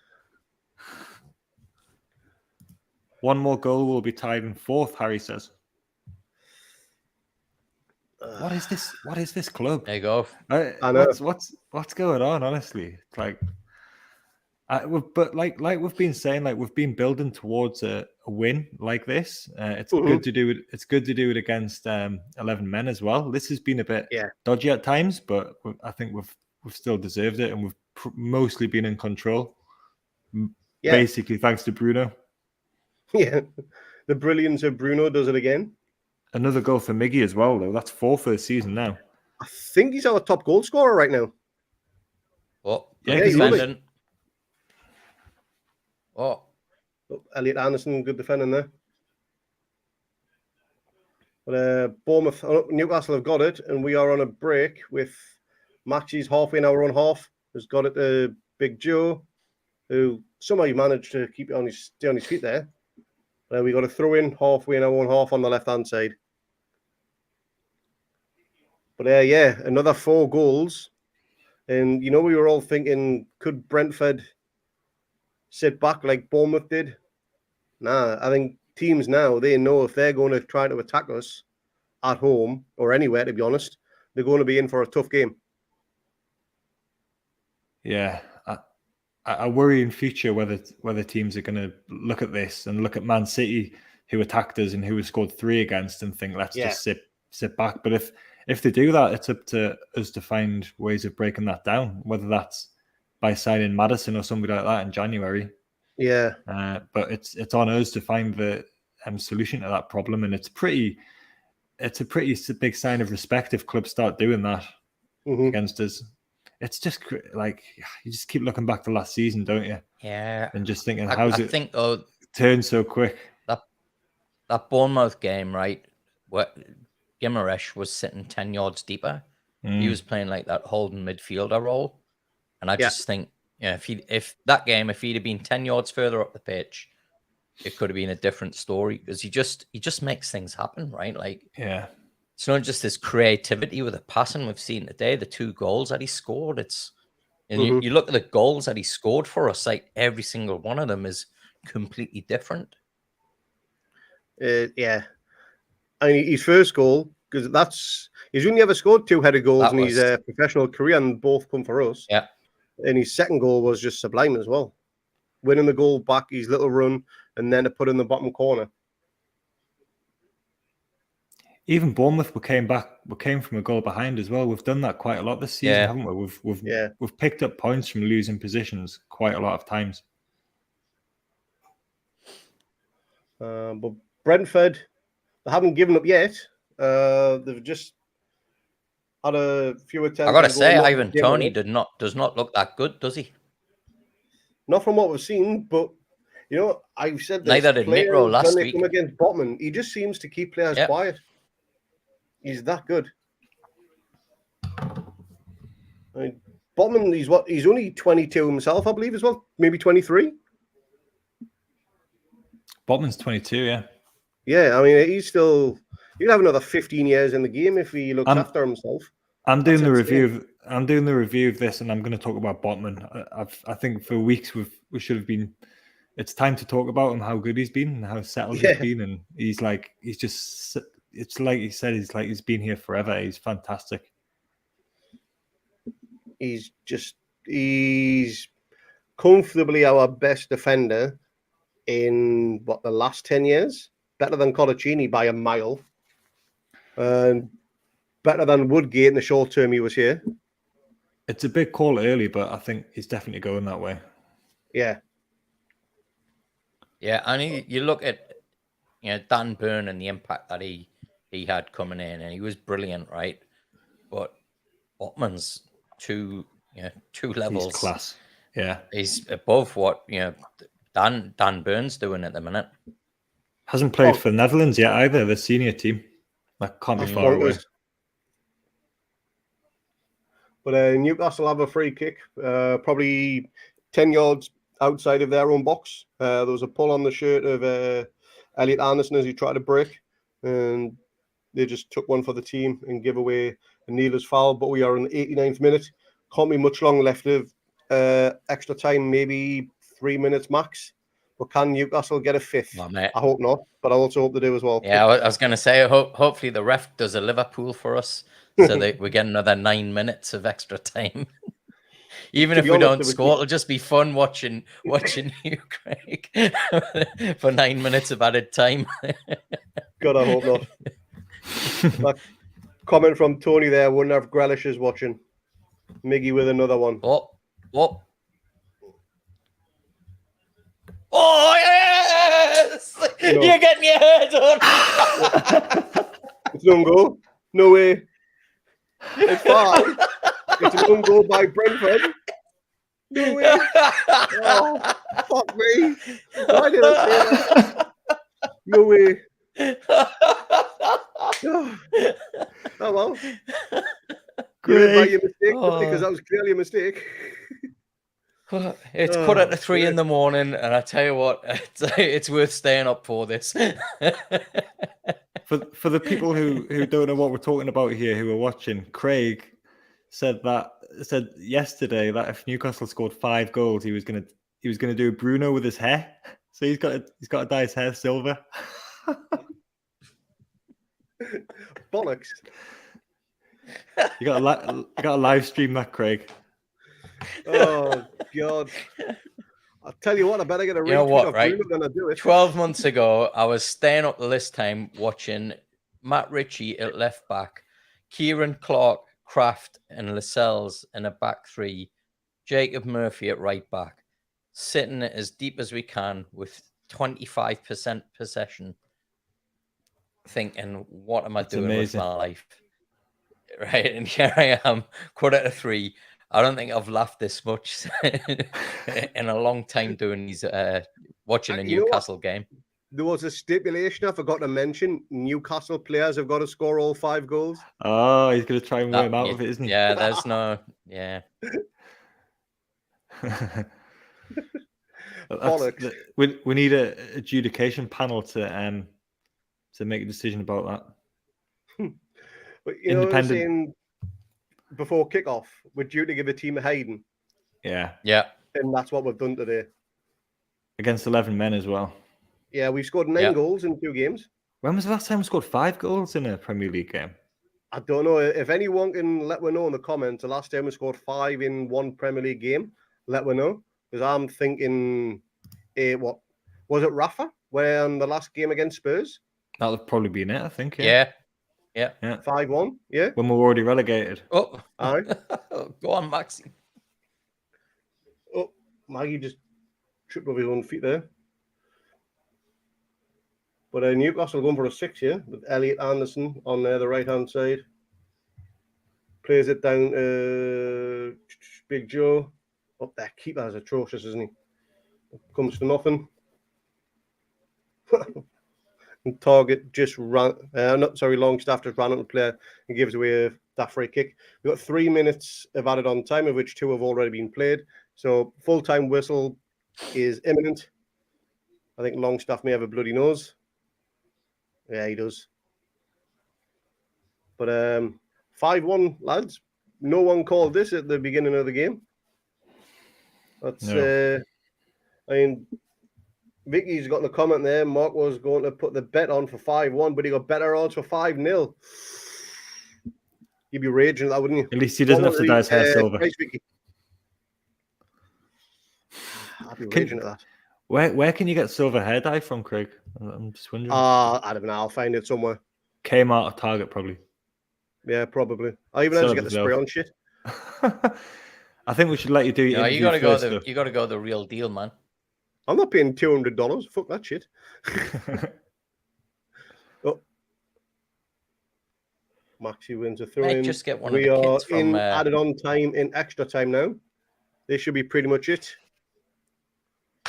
[SPEAKER 3] One more goal will be tied in fourth. Harry says. What is this? What is this club?
[SPEAKER 2] There you go.
[SPEAKER 3] I know. What's going on? Honestly, it's like. But like we've been saying, like we've been building towards a win like this. It's good to do it. It's good to do it against 11 men as well. This has been a bit dodgy at times, but I think we've still deserved it, and we've mostly been in control. Basically, thanks to Bruno.
[SPEAKER 1] Yeah, the brilliance of Bruno does it again.
[SPEAKER 3] Another goal for Miggy as well, though. That's 4 for the season now.
[SPEAKER 1] I think he's our top goal scorer right now.
[SPEAKER 2] Oh,
[SPEAKER 3] yeah,
[SPEAKER 2] he's defending. Oh,
[SPEAKER 1] Elliot Anderson, good defending there. But Bournemouth, Newcastle have got it, and we are on a break with Maxie's halfway in our own half. Has got it to Big Joe, who somehow managed to stay on his feet there. We got a throw in halfway in our own half on the left hand side. But another 4 goals, and we were all thinking, could Brentford sit back like Bournemouth did? Nah, I think teams now, they know if they're going to try to attack us at home or anywhere, to be honest, they're going to be in for a tough game.
[SPEAKER 3] Yeah, I worry in future whether teams are going to look at this and look at Man City, who attacked us and who we scored 3 against, and think, let's just sit back. But if they do that, it's up to us to find ways of breaking that down, whether that's by signing Maddison or somebody like that in January.
[SPEAKER 1] Yeah.
[SPEAKER 3] But it's on us to find the solution to that problem, and it's a pretty big sign of respect if clubs start doing that against us. It's just like you just keep looking back to last season, don't you?
[SPEAKER 2] Yeah.
[SPEAKER 3] And just thinking,
[SPEAKER 2] I think
[SPEAKER 3] turned so quick?
[SPEAKER 2] That Bournemouth game, right? Where Gimaresh was sitting 10 yards deeper. He was playing like that holding midfielder role. And I just think, if he'd have been 10 yards further up the pitch, it could have been a different story, because he just makes things happen, right? Like, it's not just his creativity with the passing we've seen today, the 2 goals that he scored. You look at the goals that he scored for us, like every single one of them is completely different.
[SPEAKER 1] I mean, his first goal, because he's only ever scored 2-headed goals in his professional career, and both come for us.
[SPEAKER 2] Yeah.
[SPEAKER 1] And his second goal was just sublime as well. Winning the goal back, his little run, and then to put in the bottom corner.
[SPEAKER 3] Even Bournemouth, we came from a goal behind as well. We've done that quite a lot this season, haven't we? We've picked up points from losing positions quite a lot of times.
[SPEAKER 1] But Brentford, they haven't given up yet. They've just had a few attempts.
[SPEAKER 2] I gotta say, Ivan Toney does not look that good, does he?
[SPEAKER 1] Not from what we've seen, but I've said this.
[SPEAKER 2] Neither did Mitro last week.
[SPEAKER 1] When they come against Botman, he just seems to keep players quiet. He's that good. I mean, Botman, he's only 22 himself, I believe, as well. Maybe 23.
[SPEAKER 3] Botman's 22, yeah.
[SPEAKER 1] Yeah, I mean, he'll have another 15 years in the game if he looks after himself.
[SPEAKER 3] I'm doing the review of this, and I'm going to talk about Botman. I think for weeks we should have been it's time to talk about him, how good he's been and how settled
[SPEAKER 1] Yeah.
[SPEAKER 3] he's been. And he's just, it's like he said, he's been here forever. He's fantastic.
[SPEAKER 1] He's comfortably our best defender in the last 10 years. Better than Colaccini by a mile. And better than Woodgate in the short term he was here.
[SPEAKER 3] It's a big call early, but I think he's definitely going that way.
[SPEAKER 1] Yeah.
[SPEAKER 2] Yeah, and you look at Dan Burn and the impact that he had coming in, and he was brilliant, right? But Botman's two levels.
[SPEAKER 3] He's class. Yeah,
[SPEAKER 2] he's above what Dan Burn's doing at the minute.
[SPEAKER 3] Hasn't played for the Netherlands yet either. The senior team, that can't be far away.
[SPEAKER 1] But Newcastle have a free kick, probably 10 yards outside of their own box. There was a pull on the shirt of Elliot Anderson as he tried to break, and they just took one for the team and give away a needless foul. But we are in the 89th minute. Can't be much long left of extra time, maybe 3 minutes max. But can Newcastle get a fifth? I hope not, but I also hope they do as well.
[SPEAKER 2] Yeah, I was going to say, hopefully the ref does a Liverpool for us, so that we get another 9 minutes of extra time. Even if we don't score, it'll just be fun watching you, Craig, for 9 minutes of added time.
[SPEAKER 1] God, I hope not. That comment from Tony there, wouldn't have Grealish is watching. Miggy with another one.
[SPEAKER 2] Oh, yes! You're getting your head on.
[SPEAKER 1] It's an own goal. No way. It's fine. It's an own goal by Brentford. No way. Oh, fuck me. Why did I say that? No way. Oh well. Great. By your mistake, because that was clearly a mistake.
[SPEAKER 2] It's cut at 3 in the morning, and I tell you what, it's worth staying up for this.
[SPEAKER 3] For the people who don't know what we're talking about here, who are watching, Craig said yesterday that if Newcastle scored 5 goals, he was gonna do Bruno with his hair. So he's got to dye his hair silver.
[SPEAKER 1] Bollocks.
[SPEAKER 3] You got to live stream that, Craig.
[SPEAKER 1] Oh God! I'll tell you what. I better get a retweet of Bruno than I do it.
[SPEAKER 2] 12 months ago, I was staying up this time watching Matt Ritchie at left back, Kieran Clark, Kraft, and Lascelles in a back three, Jacob Murphy at right back, sitting as deep as we can with 25% possession, thinking, what am I doing with my life? Right, and here I am, quarter to 3. I don't think I've laughed this much in a long time doing these, watching a Newcastle game.
[SPEAKER 1] There was a stipulation I forgot to mention. Newcastle players have got to score all 5 goals.
[SPEAKER 3] Oh, he's going to try and wear him out of it, isn't he?
[SPEAKER 2] Yeah, there's no... Yeah.
[SPEAKER 3] We need an adjudication panel to make a decision about that.
[SPEAKER 1] But you know, before kickoff, we're due to give a team a hiding.
[SPEAKER 3] Yeah.
[SPEAKER 1] And that's what we've done today.
[SPEAKER 3] Against 11 men as well.
[SPEAKER 1] Yeah, we scored 9 goals in 2 games.
[SPEAKER 3] When was the last time we scored 5 goals in a Premier League game?
[SPEAKER 1] I don't know. If anyone can let me know in the comments, the last time we scored 5 in 1 Premier League game, let me know. Because I'm thinking, what was it, Rafa? Where in the last game against Spurs?
[SPEAKER 3] That'll have probably been it, I think.
[SPEAKER 2] Yeah.
[SPEAKER 1] 5-1. Yeah.
[SPEAKER 3] When we were already relegated.
[SPEAKER 2] Oh,
[SPEAKER 1] all right.
[SPEAKER 2] Go on, Maxi.
[SPEAKER 1] Oh, Maggie just tripped over his own feet there. But Newcastle going for a 6 here with Elliot Anderson on the right-hand side. Plays it down to Big Joe. Oh, that keeper is atrocious, isn't he? Comes to nothing. And Target just ran, Longstaff just ran on the player and gives away that free kick. We've got 3 minutes of added on time, of which 2 have already been played. So full-time whistle is imminent. I think Longstaff may have a bloody nose. Yeah, he does. But 5-1, lads. No one called this at the beginning of the game. That's, I mean, Vicky's got in the comment there. Mark was going to put the bet on for 5-1, but he got better odds for 5-0. You'd be raging at that, wouldn't you?
[SPEAKER 3] At least he doesn't have to dye his hair silver.
[SPEAKER 1] Price, Vicky? I'd be raging at that.
[SPEAKER 3] Where can you get silver hair dye from, Craig? I'm just wondering.
[SPEAKER 1] I don't know. I'll find it somewhere.
[SPEAKER 3] Kmart or Target, probably.
[SPEAKER 1] Yeah, probably. I even have to get the spray on shit.
[SPEAKER 3] I think we should let you do your
[SPEAKER 2] No,
[SPEAKER 3] interview
[SPEAKER 2] you gotta go
[SPEAKER 3] first,
[SPEAKER 2] you gotta go the real deal, man.
[SPEAKER 1] I'm not paying $200. Fuck that shit. Oh. Maxi wins a throw in.
[SPEAKER 2] Just get one
[SPEAKER 1] we
[SPEAKER 2] of the
[SPEAKER 1] are
[SPEAKER 2] kids from,
[SPEAKER 1] in added on time in extra time now. This should be pretty much it.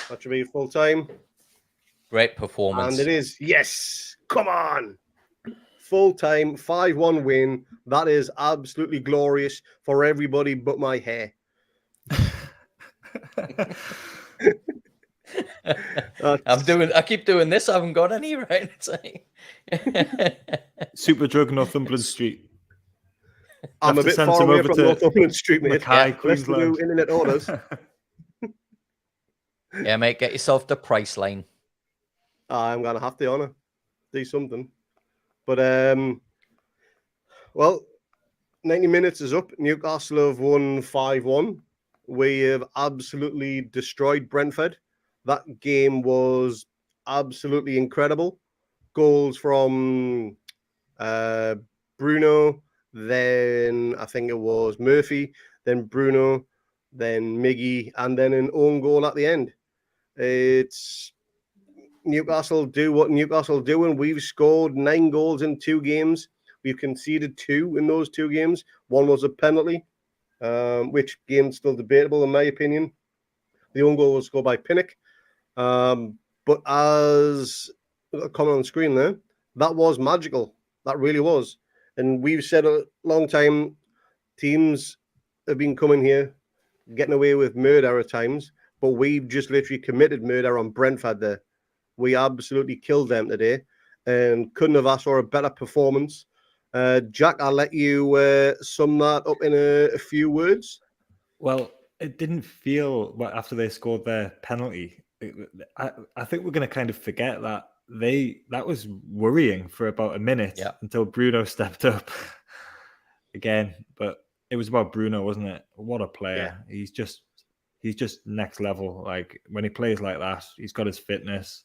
[SPEAKER 1] That should be full time.
[SPEAKER 2] Great performance.
[SPEAKER 1] And it is. Yes. Come on. Full time, 5-1 win. That is absolutely glorious for everybody but my hair.
[SPEAKER 2] I keep doing this. I haven't got any, right? It's like...
[SPEAKER 3] Super Drug, Northumberland Street.
[SPEAKER 1] I'm a bit far away from Northumberland Street, mate.
[SPEAKER 3] Mackay,
[SPEAKER 1] Let's do internet orders.
[SPEAKER 2] Yeah, mate, get yourself the price line.
[SPEAKER 1] I'm gonna have to do something. But well, 90 minutes is up. Newcastle have won 5-1. We have absolutely destroyed Brentford. That game was absolutely incredible. Goals from Bruno, then I think it was Murphy, then Bruno, then Miggy, and then an own goal at the end. It's Newcastle do what Newcastle do, and we've scored 9 goals in 2 games. We've conceded 2 in those 2 games. One was a penalty, which game's still debatable in my opinion. The own goal was scored by Pinnock. But as a comment on the screen there, that was magical. That really was. And we've said a long time, teams have been coming here, getting away with murder at times, but we've just literally committed murder on Brentford there. We absolutely killed them today and couldn't have asked for a better performance. Jack, I'll let you sum that up in a few words.
[SPEAKER 3] Well, it didn't feel after they scored their penalty. I think we're going to kind of forget that that was worrying for about a minute until Bruno stepped up again. But it was about Bruno, wasn't it? What a player! Yeah. He's just next level. Like when he plays like that, he's got his fitness.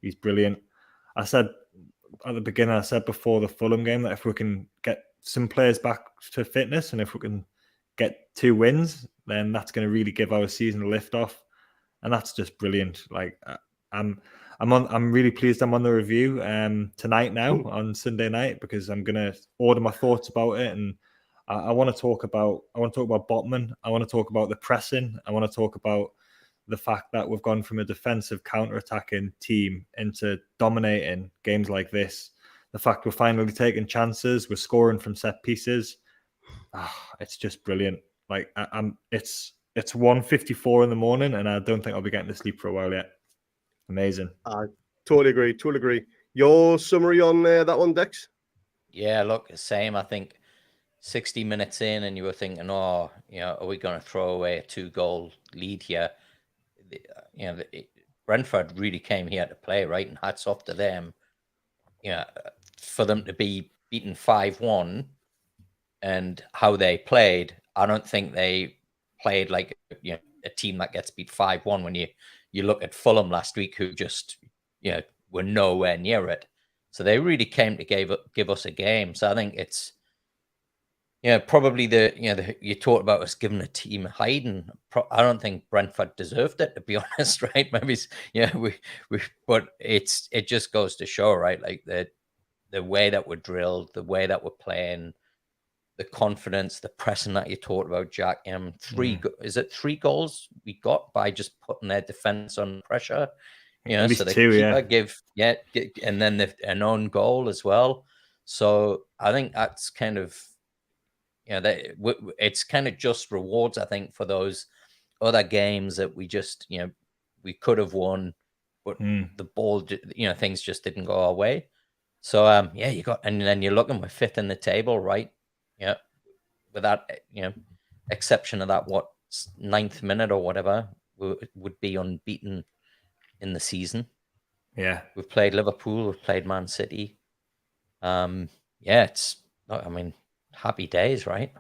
[SPEAKER 3] He's brilliant. I said at the beginning, I said before the Fulham game that if we can get some players back to fitness and if we can get 2 wins, then that's going to really give our season a lift off. And that's just brilliant. Like I'm really pleased I'm on the review tonight now on Sunday night because I'm going to order my thoughts about it. And I want to talk about Botman. I want to talk about the pressing. I want to talk about the fact that we've gone from a defensive counter-attacking team into dominating games like this. The fact we're finally taking chances, we're scoring from set pieces. It's just brilliant. Like it's 1:54 in the morning, and I don't think I'll be getting to sleep for a while yet. Amazing.
[SPEAKER 1] I totally agree. Your summary on that one, Dex?
[SPEAKER 2] Yeah, look, same. I think 60 minutes in, and you were thinking, are we going to throw away a 2-goal lead here? Brentford really came here to play, right? And hats off to them. For them to be beaten 5-1 and how they played, I don't think they played like a team that gets beat 5-1 when you look at Fulham last week, who just were nowhere near it. So they really came to give us a game. So I think it's probably you talked about us giving a team hiding. I don't think Brentford deserved it, to be honest, right? Maybe but it just goes to show, right? Like the way that we're drilled, the way that we're playing, the confidence, the pressing that you talked about, Jack. Is it 3 goals we got by just putting their defense on pressure?
[SPEAKER 3] At least
[SPEAKER 2] so the
[SPEAKER 3] 2,
[SPEAKER 2] keeper and then an own goal as well. So I think that's kind of it's kind of just rewards, I think, for those other games that we just we could have won, but the ball things just didn't go our way. So you got, and then you're looking, we're 5th in the table, right? With that exception of that 9th minute or whatever, would be unbeaten in the season.
[SPEAKER 3] Yeah.
[SPEAKER 2] We've played Liverpool, we've played Man City. It's, I mean, happy days, right?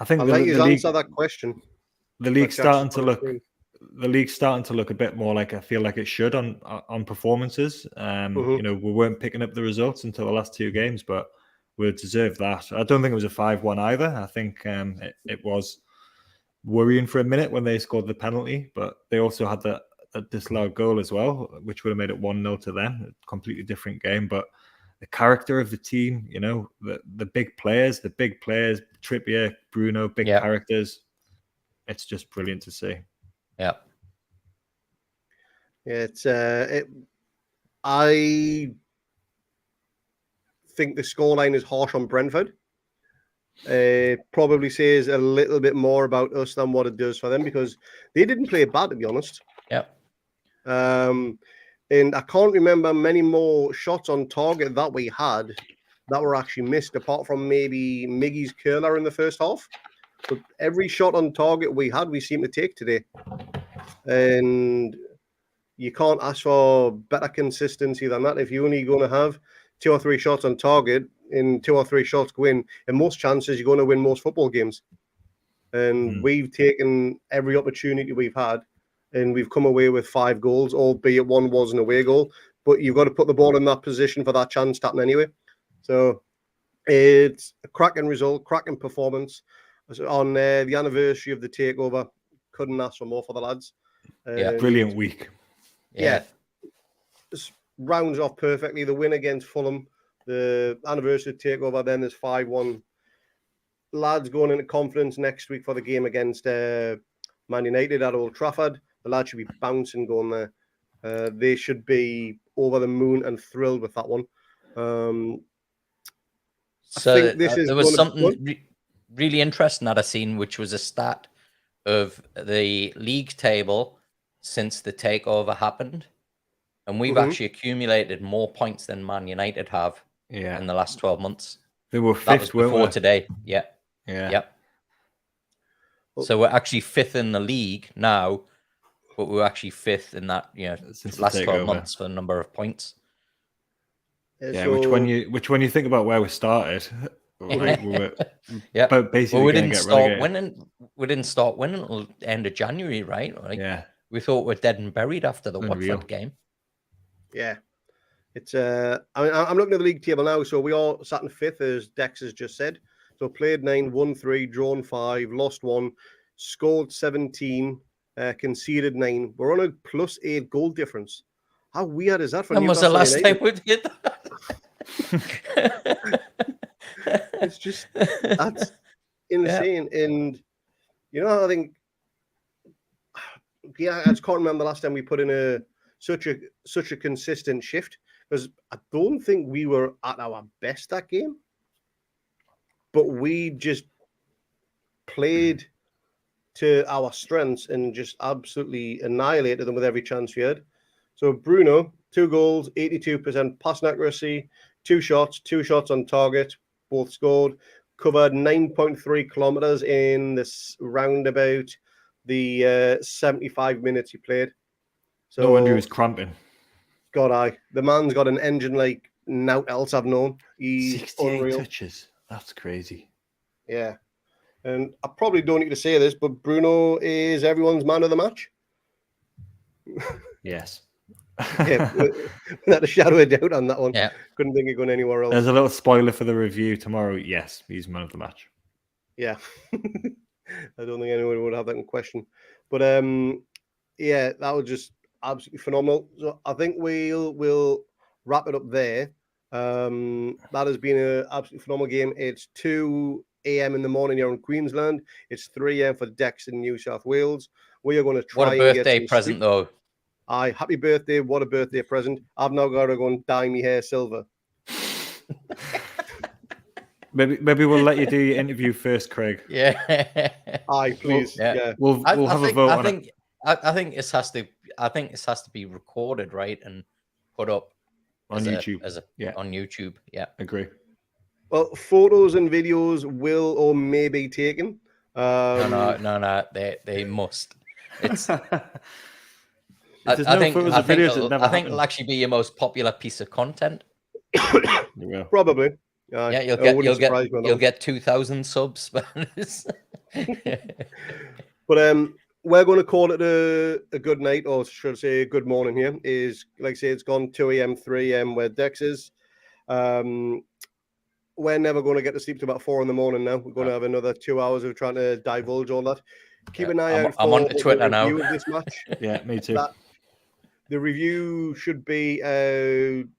[SPEAKER 3] I think
[SPEAKER 1] I'll
[SPEAKER 3] the
[SPEAKER 1] let you
[SPEAKER 3] league,
[SPEAKER 1] answer that question.
[SPEAKER 3] the league's
[SPEAKER 1] Jack's
[SPEAKER 3] starting to
[SPEAKER 1] put it
[SPEAKER 3] look.
[SPEAKER 1] through.
[SPEAKER 3] The league's starting to look a bit more like I feel like it should on performances. You know, we weren't picking up the results until the last 2 games, but we deserved that. I don't think it was a 5-1 either. I think it was worrying for a minute when they scored the penalty, but they also had that disallowed goal as well, which would have made it 1-0 to them. A completely different game, but the character of the team, you know, the big players, Trippier, Bruno, big characters. It's just brilliant to see.
[SPEAKER 2] Yeah.
[SPEAKER 1] Yeah, I think the scoreline is harsh on Brentford. Probably says a little bit more about us than what it does for them, because they didn't play bad, to be honest.
[SPEAKER 2] Yeah.
[SPEAKER 1] And I can't remember many more shots on target that we had that were actually missed, apart from maybe Miggy's curler in the first half. But every shot on target we had, we seem to take today. And you can't ask for better consistency than that. If you're only going to have 2 or 3 shots on target and 2 or 3 shots go in most chances, you're going to win most football games. And we've taken every opportunity we've had, and we've come away with 5 goals, albeit one was an away goal. But you've got to put the ball in that position for that chance to happen anyway. So it's a cracking result, cracking performance. On the anniversary of the takeover, couldn't ask for more for the lads.
[SPEAKER 3] Brilliant week.
[SPEAKER 1] Yeah. Just rounds off perfectly. The win against Fulham, the anniversary takeover, then there's 5-1. Lads going into confidence next week for the game against Man United at Old Trafford. The lads should be bouncing going there. They should be over the moon and thrilled with that one.
[SPEAKER 2] So I think there was something really interesting that I seen, which was a stat of the league table since the takeover happened, and we've actually accumulated more points than Man United have in the last 12 months.
[SPEAKER 3] They were 5th,
[SPEAKER 2] that was before today. Yeah. So we're actually 5th in the league now, but we're actually 5th in that since last 12 months for the number of points.
[SPEAKER 3] Yeah, so, which when you think about where we started, we were basically
[SPEAKER 2] we didn't start winning. We didn't start winning until the end of January, right? We thought we're dead and buried after the Watford game.
[SPEAKER 1] Yeah, it's. I'm looking at the league table now. So we are sat in 5th, as Dex has just said. So played 9, won 3, drawn 5, lost 1, scored 17, conceded 9. We're on a +8 goal difference. How weird is that for Newcastle?
[SPEAKER 2] When was the last time we did that?
[SPEAKER 1] It's just, that's insane. And I think, I just can't remember the last time we put in such a consistent shift, because I don't think we were at our best that game, but we just played to our strengths and just absolutely annihilated them with every chance we had. So Bruno, 2 goals, 82% pass accuracy, 2 shots on target, both scored, covered 9.3 kilometers in this roundabout the 75 minutes he played. So
[SPEAKER 3] no wonder he was cramping.
[SPEAKER 1] The man's got an engine like naught else I've known. He's
[SPEAKER 3] 68
[SPEAKER 1] unreal.
[SPEAKER 3] touches. That's crazy.
[SPEAKER 1] Yeah. And I probably don't need to say this, but Bruno is everyone's man of the match.
[SPEAKER 3] Yes.
[SPEAKER 1] Without a shadow of doubt on that one.
[SPEAKER 2] Yeah.
[SPEAKER 1] Couldn't think of going anywhere else.
[SPEAKER 3] There's a little spoiler for the review tomorrow. Yes, he's man of the match.
[SPEAKER 1] Yeah. I don't think anyone would have that in question. But that was just absolutely phenomenal. So I think we'll wrap it up there. That has been an absolutely phenomenal game. It's 2 a.m. in the morning here in Queensland. It's 3 a.m. for Dex in New South Wales. We are going to try.
[SPEAKER 2] What a birthday present, though.
[SPEAKER 1] Happy birthday. What a birthday present. I've now got to go and dye my hair silver.
[SPEAKER 3] Maybe we'll let you do your interview first, Craig.
[SPEAKER 2] Yeah.
[SPEAKER 1] Please. Yeah.
[SPEAKER 3] We'll have a vote on it.
[SPEAKER 2] I think this has to be recorded, right, and put up
[SPEAKER 3] on YouTube.
[SPEAKER 2] On YouTube. Yeah.
[SPEAKER 3] Agree.
[SPEAKER 1] Well, photos and videos will or may be taken.
[SPEAKER 2] No. They must. It's
[SPEAKER 3] If there's no photos or videos, it never
[SPEAKER 2] I think
[SPEAKER 3] happened.
[SPEAKER 2] it'll actually be your most popular piece of content.
[SPEAKER 3] Yeah.
[SPEAKER 1] Probably.
[SPEAKER 2] Yeah, you'll get 2,000 subs.
[SPEAKER 1] But we're going to call it a good night, or should I say a good morning here. Is, like I say, it's gone 2 a.m., 3 a.m. where Dex is. We're never going to get to sleep till about 4 in the morning now. We're going to have another 2 hours of trying to divulge all that. Keep an eye out for
[SPEAKER 2] I'm on to Twitter
[SPEAKER 1] the review
[SPEAKER 2] now.
[SPEAKER 1] of this match.
[SPEAKER 3] Yeah, me too.
[SPEAKER 1] The review should be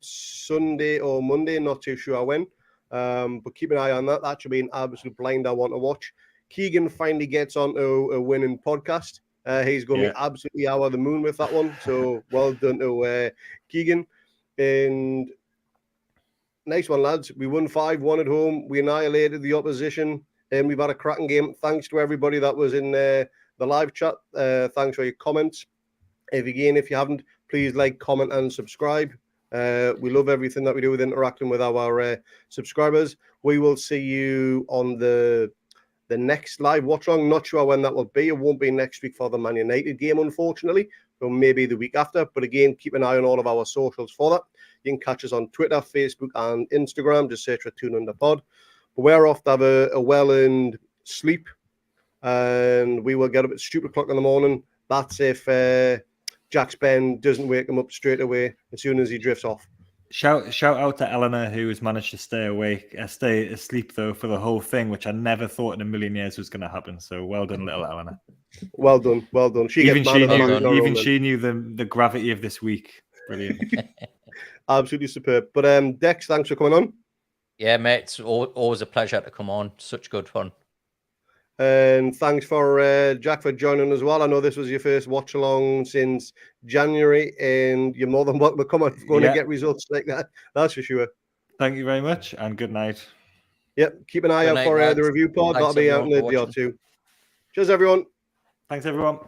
[SPEAKER 1] Sunday or Monday, not too sure when. But keep an eye on that. That should be an absolute blind I want to watch. Keegan finally gets onto a winning podcast. He's going to be absolutely over the moon with that one. So well done to Keegan. And nice one, lads. We won 5-1 at home. We annihilated the opposition. And we've had a cracking game. Thanks to everybody that was in the live chat. Thanks for your comments. If you haven't, please like, comment, and subscribe. We love everything that we do with interacting with our subscribers. We will see you on the next live watch along. Not sure when that will be. It won't be next week for the Man United game, unfortunately. So maybe the week after. But again, keep an eye on all of our socials for that. You can catch us on Twitter, Facebook, and Instagram. Just search for Toon Under Pod. But we're off to have a well-earned sleep. And we will get up at stupid o'clock in the morning. That's if Jack Spen doesn't wake him up straight away as soon as he drifts off.
[SPEAKER 3] Shout out to Eleanor, who has managed to stay asleep though for the whole thing, which I never thought in a million years was going to happen. So well done, little Eleanor.
[SPEAKER 1] Well done.
[SPEAKER 3] Even she knew the gravity of this week. Brilliant.
[SPEAKER 1] Absolutely superb. But Dex, thanks for coming on.
[SPEAKER 2] Yeah, mate, it's always a pleasure to come on. Such good fun.
[SPEAKER 1] And thanks for Jack for joining as well. I know this was your first watch along since January, and you're more than welcome to come on if we're going to get results like that. That's for sure.
[SPEAKER 3] Thank you very much, and good night.
[SPEAKER 1] Yep, keep an eye out for the review pod. That'll be out in a day or two. Cheers, everyone.
[SPEAKER 3] Thanks, everyone.